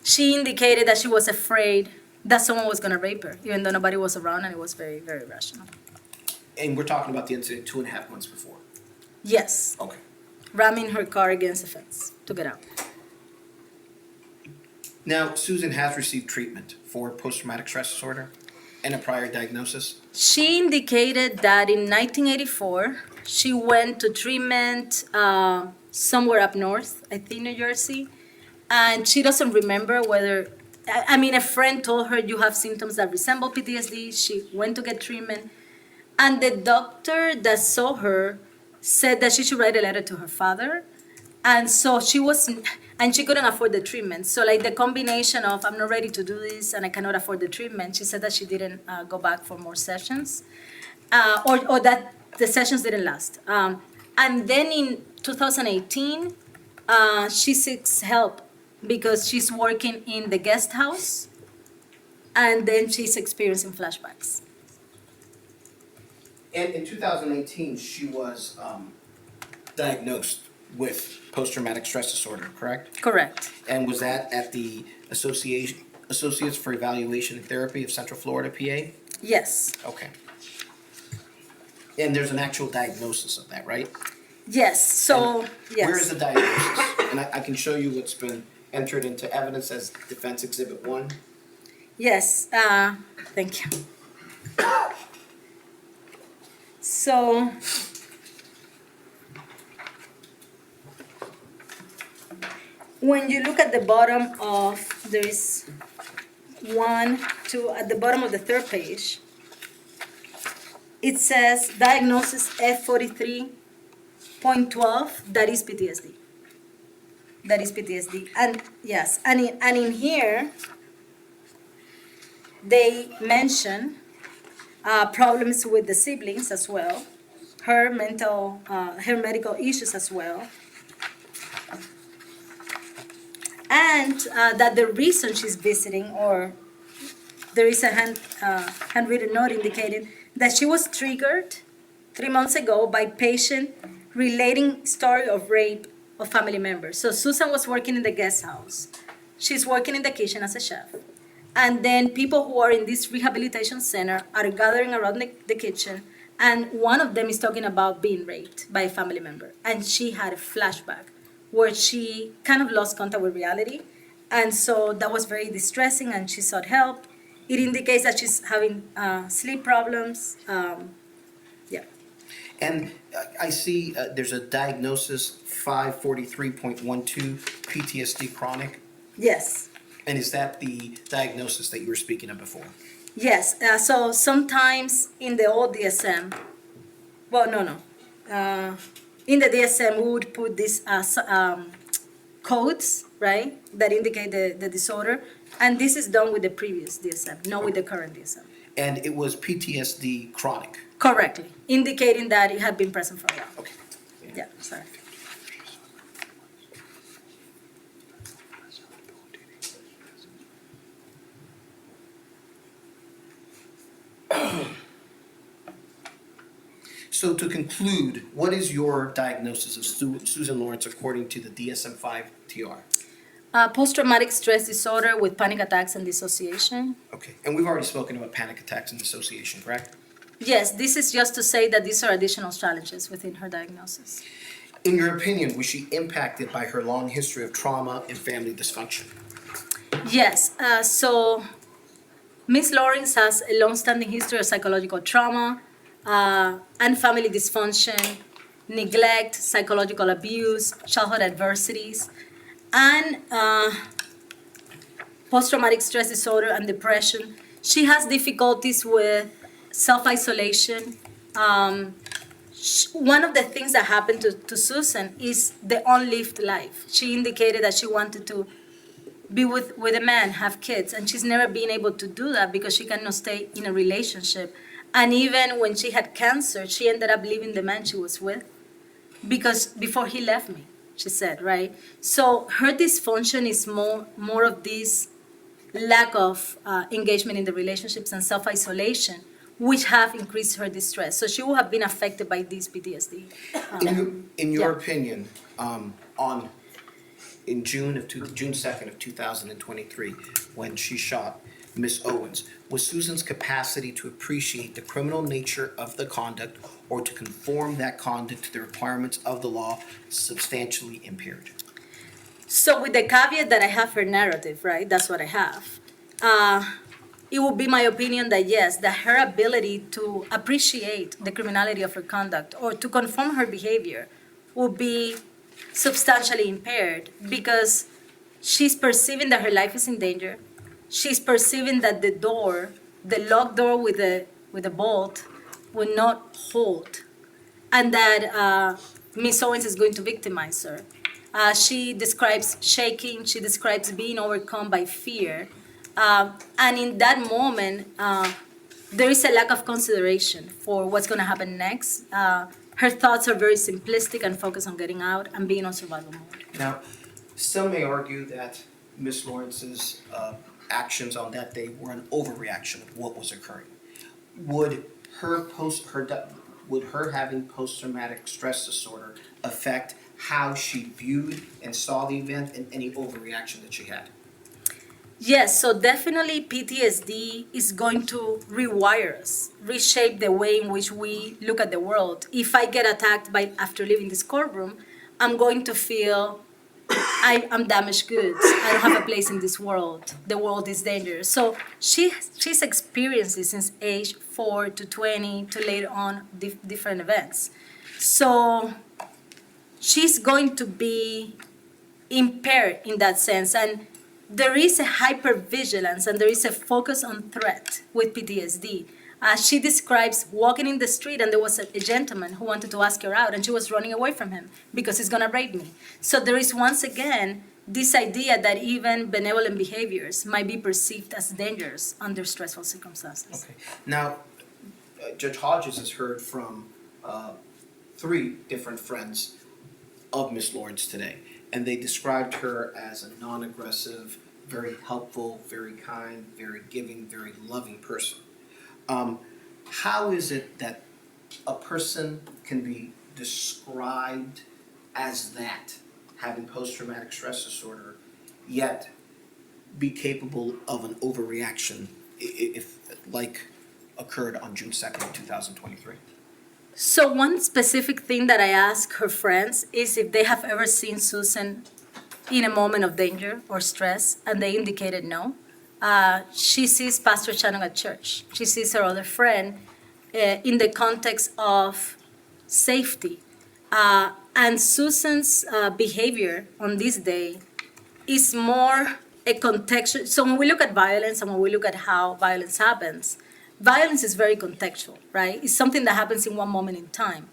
she indicated that she was afraid that someone was gonna rape her, even though nobody was around, and it was very, very rational. And we're talking about the incident 2.5 months before. Yes, Okay. ramming her car against the fence to get out. Now, Susan has received treatment for post-traumatic stress disorder and a prior diagnosis. She indicated that in 1984, she went to treatment somewhere up north, I think New Jersey, and she doesn't remember whether, I mean, a friend told her you have symptoms that resemble PTSD. She went to get treatment, and the doctor that saw her said that she should write a letter to her father. And so she wasn't, and she couldn't afford the treatment. So like the combination of I'm not ready to do this and I cannot afford the treatment, she said that she didn't go back for more sessions, or that the sessions didn't last. And then in 2018, she seeks help because she's working in the guest house, and then she's experiencing flashbacks. And in 2018, she was diagnosed with post-traumatic stress disorder, correct? Correct. And was that at the Associates for Evaluation and Therapy of Central Florida, PA? Yes. Okay. And there's an actual diagnosis of that, right? Yes. So yes. Where is the diagnosis? And I can show you what's been entered into evidence as Defense Exhibit 1. Yes, thank you. So, when you look at the bottom of, there is 1, 2, at the bottom of the third page, it says diagnosis F43.12, that is PTSD. That is PTSD. And yes, and in here, they mention problems with the siblings as well, her medical issues as well, and that the reason she's visiting, or there is a handwritten note indicating that she was triggered 3 months ago by patient relating story of rape of family members. So Susan was working in the guest house. She's working in the kitchen as a chef. And then people who are in this rehabilitation center are gathering around the kitchen, and one of them is talking about being raped by a family member. And she had a flashback where she kind of lost contact with reality. And so that was very distressing, and she sought help. It indicates that she's having sleep problems. Yeah. And I see there's a diagnosis 543.12 PTSD chronic. Yes. And is that the diagnosis that you were speaking of before? Yes. So sometimes in the old DSM, in the DSM, we would put these codes, right, that indicate the disorder. And this is done with the previous DSM, not with the current DSM. And it was PTSD chronic. Correctly, indicating that it had been present for a while. Okay. Yeah, sorry. So to conclude, what is your diagnosis of Susan Lorincz according to the DSM-5 TR? Post-traumatic stress disorder with panic attacks and dissociation. Okay, and we've already spoken about panic attacks and dissociation, correct? Yes, this is just to say that these are additional challenges within her diagnosis. In your opinion, was she impacted by her long history of trauma and family dysfunction? Yes, so Ms. Lorincz has a long-standing history of psychological trauma and family dysfunction, neglect, psychological abuse, childhood adversities, and post-traumatic stress disorder and depression. She has difficulties with self-isolation. One of the things that happened to Susan is the unlived life. She indicated that she wanted to be with a man, have kids, and she's never been able to do that because she cannot stay in a relationship. And even when she had cancer, she ended up leaving the man she was with because before he left me, she said, right? So her dysfunction is more of this lack of engagement in the relationships and self-isolation, which have increased her distress. So she will have been affected by this PTSD. In your opinion, in June 2nd of 2023, when she shot Ms. Owens, was Susan's capacity to appreciate the criminal nature of the conduct or to conform that conduct to the requirements of the law substantially impaired? So with the caveat that I have her narrative, right? That's what I have. It would be my opinion that yes, that her ability to appreciate the criminality of her conduct or to conform her behavior would be substantially impaired because she's perceiving that her life is in danger. She's perceiving that the locked door with a bolt will not hold, and that Ms. Owens is going to victimize her. She describes shaking, she describes being overcome by fear. And in that moment, there is a lack of consideration for what's going to happen next. Her thoughts are very simplistic and focused on getting out and being on survival mode. Now, some may argue that Ms. Lawrence's actions on that day were an overreaction of what was occurring. Would her having post-traumatic stress disorder affect how she viewed and saw the event and any overreaction that she had? Yes, so definitely PTSD is going to rewire us, reshape the way in which we look at the world. If I get attacked after leaving this courtroom, I'm going to feel I'm damaged goods. I don't have a place in this world. The world is dangerous. So she's experienced this since age 4 to 20 to later on different events. So she's going to be impaired in that sense. And there is a hypervigilance and there is a focus on threat with PTSD. She describes walking in the street and there was a gentleman who wanted to ask her out and she was running away from him because he's gonna rape me. So there is once again this idea that even benevolent behaviors might be perceived as dangerous under stressful circumstances. Okay. Now, Judge Hodges has heard from 3 different friends of Ms. Lawrence today, and they described her as a non-aggressive, very helpful, very kind, very giving, very loving person. How is it that a person can be described as that, having post-traumatic stress disorder, yet be capable of an overreaction if like occurred on June 2nd, 2023? So one specific thing that I ask her friends is if they have ever seen Susan in a moment of danger or stress, and they indicated no. She sees Pastor Shannon at church. She sees her other friend in the context of safety. And Susan's behavior on this day is more a contextual. So when we look at violence and when we look at how violence happens, violence is very contextual, right? It's something that happens in one moment in time.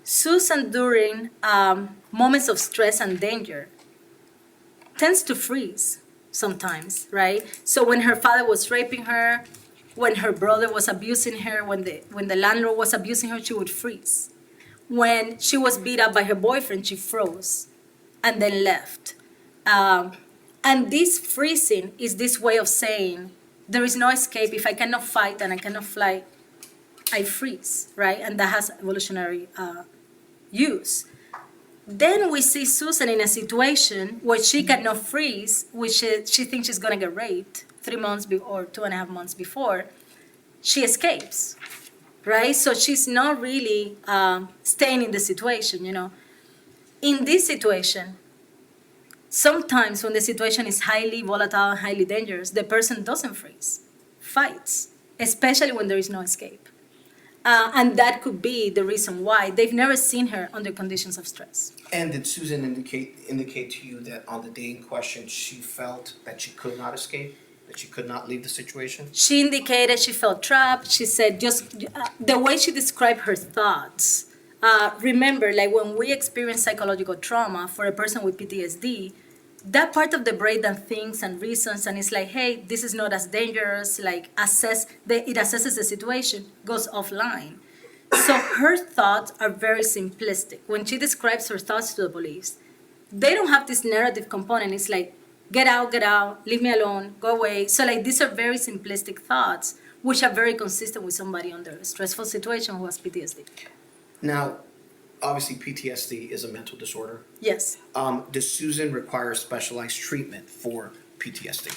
Susan, during moments of stress and danger, tends to freeze sometimes, right? So when her father was raping her, when her brother was abusing her, when the landlord was abusing her, she would freeze. When she was beat up by her boyfriend, she froze and then left. And this freezing is this way of saying, there is no escape. If I cannot fight and I cannot fly, I freeze, right? And that has evolutionary use. Then we see Susan in a situation where she cannot freeze, which she thinks she's gonna get raped 3 months or 2.5 months before. She escapes, right? So she's not really staying in the situation, you know. In this situation, sometimes when the situation is highly volatile, highly dangerous, the person doesn't freeze, fights, especially when there is no escape. And that could be the reason why they've never seen her under conditions of stress. And did Susan indicate to you that on the day in question, she felt that she could not escape, that she could not leave the situation? She indicated she felt trapped. She said the way she described her thoughts. Remember, like when we experience psychological trauma for a person with PTSD, that part of the brain that thinks and reasons and is like, hey, this is not as dangerous, like it assesses the situation, goes offline. So her thoughts are very simplistic. When she describes her thoughts to the police, they don't have this narrative component. It's like, get out, leave me alone, go away. So like these are very simplistic thoughts, which are very consistent with somebody under a stressful situation who has PTSD. Now, obviously PTSD is a mental disorder. Yes. Does Susan require specialized treatment for PTSD?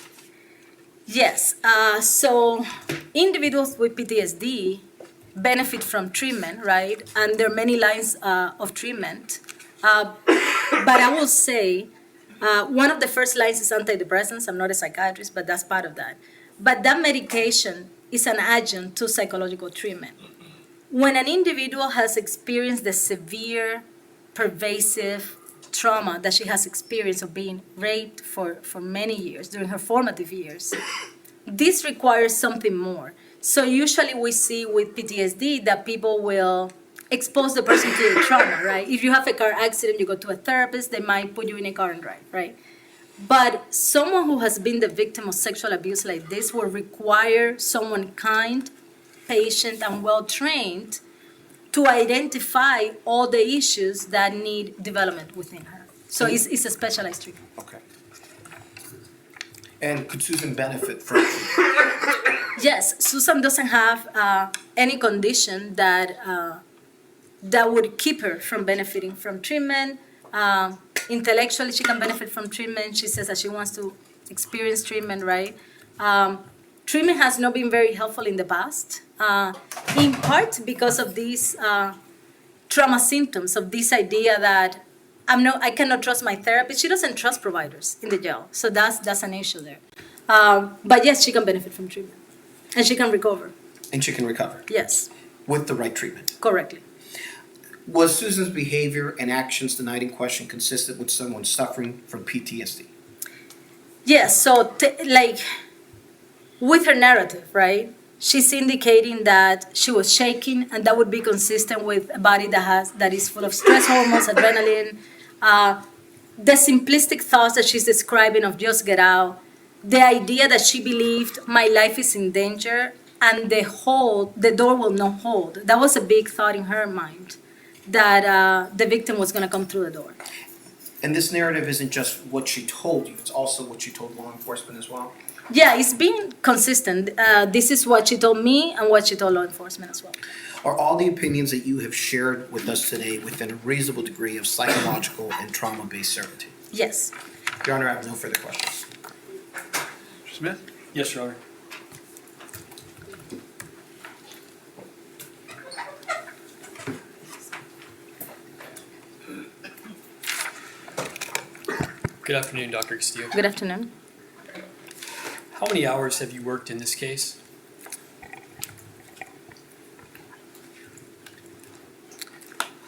Yes. So individuals with PTSD benefit from treatment, right? And there are many lines of treatment. But I will say one of the first lines is antidepressants. I'm not a psychiatrist, but that's part of that. But that medication is an adjunct to psychological treatment. When an individual has experienced the severe, pervasive trauma that she has experienced of being raped for many years, during her formative years, this requires something more. So usually we see with PTSD that people will expose the person to the trauma, right? If you have a car accident, you go to a therapist, they might put you in a car and drive, right? But someone who has been the victim of sexual abuse like this will require someone kind, patient, and well-trained to identify all the issues that need development within her. So it's a specialized treatment. Okay. And could Susan benefit from Yes, Susan doesn't have any condition that would keep her from benefiting from treatment. Intellectually, she can benefit from treatment. She says that she wants to experience treatment, right? Treatment has not been very helpful in the past, in part because of these trauma symptoms, of this idea that I cannot trust my therapist. She doesn't trust providers in the jail, so that's an issue there. But yes, she can benefit from treatment, and she can recover. And she can recover? Yes. With the right treatment? Correctly. Was Susan's behavior and actions the night in question consistent with someone suffering from PTSD? Yes, so with her narrative, right? She's indicating that she was shaking, and that would be consistent with a body that is full of stress hormones, adrenaline. The simplistic thoughts that she's describing of just get out, the idea that she believed my life is in danger and the door will not hold. That was a big thought in her mind, that the victim was going to come through the door. And this narrative isn't just what she told you, it's also what she told law enforcement as well? Yeah, it's been consistent. This is what she told me and what she told law enforcement as well. Are all the opinions that you have shared with us today within a reasonable degree of psychological and trauma-based certainty? Yes. Your Honor, I have no further questions. Mr. Smith? Yes, Your Honor. Good afternoon, Dr. Castillo. Good afternoon. How many hours have you worked in this case?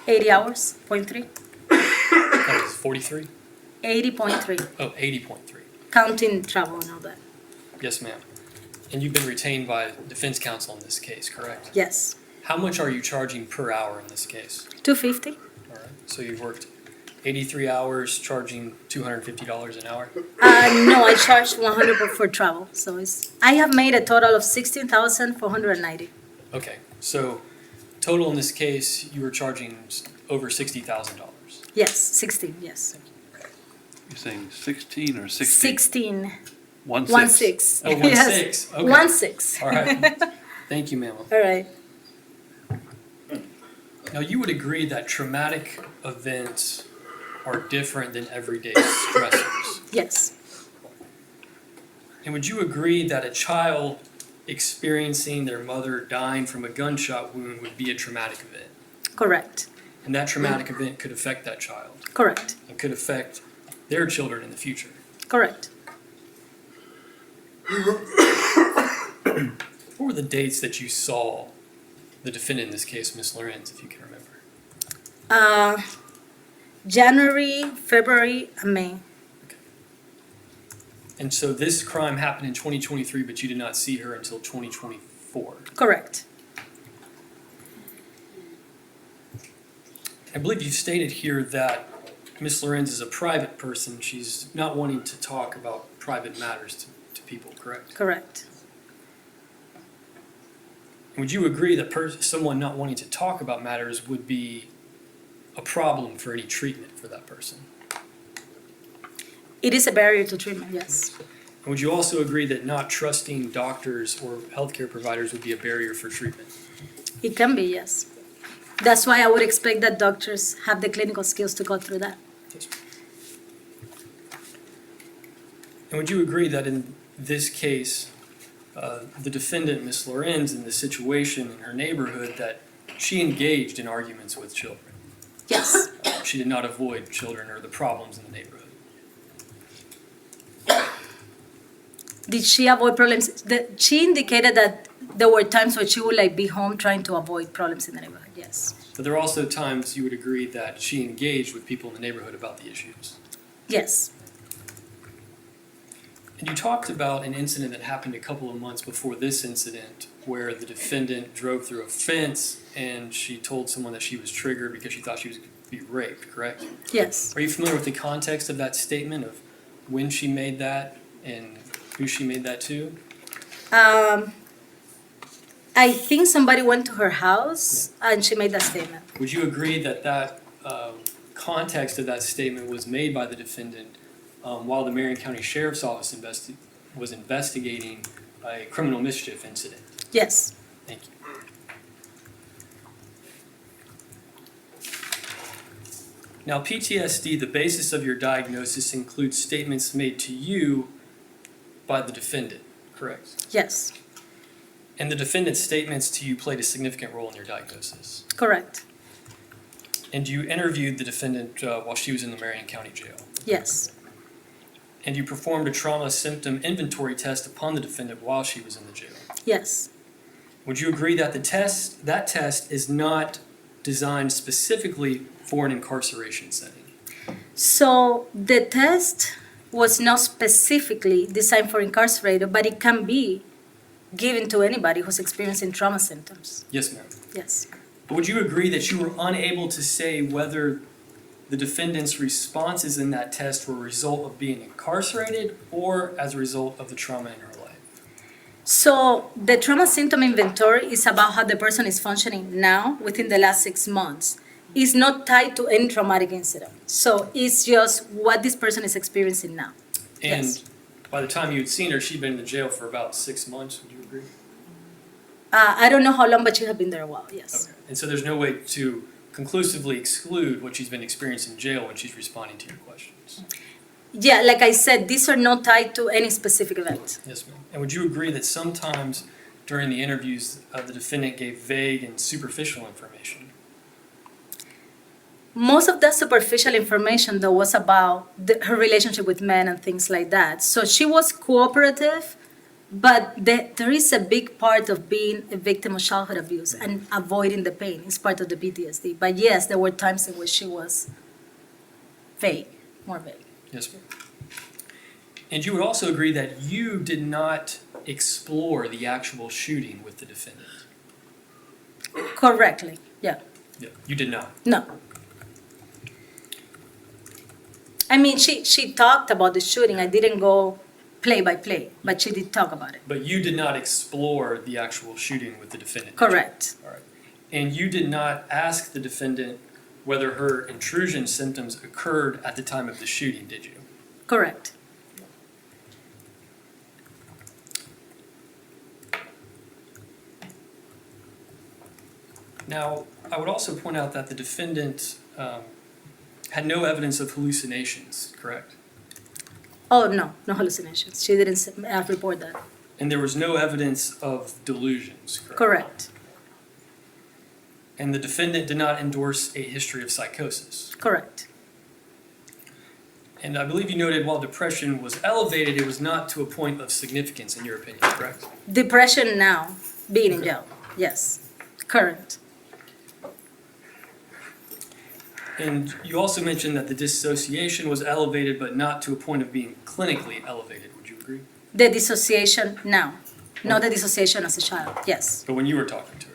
$80, 0.3. That was 43? 80.3, Oh, 80.3. counting travel and all that. Yes, ma'am. And you've been retained by defense counsel in this case, correct? Yes. How much are you charging per hour in this case? $250. All right. So you've worked 83 hours, charging $250 an hour? No, I charged 100 for travel. So I have made a total of $16,490. Okay. So total in this case, you were charging over $60,000. Yes, 16, yes. You're saying 16 or 16? 16. 1 1 6. 6. Oh, 1 Yes. 6. Okay. 1 6. All right. Thank you, ma'am. All right. Now, you would agree that traumatic events are different than everyday stressors. Yes, And would you agree that a child experiencing their mother dying from a gunshot wound would be a traumatic event? correct, And that traumatic event could affect that child correct, and could affect their children in the future. correct. What were the dates that you saw the defendant in this case, Ms. Lorincz, if you can remember? January, February, and May. And so this crime happened in 2023, but you did not see her until 2024. Correct. I believe you stated here that Ms. Lorincz is a private person. She's not wanting to talk about private matters to people, correct? Correct. Would you agree that someone not wanting to talk about matters would be a problem for any treatment for that person? It is a barrier to treatment, yes. And would you also agree that not trusting doctors or healthcare providers would be a barrier for treatment? It can be, yes. That's why I would expect that doctors have the clinical skills to go through that. And would you agree that in this case, the defendant, Ms. Lorincz, in the situation in her neighborhood, that she engaged in arguments with children? Yes, She did not avoid children or the problems in the neighborhood. did she avoid problems? She indicated that there were times where she would like be home trying to avoid problems in the neighborhood, yes. But there are also times you would agree that she engaged with people in the neighborhood about the issues. Yes, And you talked about an incident that happened a couple of months before this incident where the defendant drove through a fence and she told someone that she was triggered because she thought she was going to be raped, correct? yes. Are you familiar with the context of that statement, of when she made that and who she made that to? I think somebody went to her house and she made that statement. Would you agree that that context of that statement was made by the defendant while the Marion County Sheriff's Office was investigating a criminal mischief incident? Yes, Thank you. Now, PTSD, the basis of your diagnosis, includes statements made to you by the defendant, correct? yes, And the defendant's statements to you played a significant role in your diagnosis. correct, And you interviewed the defendant while she was in the Marion County Jail. yes, And you performed a trauma symptom inventory test upon the defendant while she was in the jail. yes, Would you agree that that test is not designed specifically for an incarceration setting? So the test was not specifically designed for incarcerated, but it can be given to anybody who's experiencing trauma symptoms. Yes, ma'am. Yes. But would you agree that you were unable to say whether the defendant's responses in that test were a result of being incarcerated or as a result of the trauma in her life? So the trauma symptom inventory is about how the person is functioning now within the last 6 months. It's not tied to any traumatic incident. So it's just what this person is experiencing now. And Yes. by the time you had seen her, she'd been in the jail for about 6 months. Would you agree? I don't know how long, but she had been there a while, yes. Okay. And so there's no way to conclusively exclude what she's been experiencing in jail when she's responding to your questions. Yeah, like I said, these are not tied to any specific event. Yes, ma'am. And would you agree that sometimes during the interviews, the defendant gave vague and superficial information? Most of that superficial information, though, was about her relationship with men and things like that. So she was cooperative, but there is a big part of being a victim of childhood abuse and avoiding the pain. It's part of the PTSD. But yes, there were times in which she was vague, more vague. Yes, ma'am. And you would also agree that you did not explore the actual shooting with the defendant? Correctly, yeah. Yeah, you did not. No. I mean, she talked about the shooting. I didn't go play by play, but she did talk about it. But you did not explore the actual shooting with the defendant? did you? Correct. All right. And you did not ask the defendant whether her intrusion symptoms occurred at the time of the shooting, did you? Correct. Now, I would also point out that the defendant had no evidence of hallucinations, correct? Oh, no, no hallucinations. She didn't report that. And there was no evidence of delusions, correct? Correct, And the defendant did not endorse a history of psychosis. correct. And I believe you noted while depression was elevated, it was not to a point of significance, in your opinion, correct? Depression now, being in jail, yes, current. And you also mentioned that the dissociation was elevated, but not to a point of being clinically elevated. Would you agree? The dissociation now, not the dissociation as a child, yes. But when you were talking to her.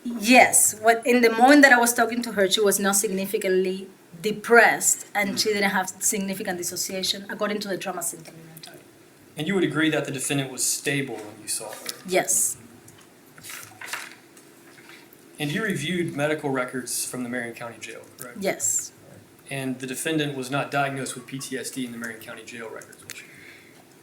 Yes, in the moment that I was talking to her, she was not significantly depressed and she didn't have significant dissociation according to the trauma symptom inventory. And you would agree that the defendant was stable when you saw her? Yes, And you reviewed medical records from the Marion County Jail, correct? yes. And the defendant was not diagnosed with PTSD in the Marion County Jail records, was she?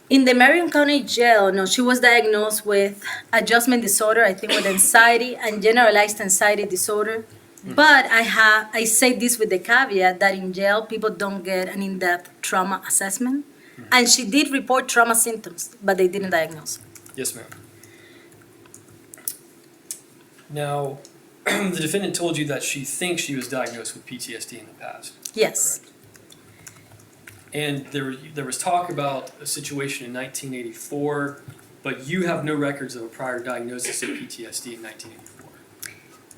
In the Marion County Jail, no, she was diagnosed with adjustment disorder, I think with anxiety and generalized anxiety disorder. But I say this with the caveat that in jail, people don't get an in-depth trauma assessment. And she did report trauma symptoms, but they didn't diagnose her. Yes, ma'am. Now, the defendant told you that she thinks she was diagnosed with PTSD in the past. Yes, Correct. And there was talk about a situation in 1984, but you have no records of a prior diagnosis of PTSD in 1984.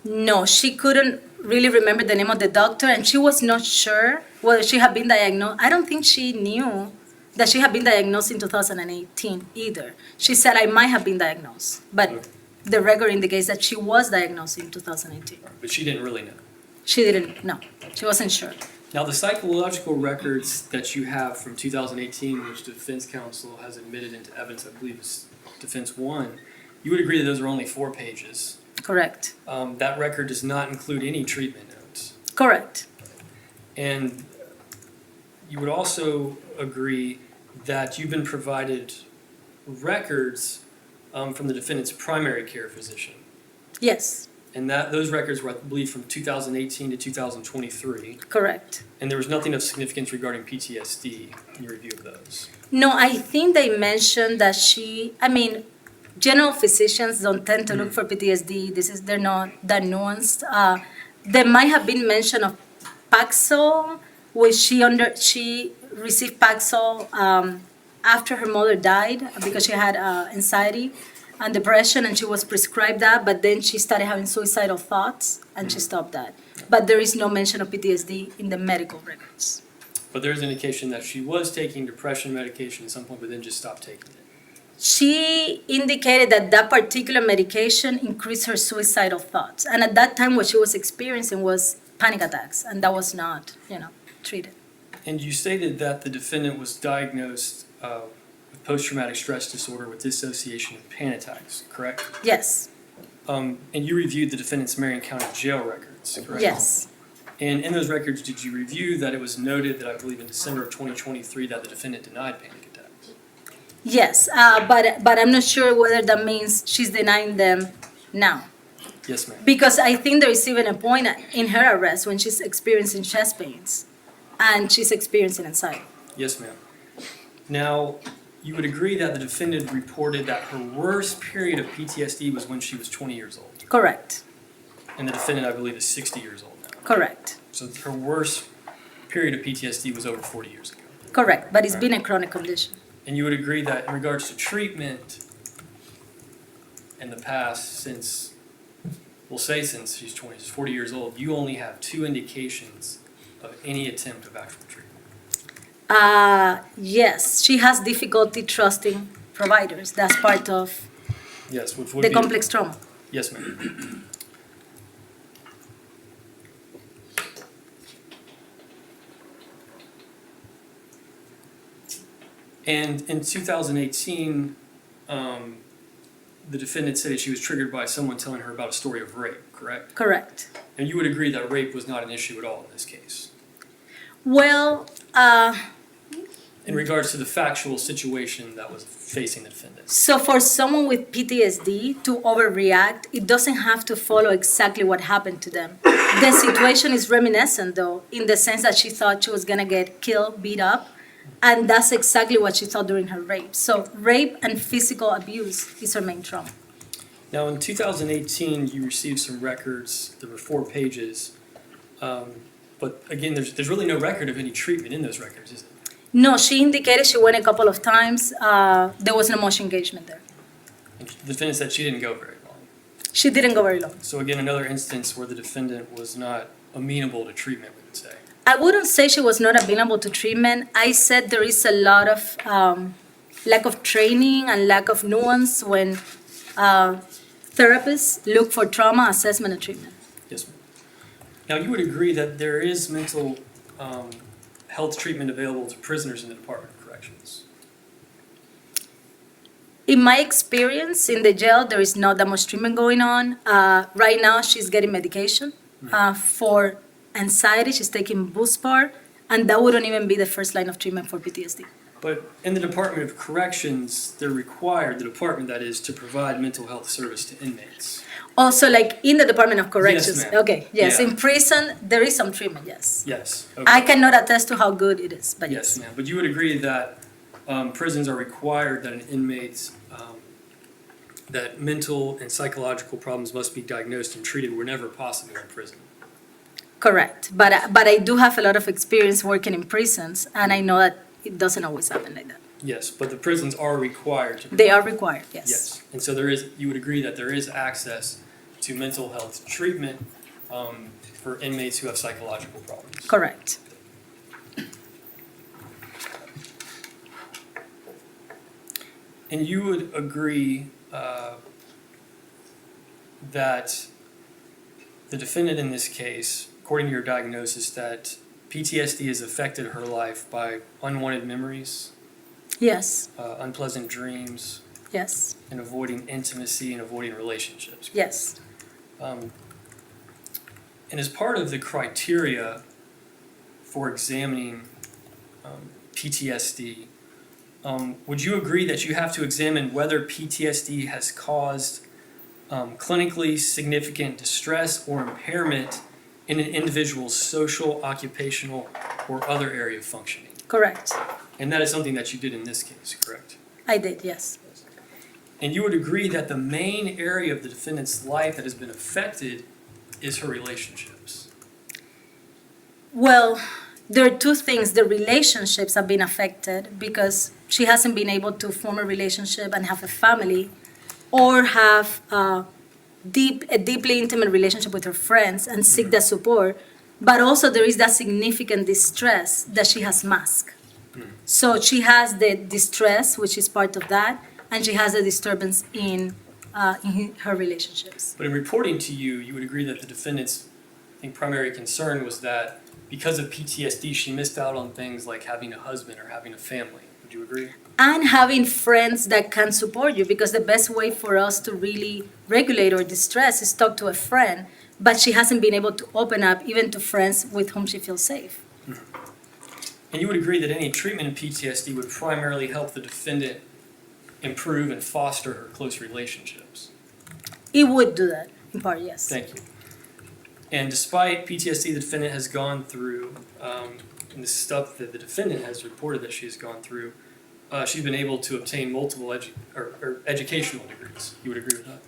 no, she couldn't really remember the name of the doctor and she was not sure whether she had been diagnosed. I don't think she knew that she had been diagnosed in 2018 either. She said, I might have been diagnosed, but Okay. the record indicates that she was diagnosed in 2018. But she didn't really know. She didn't know. She wasn't sure. Now, the psychological records that you have from 2018, which defense counsel has admitted into evidence, I believe is defense 1, you would agree that those are only 4 pages. Correct. That record does not include any treatment notes. Correct. And you would also agree that you've been provided records from the defendant's primary care physician. Yes. And that those records were, I believe, from 2018 to 2023. Correct. And there was nothing of significance regarding PTSD in your review of those. No, I think they mentioned that general physicians don't tend to look for PTSD. They're not that nuanced. There might have been mention of Paxil, which she received Paxil after her mother died because she had anxiety and depression, and she was prescribed that, but then she started having suicidal thoughts, and she stopped that. But there is no mention of PTSD in the medical records. But there's indication that she was taking depression medication at some point, but then just stopped taking it. She indicated that that particular medication increased her suicidal thoughts. And at that time, what she was experiencing was panic attacks, and that was not, treated. And you stated that the defendant was diagnosed with post-traumatic stress disorder with dissociation and panic attacks, correct? Yes, And you reviewed the defendant's Marion County Jail records, correct? yes, And in those records, did you review that it was noted that I believe in December of 2023 that the defendant denied panic attacks? yes. But I'm not sure whether that means she's denying them now. Yes, ma'am. Because I think there is even a point in her arrest when she's experiencing chest pains and she's experiencing anxiety. Yes, ma'am. Now, you would agree that the defendant reported that her worst period of PTSD was when she was 20 years old. Correct, And the defendant, I believe, is 60 years old now. correct, So her worst period of PTSD was over 40 years ago. correct. But it's been a chronic condition. And you would agree that in regards to treatment in the past, since she's 20, she's 40 years old, you only have 2 indications of any attempt of actual treatment. Yes, she has difficulty trusting providers. That's part of Yes, which would the be... complex trauma. Yes, ma'am. And in 2018, the defendant said she was triggered by someone telling her about a story of rape, correct? Correct. And you would agree that rape was not an issue at all in this case? Well, in regards to the factual situation that was facing the defendant. So for someone with PTSD to overreact, it doesn't have to follow exactly what happened to them. The situation is reminiscent though, in the sense that she thought she was gonna get killed, beat up, and that's exactly what she thought during her rape. So rape and physical abuse is her main trauma. Now, in 2018, you received some records. There were 4 pages. But again, there's really no record of any treatment in those records, is there? No, she indicated she went a couple of times. There was no much engagement there. And the defendant said she didn't go very long. She didn't go very long. So again, another instance where the defendant was not amenable to treatment, we would say. I wouldn't say she was not available to treatment. I said there is a lot of lack of training and lack of nuance when therapists look for trauma assessment and treatment. Yes, ma'am. Now, you would agree that there is mental health treatment available to prisoners in the Department of Corrections? In my experience in the jail, there is not that much treatment going on. Right now, she's getting medication for anxiety. She's taking Buspar, and that wouldn't even be the first line of treatment for PTSD. But in the Department of Corrections, they're required, the department that is, to provide mental health service to inmates. Also, like in the Department of Corrections. ma'am. Okay, yes. Yeah. In prison, there is some treatment, yes. Yes. Okay. I cannot attest to how good it is, but Yes, yes. ma'am. But you would agree that prisons are required that an inmate, that mental and psychological problems must be diagnosed and treated whenever possible in prison. Correct. But I do have a lot of experience working in prisons, and I know that it doesn't always happen like that. Yes, but the prisons are required to. They are required, yes. Yes, and so there is, you would agree that there is access to mental health treatment for inmates who have psychological problems. Correct. And you would agree that the defendant in this case, according to your diagnosis, that PTSD has affected her life by unwanted memories, Yes, unpleasant dreams, yes, and avoiding intimacy and avoiding relationships. yes. And as part of the criteria for examining PTSD, would you agree that you have to examine whether PTSD has caused clinically significant distress or impairment in an individual's social, occupational, or other area of functioning? Correct. And that is something that you did in this case, correct? I did, yes. And you would agree that the main area of the defendant's life that has been affected is her relationships. Well, there are two things. The relationships have been affected because she hasn't been able to form a relationship and have a family or have a deeply intimate relationship with her friends and seek that support. But also there is that significant distress that she has masked. So she has the distress, which is part of that, and she has a disturbance in her relationships. But in reporting to you, you would agree that the defendant's, I think, primary concern was that because of PTSD, she missed out on things like having a husband or having a family. Would you agree? And having friends that can support you, because the best way for us to really regulate our distress is talk to a friend, but she hasn't been able to open up even to friends with whom she feels safe. And you would agree that any treatment in PTSD would primarily help the defendant improve and foster her close relationships. It would do that, in part, yes. Thank you. And despite PTSD the defendant has gone through, and the stuff that the defendant has reported that she has gone through, she's been able to obtain multiple educational degrees. You would agree with that?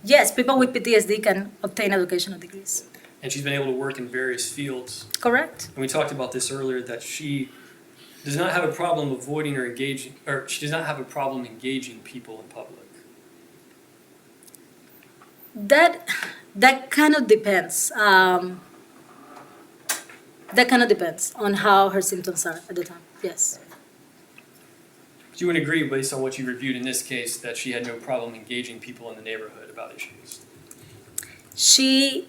Yes, people with PTSD can obtain educational degrees. And she's been able to work in various fields. Correct? And we talked about this earlier, that she does not have a problem avoiding or engaging, or she does not have a problem engaging people in public. That kind of depends. That kind of depends on how her symptoms are at the time, yes. But you would agree, based on what you reviewed in this case, that she had no problem engaging people in the neighborhood about issues. She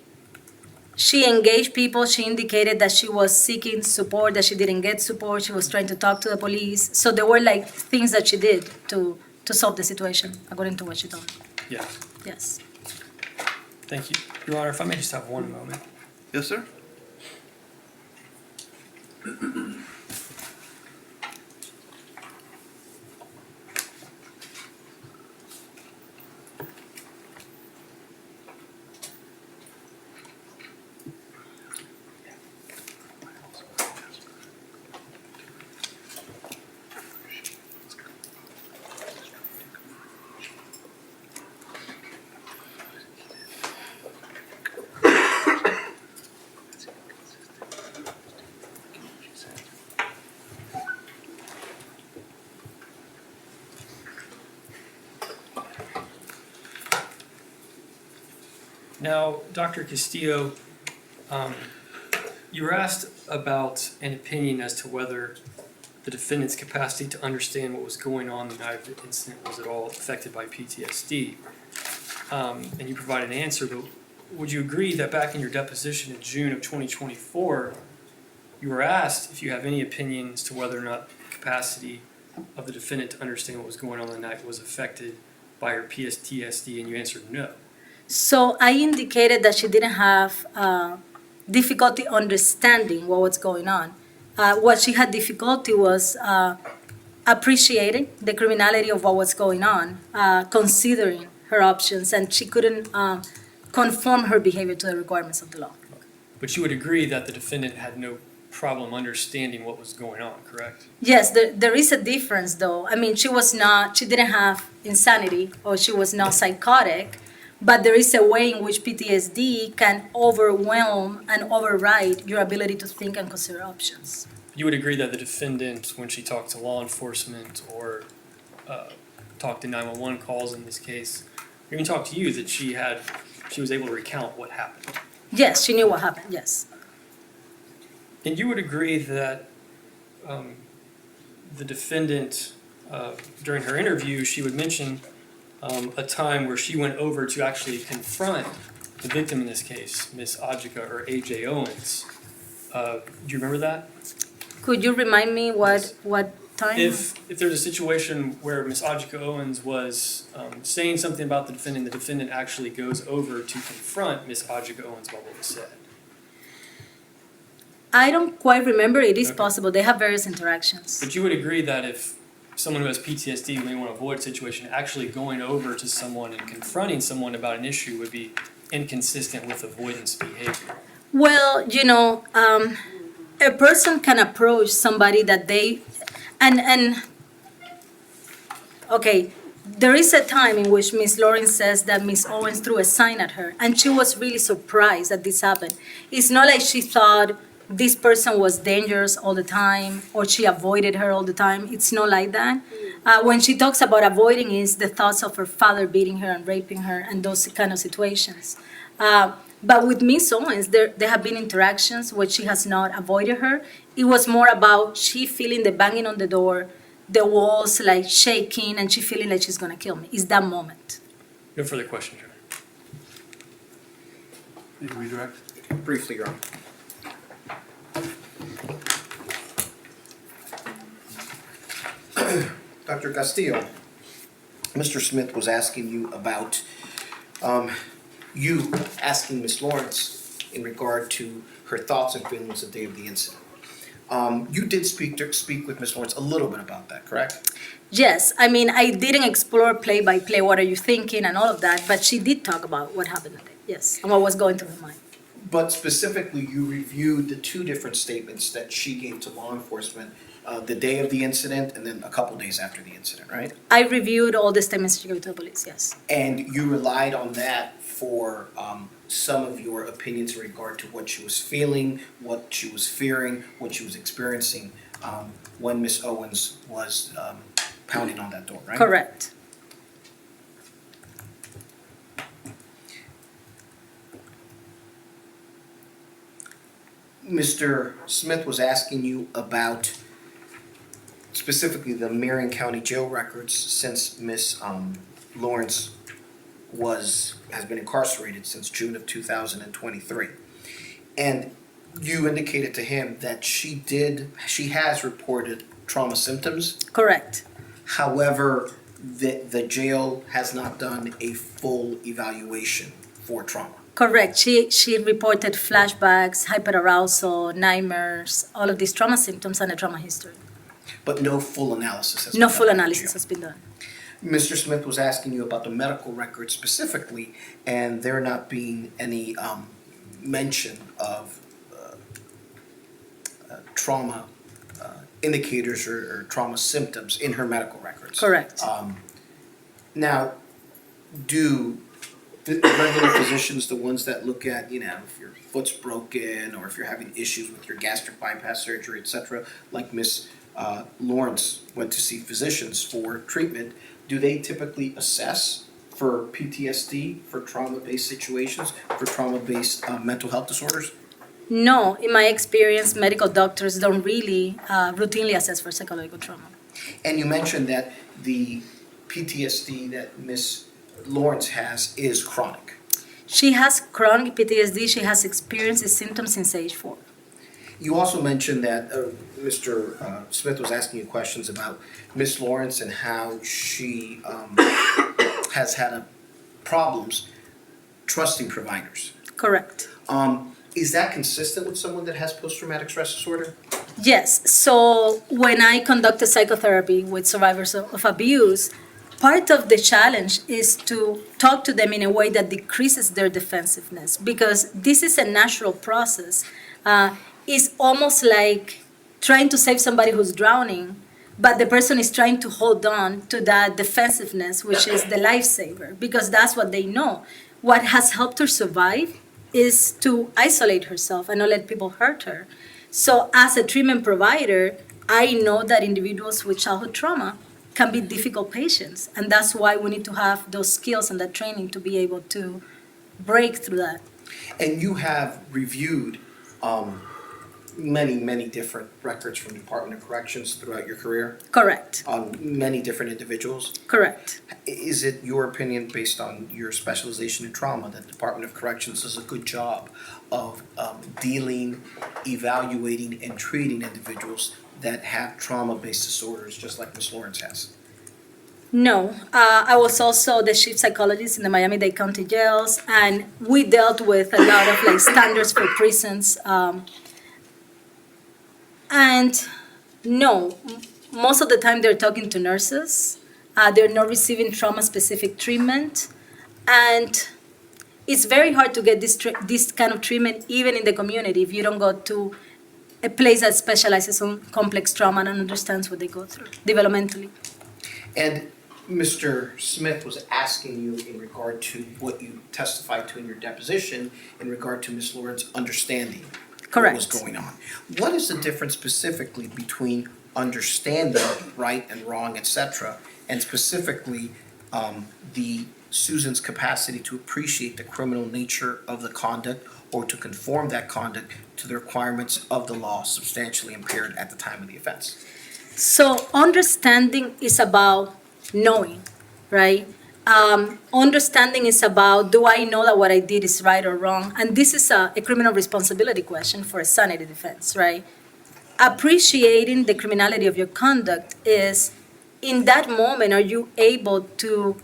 engaged people. She indicated that she was seeking support, that she didn't get support. She was trying to talk to the police. So there were like things that she did to solve the situation, according to what she told me. Yes. Yes. Thank you. Your Honor, if I may just have one moment. Yes, sir? Now, Dr. Castillo, you were asked about an opinion as to whether the defendant's capacity to understand what was going on the night of the incident was at all affected by PTSD. And you provided an answer, but would you agree that back in your deposition in June of 2024, you were asked if you have any opinion as to whether or not the capacity of the defendant to understand what was going on the night was affected by her PTSD, and you answered no. So I indicated that she didn't have difficulty understanding what was going on. What she had difficulty was appreciating the criminality of what was going on, considering her options, and she couldn't conform her behavior to the requirements of the law. But you would agree that the defendant had no problem understanding what was going on, correct? Yes, there is a difference though. I mean, she didn't have insanity or she was not psychotic, but there is a way in which PTSD can overwhelm and override your ability to think and consider options. You would agree that the defendant, when she talked to law enforcement or talked to 911 calls in this case, or even talked to you, that she was able to recount what happened? Yes, she knew what happened, yes. And you would agree that the defendant, during her interview, she would mention a time where she went over to actually confront the victim in this case, Miss Ajike or Ajike Owens. Do you remember that? Could you remind me what time? If there's a situation where Miss Ajike Owens was saying something about the defendant actually goes over to confront Miss Ajike Owens about what was said. I don't quite remember. It is Okay. possible. They have various interactions. But you would agree that if someone who has PTSD may want to avoid a situation, actually going over to someone and confronting someone about an issue would be inconsistent with avoidance behavior. Well, a person can approach somebody that they, okay, there is a time in which Miss Lorincz says that Miss Owens threw a sign at her, and she was really surprised that this happened. It's not like she thought this person was dangerous all the time or she avoided her all the time. It's not like that. When she talks about avoiding, is the thoughts of her father beating her and raping her and those kind of situations. But with Miss Owens, there have been interactions where she has not avoided her. It was more about she feeling the banging on the door, the walls like shaking, and she feeling like she's gonna kill me. It's that moment. No further questions, Your Honor. Need to redirect? Briefly, Your Honor. Dr. Castillo, Mr. Smith was asking you about you asking Ms. Lorincz in regard to her thoughts and feelings the day of the incident. You did speak with Ms. Lorincz a little bit about that, correct? Yes, I mean, I didn't explore play by play, what are you thinking and all of that, but she did talk about what happened that day, yes, and what was going through her mind. But specifically, you reviewed the two different statements that she gave to law enforcement the day of the incident and then a couple days after the incident, right? I reviewed all the statements she gave to the police, yes. And you relied on that for some of your opinions in regard to what she was feeling, what she was fearing, what she was experiencing when Ms. Owens was pounding on that door, right? Correct. Mr. Smith was asking you about specifically the Marion County jail records since Ms. Lorincz has been incarcerated since June of 2023. And you indicated to him that she has reported trauma symptoms. Correct. However, the jail has not done a full evaluation for trauma. Correct. She reported flashbacks, hyperarousal, nightmares, all of these trauma symptoms and a trauma history. But no full analysis has been No done full in the analysis jail. has been done. Mr. Smith was asking you about the medical records specifically, and there not being any mention of trauma indicators or trauma symptoms in her medical records. Correct. Now, do the regular physicians, the ones that look at, if your foot's broken or if you're having issues with your gastric bypass surgery, etc., like Ms. Lorincz went to see physicians for treatment, do they typically assess for PTSD, for trauma-based situations, for trauma-based mental health disorders? No, in my experience, medical doctors don't really routinely assess for psychological trauma. And you mentioned that the PTSD that Ms. Lawrence has is chronic. She has chronic PTSD. She has experienced the symptoms since age 4. You also mentioned that Mr. Smith was asking you questions about Ms. Lawrence and how she has had problems trusting providers. Correct. Is that consistent with someone that has post-traumatic stress disorder? Yes. So when I conducted psychotherapy with survivors of abuse, part of the challenge is to talk to them in a way that decreases their defensiveness, because this is a natural process. It's almost like trying to save somebody who's drowning, but the person is trying to hold on to that defensiveness, which is the lifesaver, because that's what they know. What has helped her survive is to isolate herself and not let people hurt her. So as a treatment provider, I know that individuals with childhood trauma can be difficult patients, and that's why we need to have those skills and that training to be able to break through that. And you have reviewed many different records from the Department of Corrections throughout your career Correct. on many different individuals. Correct. Is it your opinion, based on your specialization in trauma, that the Department of Corrections does a good job of dealing, evaluating, and treating individuals that have trauma-based disorders, just like Ms. Lawrence has? No, I was also the chief psychologist in the Miami-Dade County jails, and we dealt with a lot of standards for prisons. And no, most of the time they're talking to nurses. They're not receiving trauma-specific treatment, and it's very hard to get this kind of treatment even in the community if you don't go to a place that specializes on complex trauma and understands what they go through developmentally. And Mr. Smith was asking you in regard to what you testified to in your deposition in regard to Ms. Lawrence understanding Correct. what was going on. What is the difference specifically between understanding right and wrong, etc., and specifically the Susan's capacity to appreciate the criminal nature of the conduct or to conform that conduct to the requirements of the law substantially impaired at the time of the offense? So understanding is about knowing, right? Understanding is about, do I know that what I did is right or wrong? And this is a criminal responsibility question for a sanity defense, right? Appreciating the criminality of your conduct is, in that moment, are you able to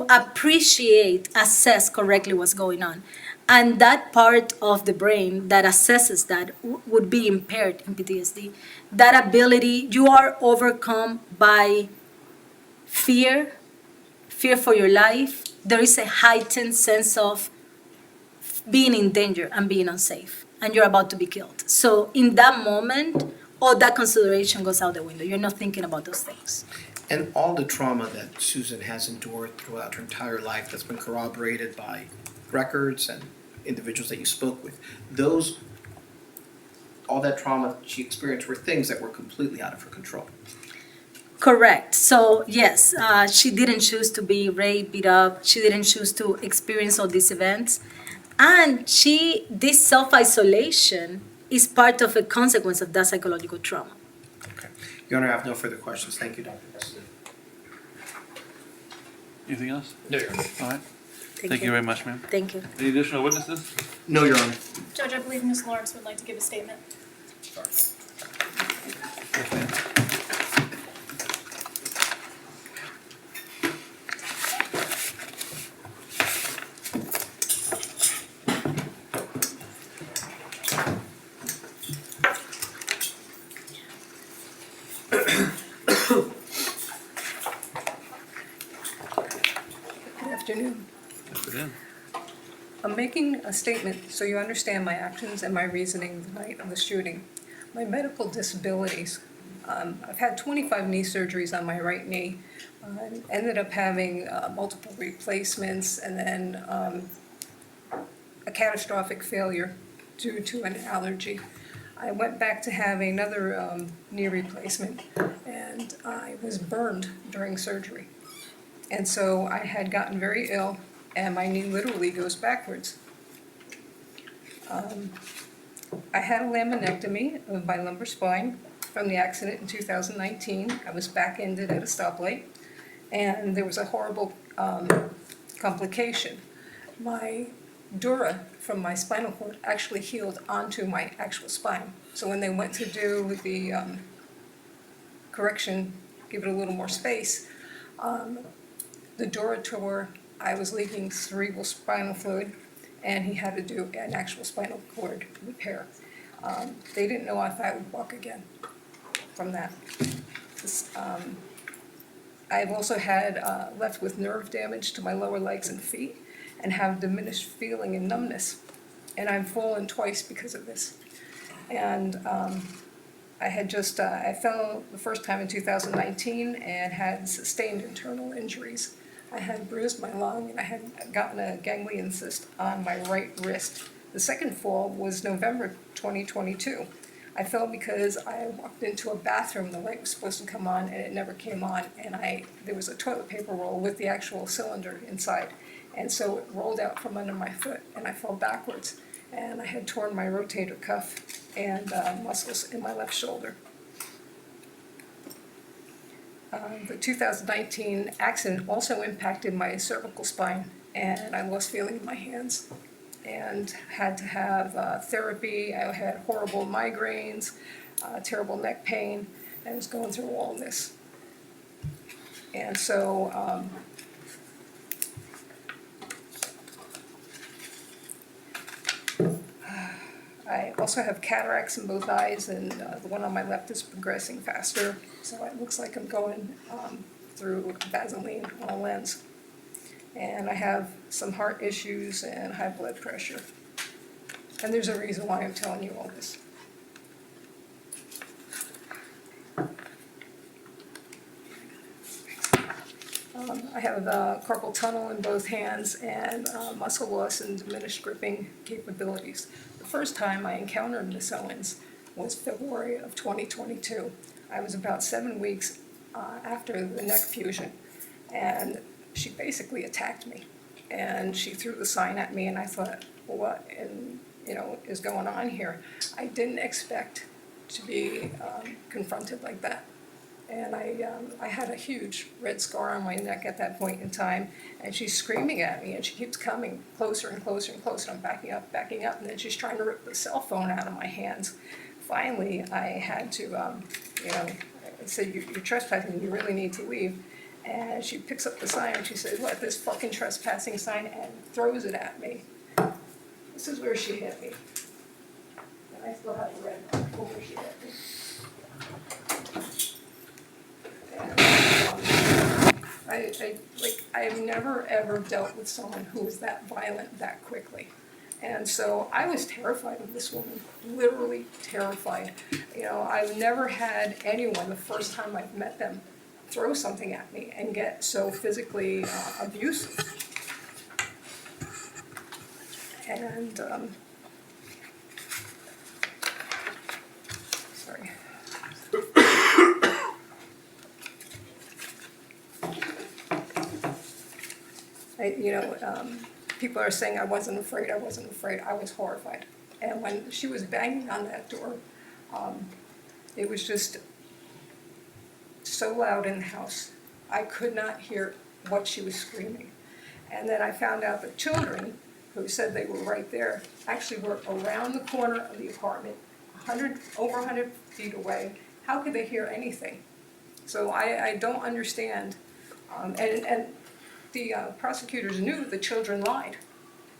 appreciate, assess correctly what's going on? And that part of the brain that assesses that would be impaired in PTSD. That ability, you are overcome by fear for your life. There is a heightened sense of being in danger and being unsafe, and you're about to be killed. So in that moment, all that consideration goes out the window. You're not thinking about those things. And all the trauma that Susan has endured throughout her entire life that's been corroborated by records and individuals that you spoke with, all that trauma she experienced were things that were completely out of her control. Correct. So yes, she didn't choose to be raped, beat up. She didn't choose to experience all these events. And this self-isolation is part of a consequence of that psychological trauma. Okay. Your Honor, I have no further questions. Thank you, Dr. Castillo. Anything else? No, Your Honor. All right. Thank you very much, ma'am. Thank you. Any additional witnesses? No, Your Honor. Judge, I believe Ms. Lawrence would like to give a statement. Yes, ma'am. Good afternoon. Yes, it is. I'm making a statement so you understand my actions and my reasoning the night of the shooting. My medical disabilities. I've had 25 knee surgeries on my right knee. Ended up having multiple replacements and then a catastrophic failure due to an allergy. I went back to having another knee replacement, and I was burned during surgery. And so I had gotten very ill, and my knee literally goes backwards. I had a laminectomy of my lumbar spine from the accident in 2019. I was back-ended at a stoplight, and there was a horrible complication. My dura from my spinal cord actually healed onto my actual spine. So when they went to do the correction, give it a little more space, the dura tore, I was leaking cerebral spinal fluid, and he had to do an actual spinal cord repair. They didn't know if I would walk again from that. I've also had left with nerve damage to my lower legs and feet, and have diminished feeling and numbness. And I've fallen twice because of this. And I had just, I fell the first time in 2019 and had sustained internal injuries. I had bruised my lung, and I had gotten a ganglion cyst on my right wrist. The second fall was November 2022. I fell because I walked into a bathroom, the light was supposed to come on, and it never came on, and there was a toilet paper roll with the actual cylinder inside. And so it rolled out from under my foot, and I fell backwards. And I had torn my rotator cuff and muscles in my left shoulder. The 2019 accident also impacted my cervical spine, and I lost feeling in my hands and had to have therapy. I had horrible migraines, terrible neck pain. I was going through all this. And so I also have cataracts in both eyes, and the one on my left is progressing faster, so it looks like I'm going through Vaseline on a lens. And I have some heart issues and high blood pressure. And there's a reason why I'm telling you all this. I have carpal tunnel in both hands and muscle loss and diminished gripping capabilities. The first time I encountered Miss Owens was February of 2022. I was about 7 weeks after the neck fusion, and she basically attacked me. And she threw the sign at me, and I thought, what is going on here? I didn't expect to be confronted like that. And I had a huge red scar on my neck at that point in time, and she's screaming at me, and she keeps coming closer and closer and closer. I'm backing up, and then she's trying to rip the cell phone out of my hands. Finally, I had to, I said, you're trespassing, you really need to leave. And she picks up the sign, and she says, what, this fucking trespassing sign, and throws it at me. This is where she hit me. And I still have the red mark where she hit me. I've never ever dealt with someone who was that violent that quickly. And so I was terrified of this woman, literally terrified. I've never had anyone, the first time I've met them, throw something at me and get so physically abusive. And, sorry. People are saying I wasn't afraid. I was horrified. And when she was banging on that door, it was just so loud in the house. I could not hear what she was screaming. And then I found out the children, who said they were right there, actually were around the corner of the apartment, over 100 feet away. How could they hear anything? So I don't understand. And the prosecutors knew the children lied.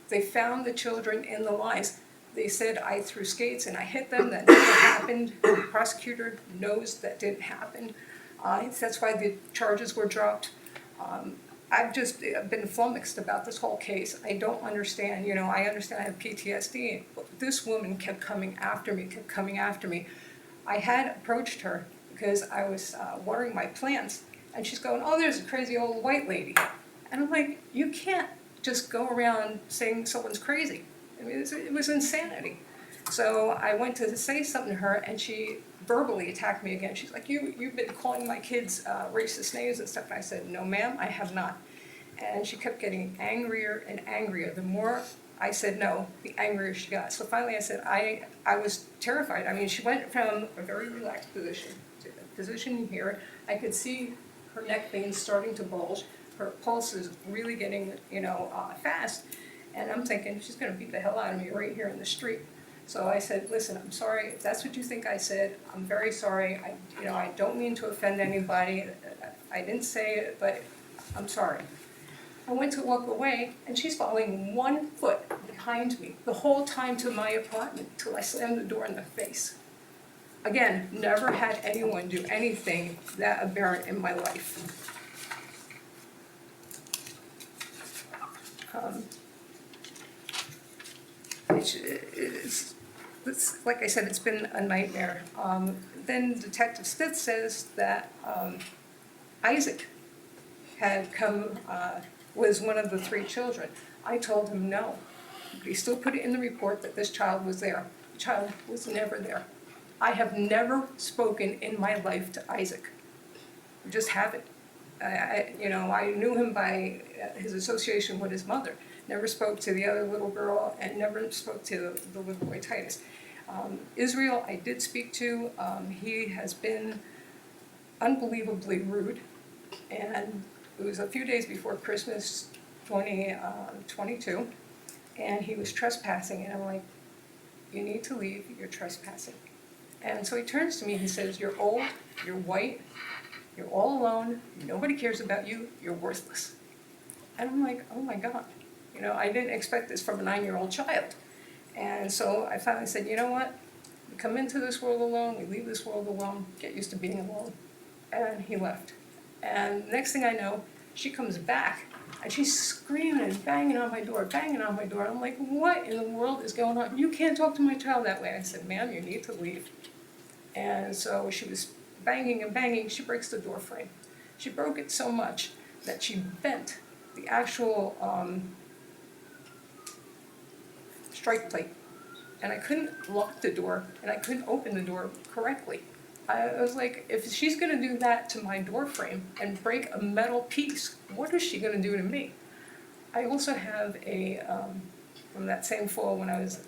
They found the children in the lies. They said I threw skates and I hit them, that never happened. The prosecutor knows that didn't happen. That's why the charges were dropped. I've just been flummoxed about this whole case. I don't understand, I understand I have PTSD, but this woman kept coming after me. I had approached her because I was watering my plants, and she's going, oh, there's a crazy old white lady. And I'm like, you can't just go around saying someone's crazy. I mean, it was insanity. So I went to say something to her, and she verbally attacked me again. She's like, you've been calling my kids racist names and stuff. And I said, no ma'am, I have not. And she kept getting angrier and angrier. The more I said no, the angrier she got. So finally I said, I was terrified. I mean, she went from a very relaxed position to a position here. I could see her neck veins starting to bulge. Her pulse is really getting, fast. And I'm thinking, she's gonna beat the hell out of me right here in the street. So I said, listen, I'm sorry, if that's what you think I said, I'm very sorry. I don't mean to offend anybody. I didn't say it, but I'm sorry. I went to walk away, and she's following 1 foot behind me the whole time to my apartment till I slammed the door in the face. Again, never had anyone do anything that aberrant in my life. It's, like I said, it's been a nightmare. Then Detective Smith says that Isaac had come, was one of the 3 children. I told him no. But he still put it in the report that this child was there. The child was never there. I have never spoken in my life to Isaac. I just haven't. I knew him by his association with his mother. Never spoke to the other little girl and never spoke to the little boy Titus. Israel, I did speak to. He has been unbelievably rude. And it was a few days before Christmas 2022. And he was trespassing. And I'm like, you need to leave, you're trespassing. And so he turns to me, he says, you're old, you're white, you're all alone, nobody cares about you, you're worthless. And I'm like, oh my God. I didn't expect this from a 9-year-old child. And so I finally said, you know what? We come into this world alone, we leave this world alone, get used to being alone. And he left. And next thing I know, she comes back, and she's screaming and banging on my door. I'm like, what in the world is going on? You can't talk to my child that way. I said, ma'am, you need to leave. And so she was banging and banging. She breaks the door frame. She broke it so much that she bent the actual strike plate. And I couldn't lock the door, and I couldn't open the door correctly. I was like, if she's gonna do that to my door frame and break a metal piece, what is she gonna do to me? I also have from that same fall when I was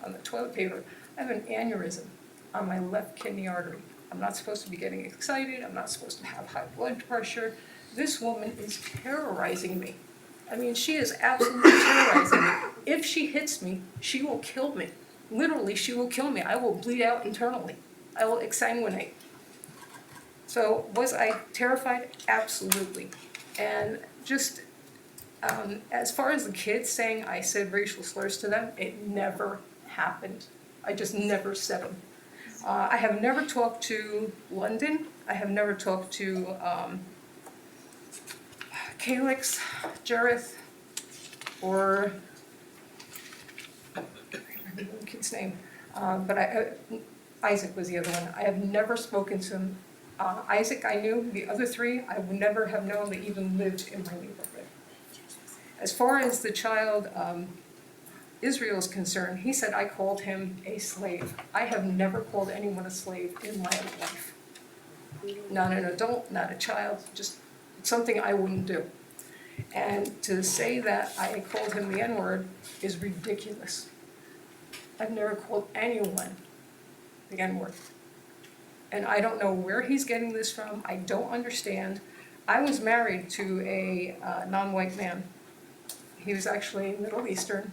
on the toilet paper, I have an aneurysm on my left kidney artery. I'm not supposed to be getting excited, I'm not supposed to have high blood pressure. This woman is terrorizing me. I mean, she is absolutely terrorizing me. If she hits me, she will kill me. Literally, she will kill me. I will bleed out internally. I will exsanguinate. So was I terrified? Absolutely. And just as far as the kids saying I said racial slurs to them, it never happened. I just never said them. I have never talked to London. I have never talked to Calix, Jareth, or I don't remember the kid's name, but Isaac was the other one. I have never spoken to him. Isaac I knew, the other 3 I would never have known they even lived in my neighborhood. As far as the child Israel is concerned, he said I called him a slave. I have never called anyone a slave in my life. Not an adult, not a child, just something I wouldn't do. And to say that I called him the N-word is ridiculous. I've never called anyone the N-word. And I don't know where he's getting this from. I don't understand. I was married to a non-white man. He was actually Middle Eastern,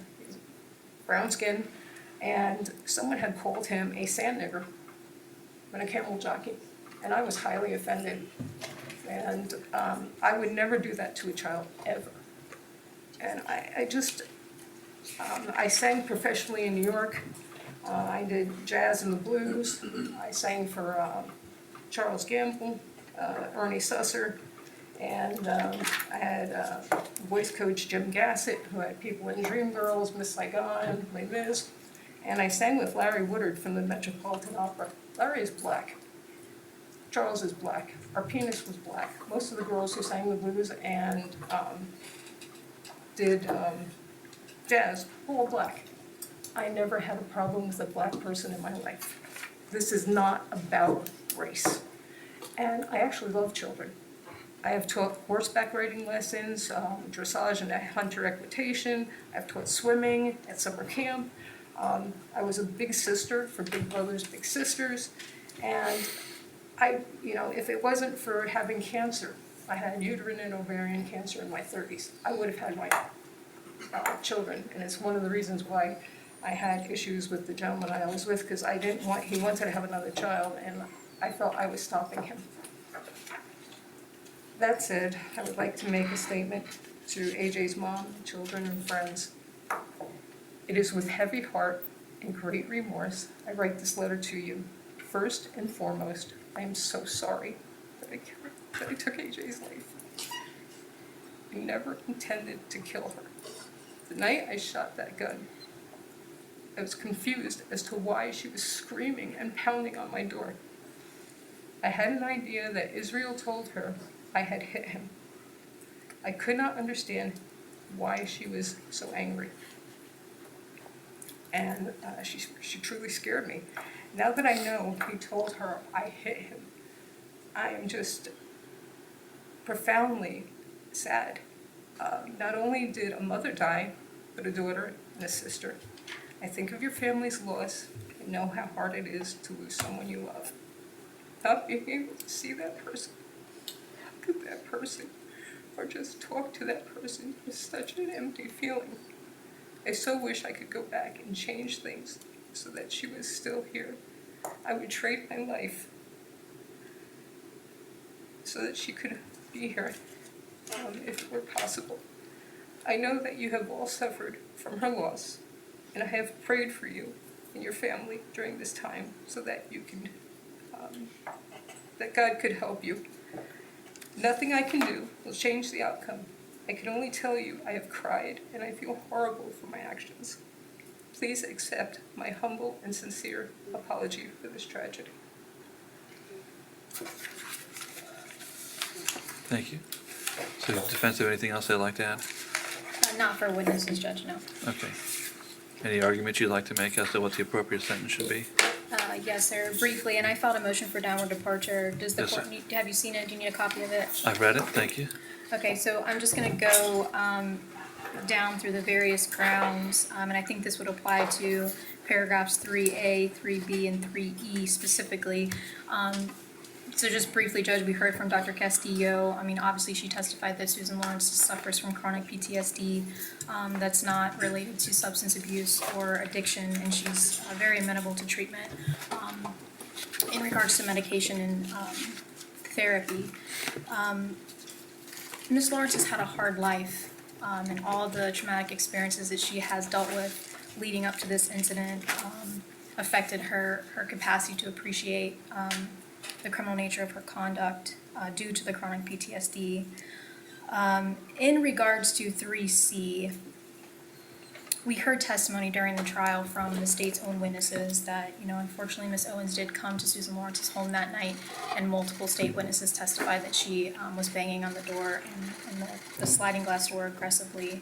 brown skin, and someone had called him a sand nigger and a camel jockey. And I was highly offended. And I would never do that to a child, ever. And I sang professionally in New York. I did jazz and the blues. I sang for Charles Gamble, Ernie Susser, and I had voice coach Jim Gassett, who had people in Dreamgirls, Miss Saigon, Les Mis. And I sang with Larry Woodard from the Metropolitan Opera. Larry is black. Charles is black. Our pianist was black. Most of the girls who sang the blues and did jazz were all black. I never had a problem with a black person in my life. This is not about race. And I actually love children. I have taught horseback riding lessons, dressage and hunter equitation. I've taught swimming at summer camp. I was a big sister for big brothers, big sisters. And if it wasn't for having cancer, I had uterine and ovarian cancer in my 30s, I would have had my children. And it's one of the reasons why I had issues with the gentleman I was with, because he wanted to have another child, and I felt I was stopping him. That said, I would like to make a statement to AJ's mom, children, and friends. It is with heavy heart and great remorse I write this letter to you. First and foremost, I am so sorry that I took AJ's life. I never intended to kill her. The night I shot that gun, I was confused as to why she was screaming and pounding on my door. I had an idea that Israel told her I had hit him. I could not understand why she was so angry. And she truly scared me. Now that I know he told her I hit him, I am just profoundly sad. Not only did a mother die, but a daughter and a sister. I think of your family's loss and know how hard it is to lose someone you love. Not being able to see that person, look at that person, or just talk to that person is such an empty feeling. I so wish I could go back and change things so that she was still here. I would trade my life so that she could be here, if it were possible. I know that you have all suffered from her loss, and I have prayed for you and your family during this time so that you can, that God could help you. Nothing I can do will change the outcome. I can only tell you I have cried and I feel horrible for my actions. Please accept my humble and sincere apology for this tragedy. Thank you. So defense, have anything else they'd like to add? Not for witnesses, Judge, no. Okay. Any arguments you'd like to make as to what the appropriate sentence should be? Yes, sir, briefly, and I filed a motion for downward departure. Does the Yes, court sir. need, have you seen it? Do you need a copy of it? I've read it, thank you. Okay, so I'm just gonna go down through the various grounds, and I think this would apply to paragraphs 3A, 3B, and 3E specifically. So just briefly, Judge, we heard from Dr. Castillo. I mean, obviously, she testified that Susan Lawrence suffers from chronic PTSD that's not related to substance abuse or addiction, and she's very amenable to treatment in regards to medication and therapy. Ms. Lawrence has had a hard life, and all the traumatic experiences that she has dealt with leading up to this incident affected her capacity to appreciate the criminal nature of her conduct due to the chronic PTSD. In regards to 3C, we heard testimony during the trial from the state's own witnesses that, unfortunately, Ms. Owens did come to Susan Lawrence's home that night, and multiple state witnesses testified that she was banging on the door and the sliding glass door aggressively.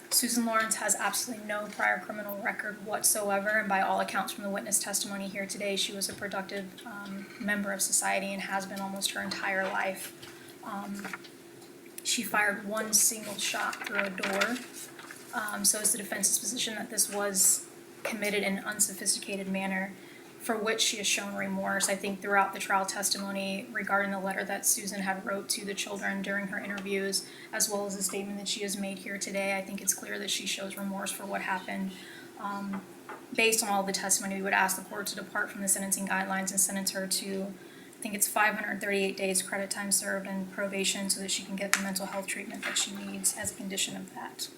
Susan Lawrence has absolutely no prior criminal record whatsoever, and by all accounts from the witness testimony here today, she was a productive member of society and has been almost her entire life. She fired one single shot through a door, so it's the defense's position that this was committed in an unsophisticated manner, for which she has shown remorse. I think throughout the trial testimony regarding the letter that Susan had wrote to the children during her interviews, as well as the statement that she has made here today, I think it's clear that she shows remorse for what happened. Based on all the testimony, we would ask the court to depart from the sentencing guidelines and sentence her to, I think it's 538 days credit time served and probation, so that she can get the mental health treatment that she needs as a condition of that.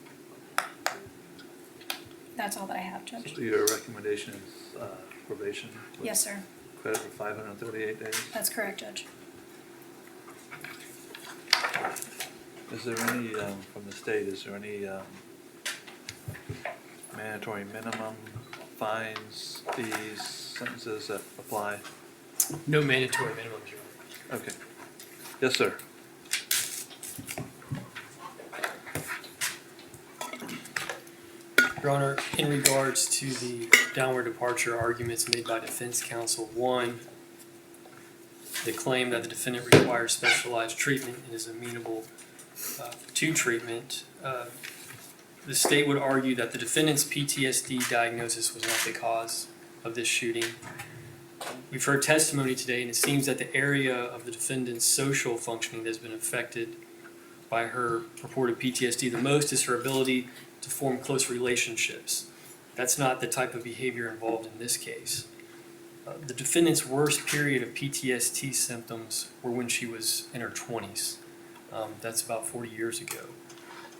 That's all that I have, Judge. So your recommendation is probation? with Yes, sir. Credit for 538 days? That's correct, Judge. Is there any, from the state, is there any mandatory minimum fines, fees, sentences that apply? No mandatory minimums, Your Honor. Okay. Yes, sir. Your Honor, in regards to the downward departure arguments made by defense counsel, one, the claim that the defendant requires specialized treatment and is amenable to treatment, the state would argue that the defendant's PTSD diagnosis was not the cause of this shooting. We've heard testimony today, and it seems that the area of the defendant's social functioning that has been affected by her purported PTSD the most is her ability to form close relationships. That's not the type of behavior involved in this case. The defendant's worst period of PTSD symptoms were when she was in her 20s. That's about 40 years ago.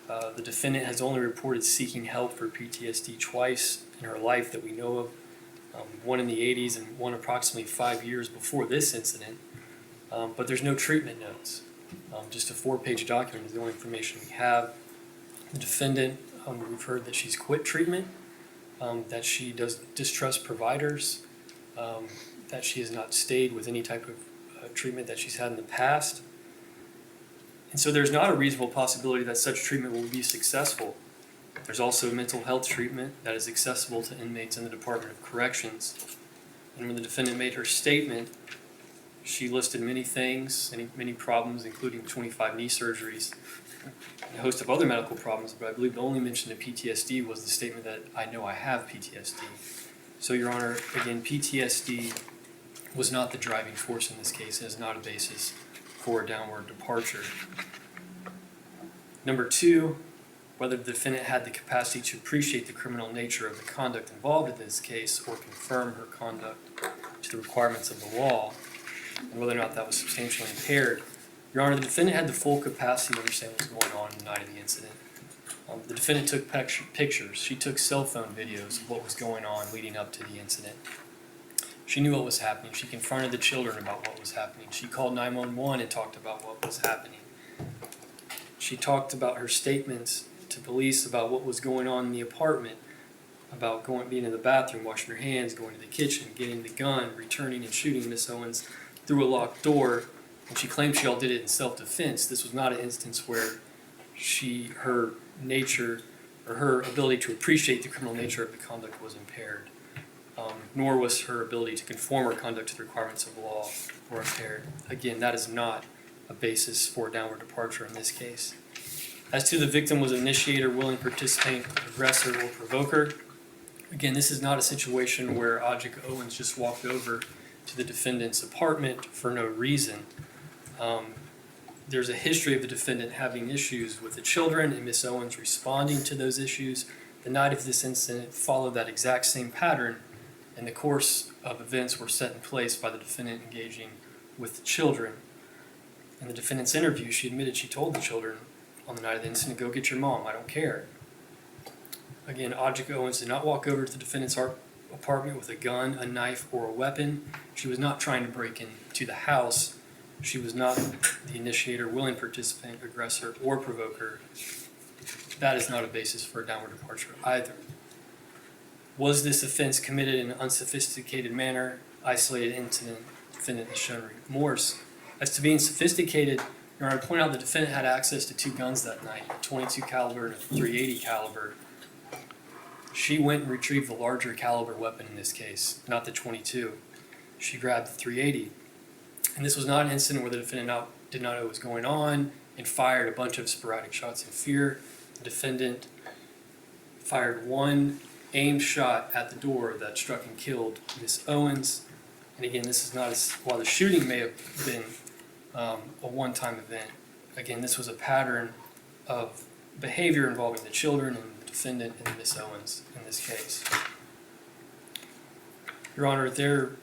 The defendant has only reported seeking help for PTSD twice in her life that we know of, one in the 80s and one approximately 5 years before this incident, but there's no treatment notes. Just a 4-page document is the only information we have. The defendant, we've heard that she's quit treatment, that she does distrust providers, that she has not stayed with any type of treatment that she's had in the past. And so there's not a reasonable possibility that such treatment will be successful. There's also mental health treatment that is accessible to inmates in the Department of Corrections. And when the defendant made her statement, she listed many things, many problems, including 25 knee surgeries, and a host of other medical problems, but I believe the only mention of PTSD was the statement that I know I have PTSD. So, Your Honor, again, PTSD was not the driving force in this case. It is not a basis for a downward departure. Number two, whether the defendant had the capacity to appreciate the criminal nature of the conduct involved in this case or confirm her conduct to the requirements of the law, and whether or not that was substantially impaired. Your Honor, the defendant had the full capacity to understand what was going on the night of the incident. The defendant took pictures. She took cell phone videos of what was going on leading up to the incident. She knew what was happening. She confronted the children about what was happening. She called 911 and talked about what was happening. She talked about her statements to police about what was going on in the apartment, about being in the bathroom, washing her hands, going to the kitchen, getting the gun, returning and shooting Miss Owens through a locked door. And she claimed she all did it in self-defense. This was not an instance where her nature or her ability to appreciate the criminal nature of the conduct was impaired, nor was her ability to conform her conduct to the requirements of the law or impaired. Again, that is not a basis for downward departure in this case. As to the victim was initiator, willing participant, aggressor, or provoker, again, this is not a situation where Ajike Owens just walked over to the defendant's apartment for no reason. There's a history of the defendant having issues with the children and Miss Owens responding to those issues. The night of this incident followed that exact same pattern, and the course of events were set in place by the defendant engaging with the children. In the defendant's interview, she admitted she told the children on the night of the incident, "Go get your mom, I don't care." Again, Ajike Owens did not walk over to the defendant's apartment with a gun, a knife, or a weapon. She was not trying to break into the house. She was not the initiator, willing participant, aggressor, or provoker. That is not a basis for a downward departure either. Was this offense committed in an unsophisticated manner, isolated incident? The defendant has shown remorse. As to being sophisticated, Your Honor, I point out the defendant had access to 2 guns that night, a .22 caliber and a .380 caliber. She went and retrieved the larger caliber weapon in this case, not the .22. She grabbed the .380. And this was not an incident where the defendant did not know what was going on and fired a bunch of sporadic shots in fear. The defendant fired one aimed shot at the door that struck and killed Miss Owens. And again, this is not while the shooting may have been a one-time event. Again, this was a pattern of behavior involving the children and the defendant and Miss Owens in this case. Your Honor, there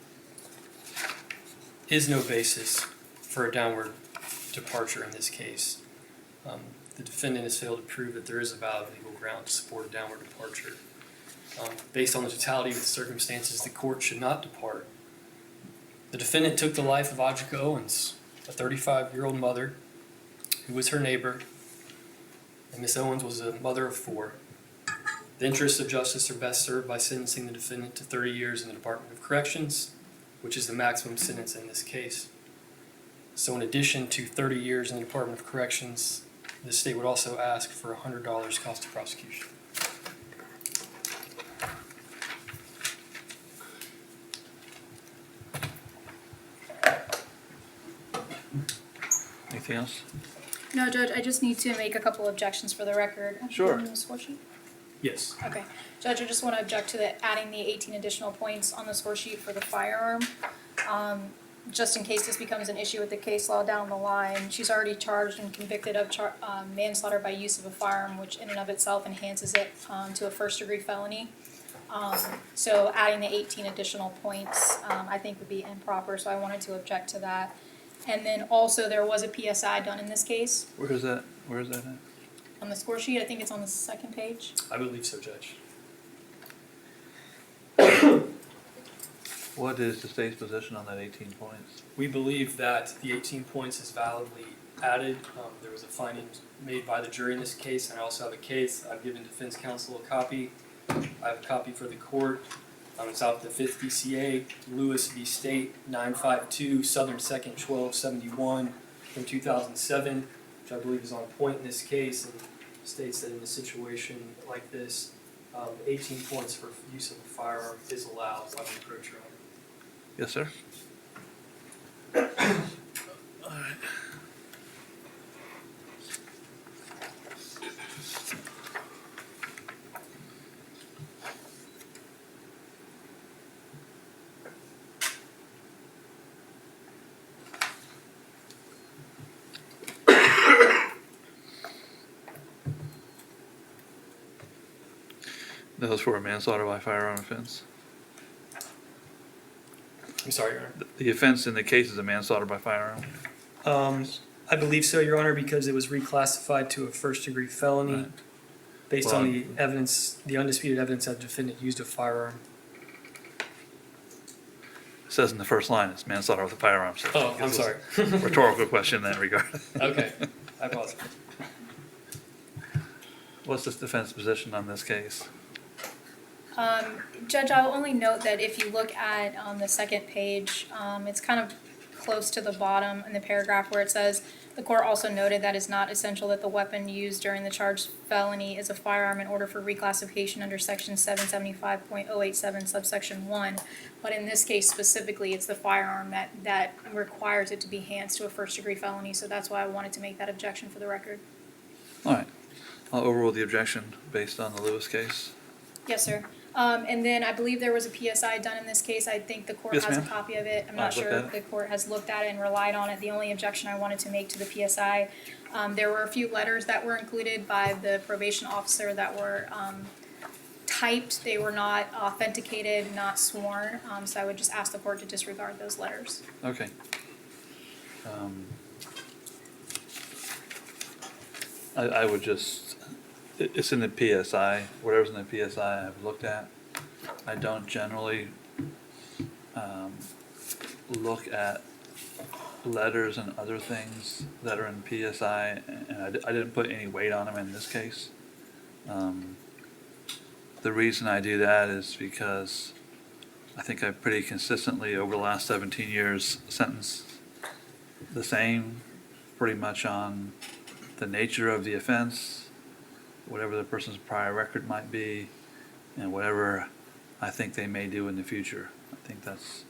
is no basis for a downward departure in this case. The defendant has failed to prove that there is a valid legal ground to support a downward departure. Based on the totality of the circumstances, the court should not depart. The defendant took the life of Ajike Owens, a 35-year-old mother who was her neighbor, and Miss Owens was a mother of 4. The interests of justice are best served by sentencing the defendant to 30 years in the Department of Corrections, which is the maximum sentence in this case. So in addition to 30 years in the Department of Corrections, the state would also ask for $100 cost of prosecution. Anything else? No, Judge, I just need to make a couple objections for the record. Sure. On the score sheet? Yes. Okay. Judge, I just want to object to adding the 18 additional points on the score sheet for the firearm. Just in case this becomes an issue with the case law down the line. She's already charged and convicted of manslaughter by use of a firearm, which in and of itself enhances it to a first-degree felony. So adding the 18 additional points, I think would be improper, so I wanted to object to that. And then also, there was a PSI done in this case Where is that at? on the score sheet. I think it's on the second page. I believe so, Judge. What is the state's position on that 18 points? We believe that the 18 points is validly added. There was a finding made by the jury in this case, and I also have a case. I've given defense counsel a copy. I have a copy for the court. It's out the 5th DCA, Lewis v. State, 952, Southern 2nd, 1271 from 2007, which I believe is on point in this case and states that in a situation like this, 18 points for use of a firearm is allowed on the approach, Your Honor. Yes, sir. All right. That was for a manslaughter by firearm offense. I'm sorry, Your Honor. The offense in the case is a manslaughter by firearm. I believe so, Your Honor, because it was reclassified to a first-degree felony Right. based on the evidence, the undisputed evidence that the defendant used a firearm. It says in the first line, it's manslaughter with a firearm. So Oh, I'm it's sorry. a rhetorical question in that regard. Okay, I apologize. What's the defense position on this case? Judge, I'll only note that if you look at the second page, it's kind of close to the bottom in the paragraph where it says, the court also noted that it's not essential that the weapon used during the charged felony is a firearm in order for reclassification under section 775.087 subsection 1. But in this case specifically, it's the firearm that requires it to be hands to a first-degree felony, so that's why I wanted to make that objection for the record. All right. I'll overrule the objection based on the Lewis case. Yes, sir. And then I believe there was a PSI done in this case. I think the court Yes, has a ma'am. copy of it. I'm not I've looked sure at if the court has looked at it and relied on it. The only objection I wanted to make to the PSI, there were a few letters that were included by the probation officer that were typed. They were not authenticated, not sworn. So I would just ask the court to disregard those letters. Okay. I would just, it's in the PSI, whatever's in the PSI I've looked at. I don't generally look at letters and other things that are in PSI, and I didn't put any weight on them in this case. The reason I do that is because I think I've pretty consistently over the last 17 years sentenced the same, pretty much on the nature of the offense, whatever the person's prior record might be, and whatever I think they may do in the future. I think that's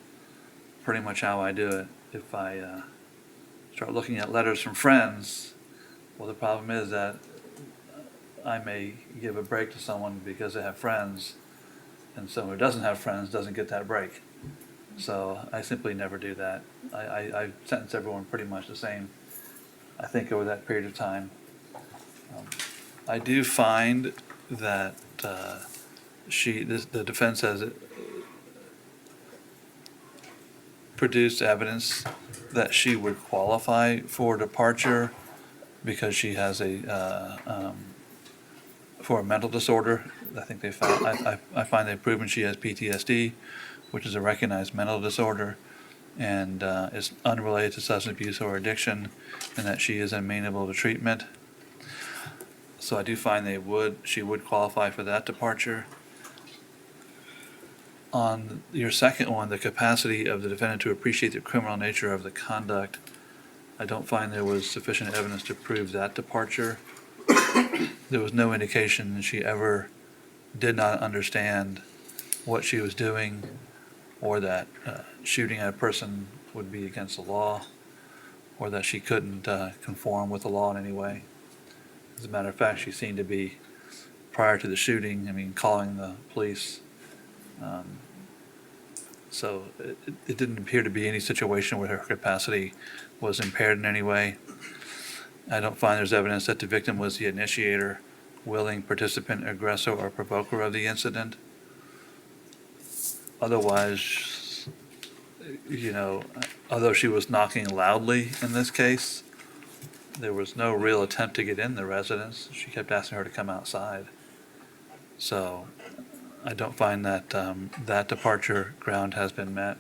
pretty much how I do it. If I start looking at letters from friends, well, the problem is that I may give a break to someone because they have friends, and someone who doesn't have friends doesn't get that break. So I simply never do that. I sentence everyone pretty much the same, I think, over that period of time. I do find that the defense has produced evidence that she would qualify for departure because she has for a mental disorder. I think they found, I find they've proven she has PTSD, which is a recognized mental disorder, and is unrelated to substance abuse or addiction, and that she is amenable to treatment. So I do find she would qualify for that departure. On your second one, the capacity of the defendant to appreciate the criminal nature of the conduct, I don't find there was sufficient evidence to prove that departure. There was no indication that she ever did not understand what she was doing, or that shooting at a person would be against the law, or that she couldn't conform with the law in any way. As a matter of fact, she seemed to be, prior to the shooting, calling the police. So it didn't appear to be any situation where her capacity was impaired in any way. I don't find there's evidence that the victim was the initiator, willing participant, aggressor, or provoker of the incident. Otherwise, although she was knocking loudly in this case, there was no real attempt to get in the residence. She kept asking her to come outside. So I don't find that that departure ground has been met.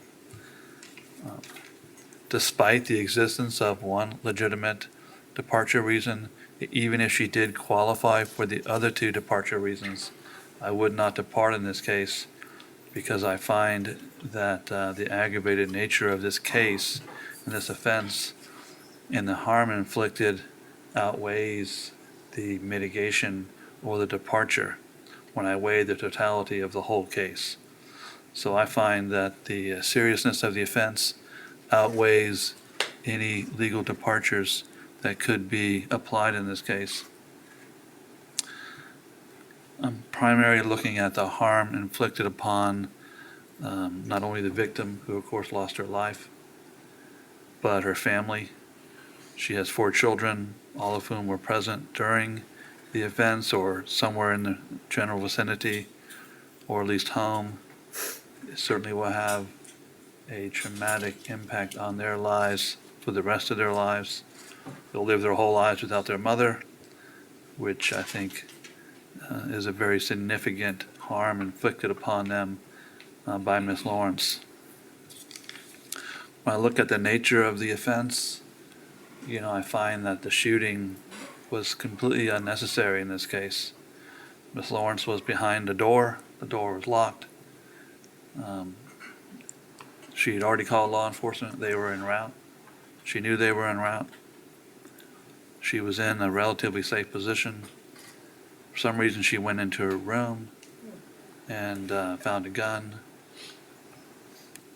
Despite the existence of one legitimate departure reason, even if she did qualify for the other two departure reasons, I would not depart in this case, because I find that the aggravated nature of this case and this offense and the harm inflicted outweighs the mitigation or the departure when I weigh the totality of the whole case. So I find that the seriousness of the offense outweighs any legal departures that could be applied in this case. I'm primarily looking at the harm inflicted upon not only the victim, who of course lost her life, but her family. She has 4 children, all of whom were present during the events or somewhere in the general vicinity, or at least home. It certainly will have a traumatic impact on their lives for the rest of their lives. They'll live their whole lives without their mother, which I think is a very significant harm inflicted upon them by Ms. Lorincz. When I look at the nature of the offense, I find that the shooting was completely unnecessary in this case. Ms. Lorincz was behind the door was locked. She had already called law enforcement, they were en route. She knew they were en route. She was in a relatively safe position. For some reason, she went into her room and found a gun.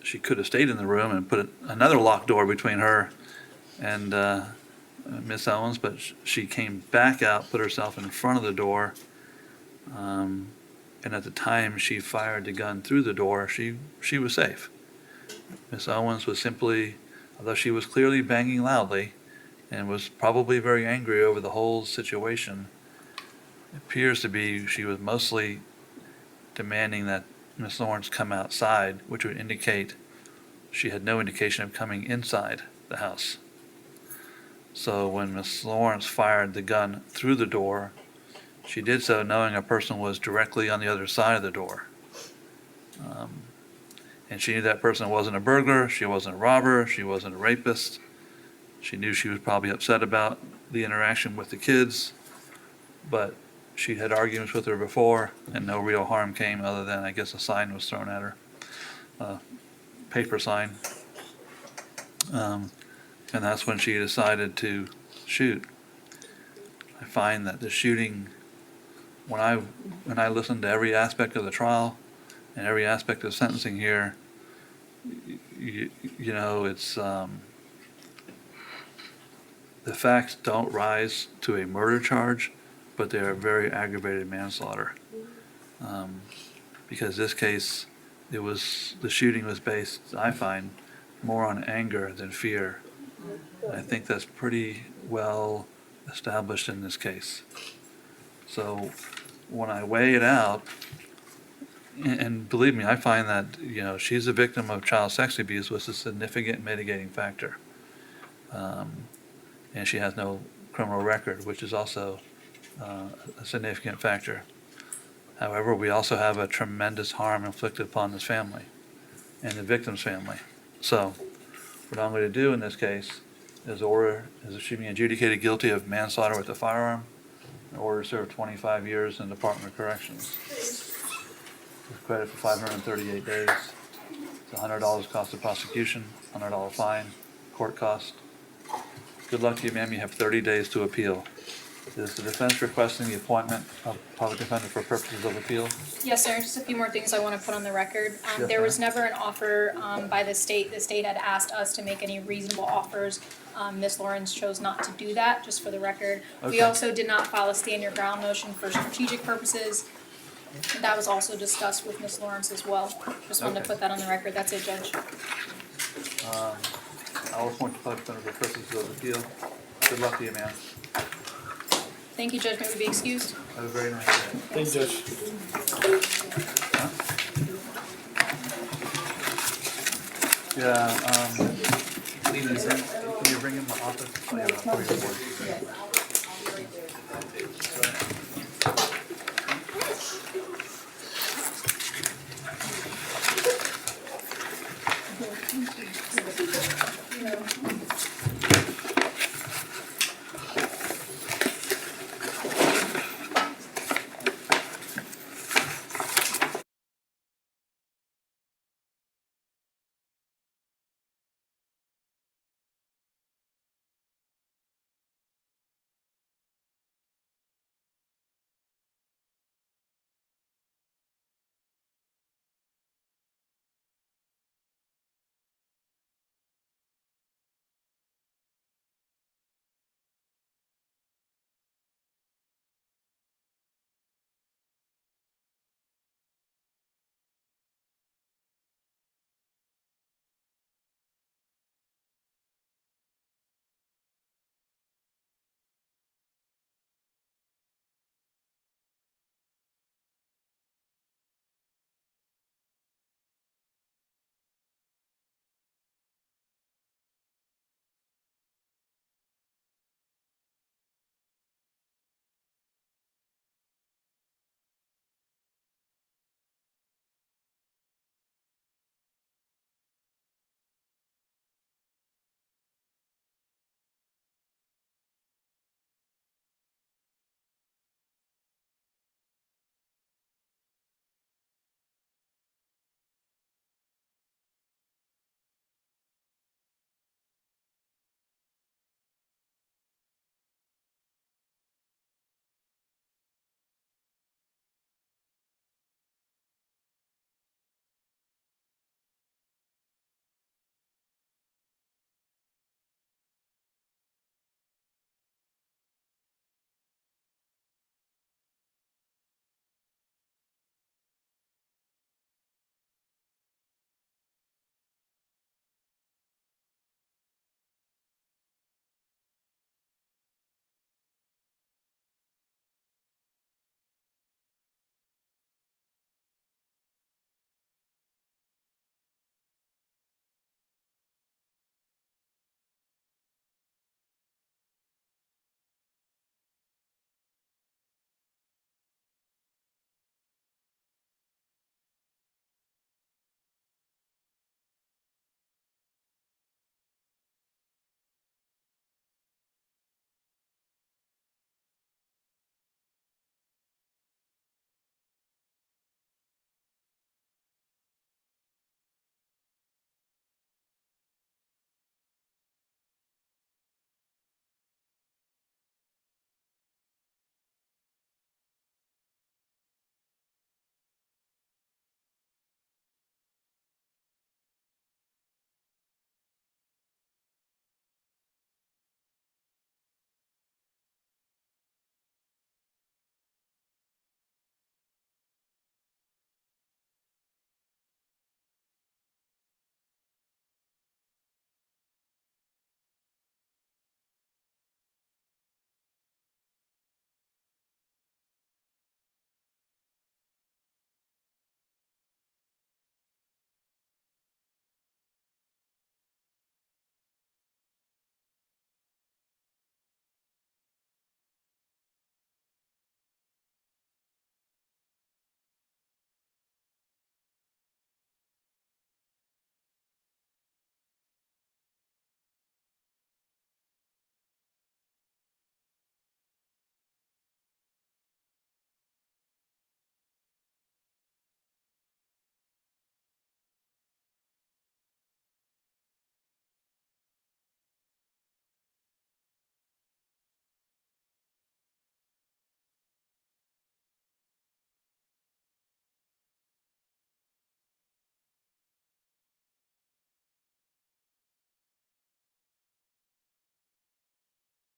She could have stayed in the room and put another locked door between her and Miss Owens, but she came back out, put herself in front of the door, and at the time she fired the gun through the door, she was safe. Miss Owens was simply, although she was clearly banging loudly and was probably very angry over the whole situation, it appears to be she was mostly demanding that Miss Lorincz come outside, which would indicate she had no indication of coming inside the house. So when Miss Lorincz fired the gun through the door, she did so knowing a person was directly on the other side of the door. And she knew that person wasn't a burglar, she wasn't a robber, she wasn't a rapist. She knew she was probably upset about the interaction with the kids, but she had arguments with her before, and no real harm came other than, I guess, a sign was thrown at her, a paper sign. And that's when she decided to shoot. I find that the shooting, when I listened to every aspect of the trial and every aspect of sentencing here, it's the facts don't rise to a murder charge, but they are very aggravated manslaughter. Because this case, the shooting was based, I find, more on anger than fear. I think that's pretty well established in this case. So when I weigh it out, and believe me, I find that, she's a victim of child sex abuse, was a significant mitigating factor. And she has no criminal record, which is also a significant factor. However, we also have a tremendous harm inflicted upon this family and the victim's family. So what I'm going to do in this case is she be adjudicated guilty of manslaughter with a firearm, and order to serve 25 years in the Department of Corrections. With credit for 538 days. It's $100 cost of prosecution, $100 fine, court cost. Good luck to you, ma'am. You have 30 days to appeal. Is the defense requesting the appointment of public defender for purposes of appeal? Yes, sir, just a few more things I want to put on the record. Yes, There was ma'am. never an offer by the state. The state had asked us to make any reasonable offers. Ms. Lorincz chose not to do that, just for the record. We Okay. also did not file a stand your ground motion for strategic purposes. That was also discussed with Ms. Lorincz as well. Just wanted to Okay. put that on the record. That's it, Judge. I will appoint the public defender for purposes of appeal. Good luck to you, ma'am. Thank you, Judge. May we be excused? Have a very nice day. Thanks, Judge. Yeah, Lynn, can you bring him to the office? Oh, yeah, before you board.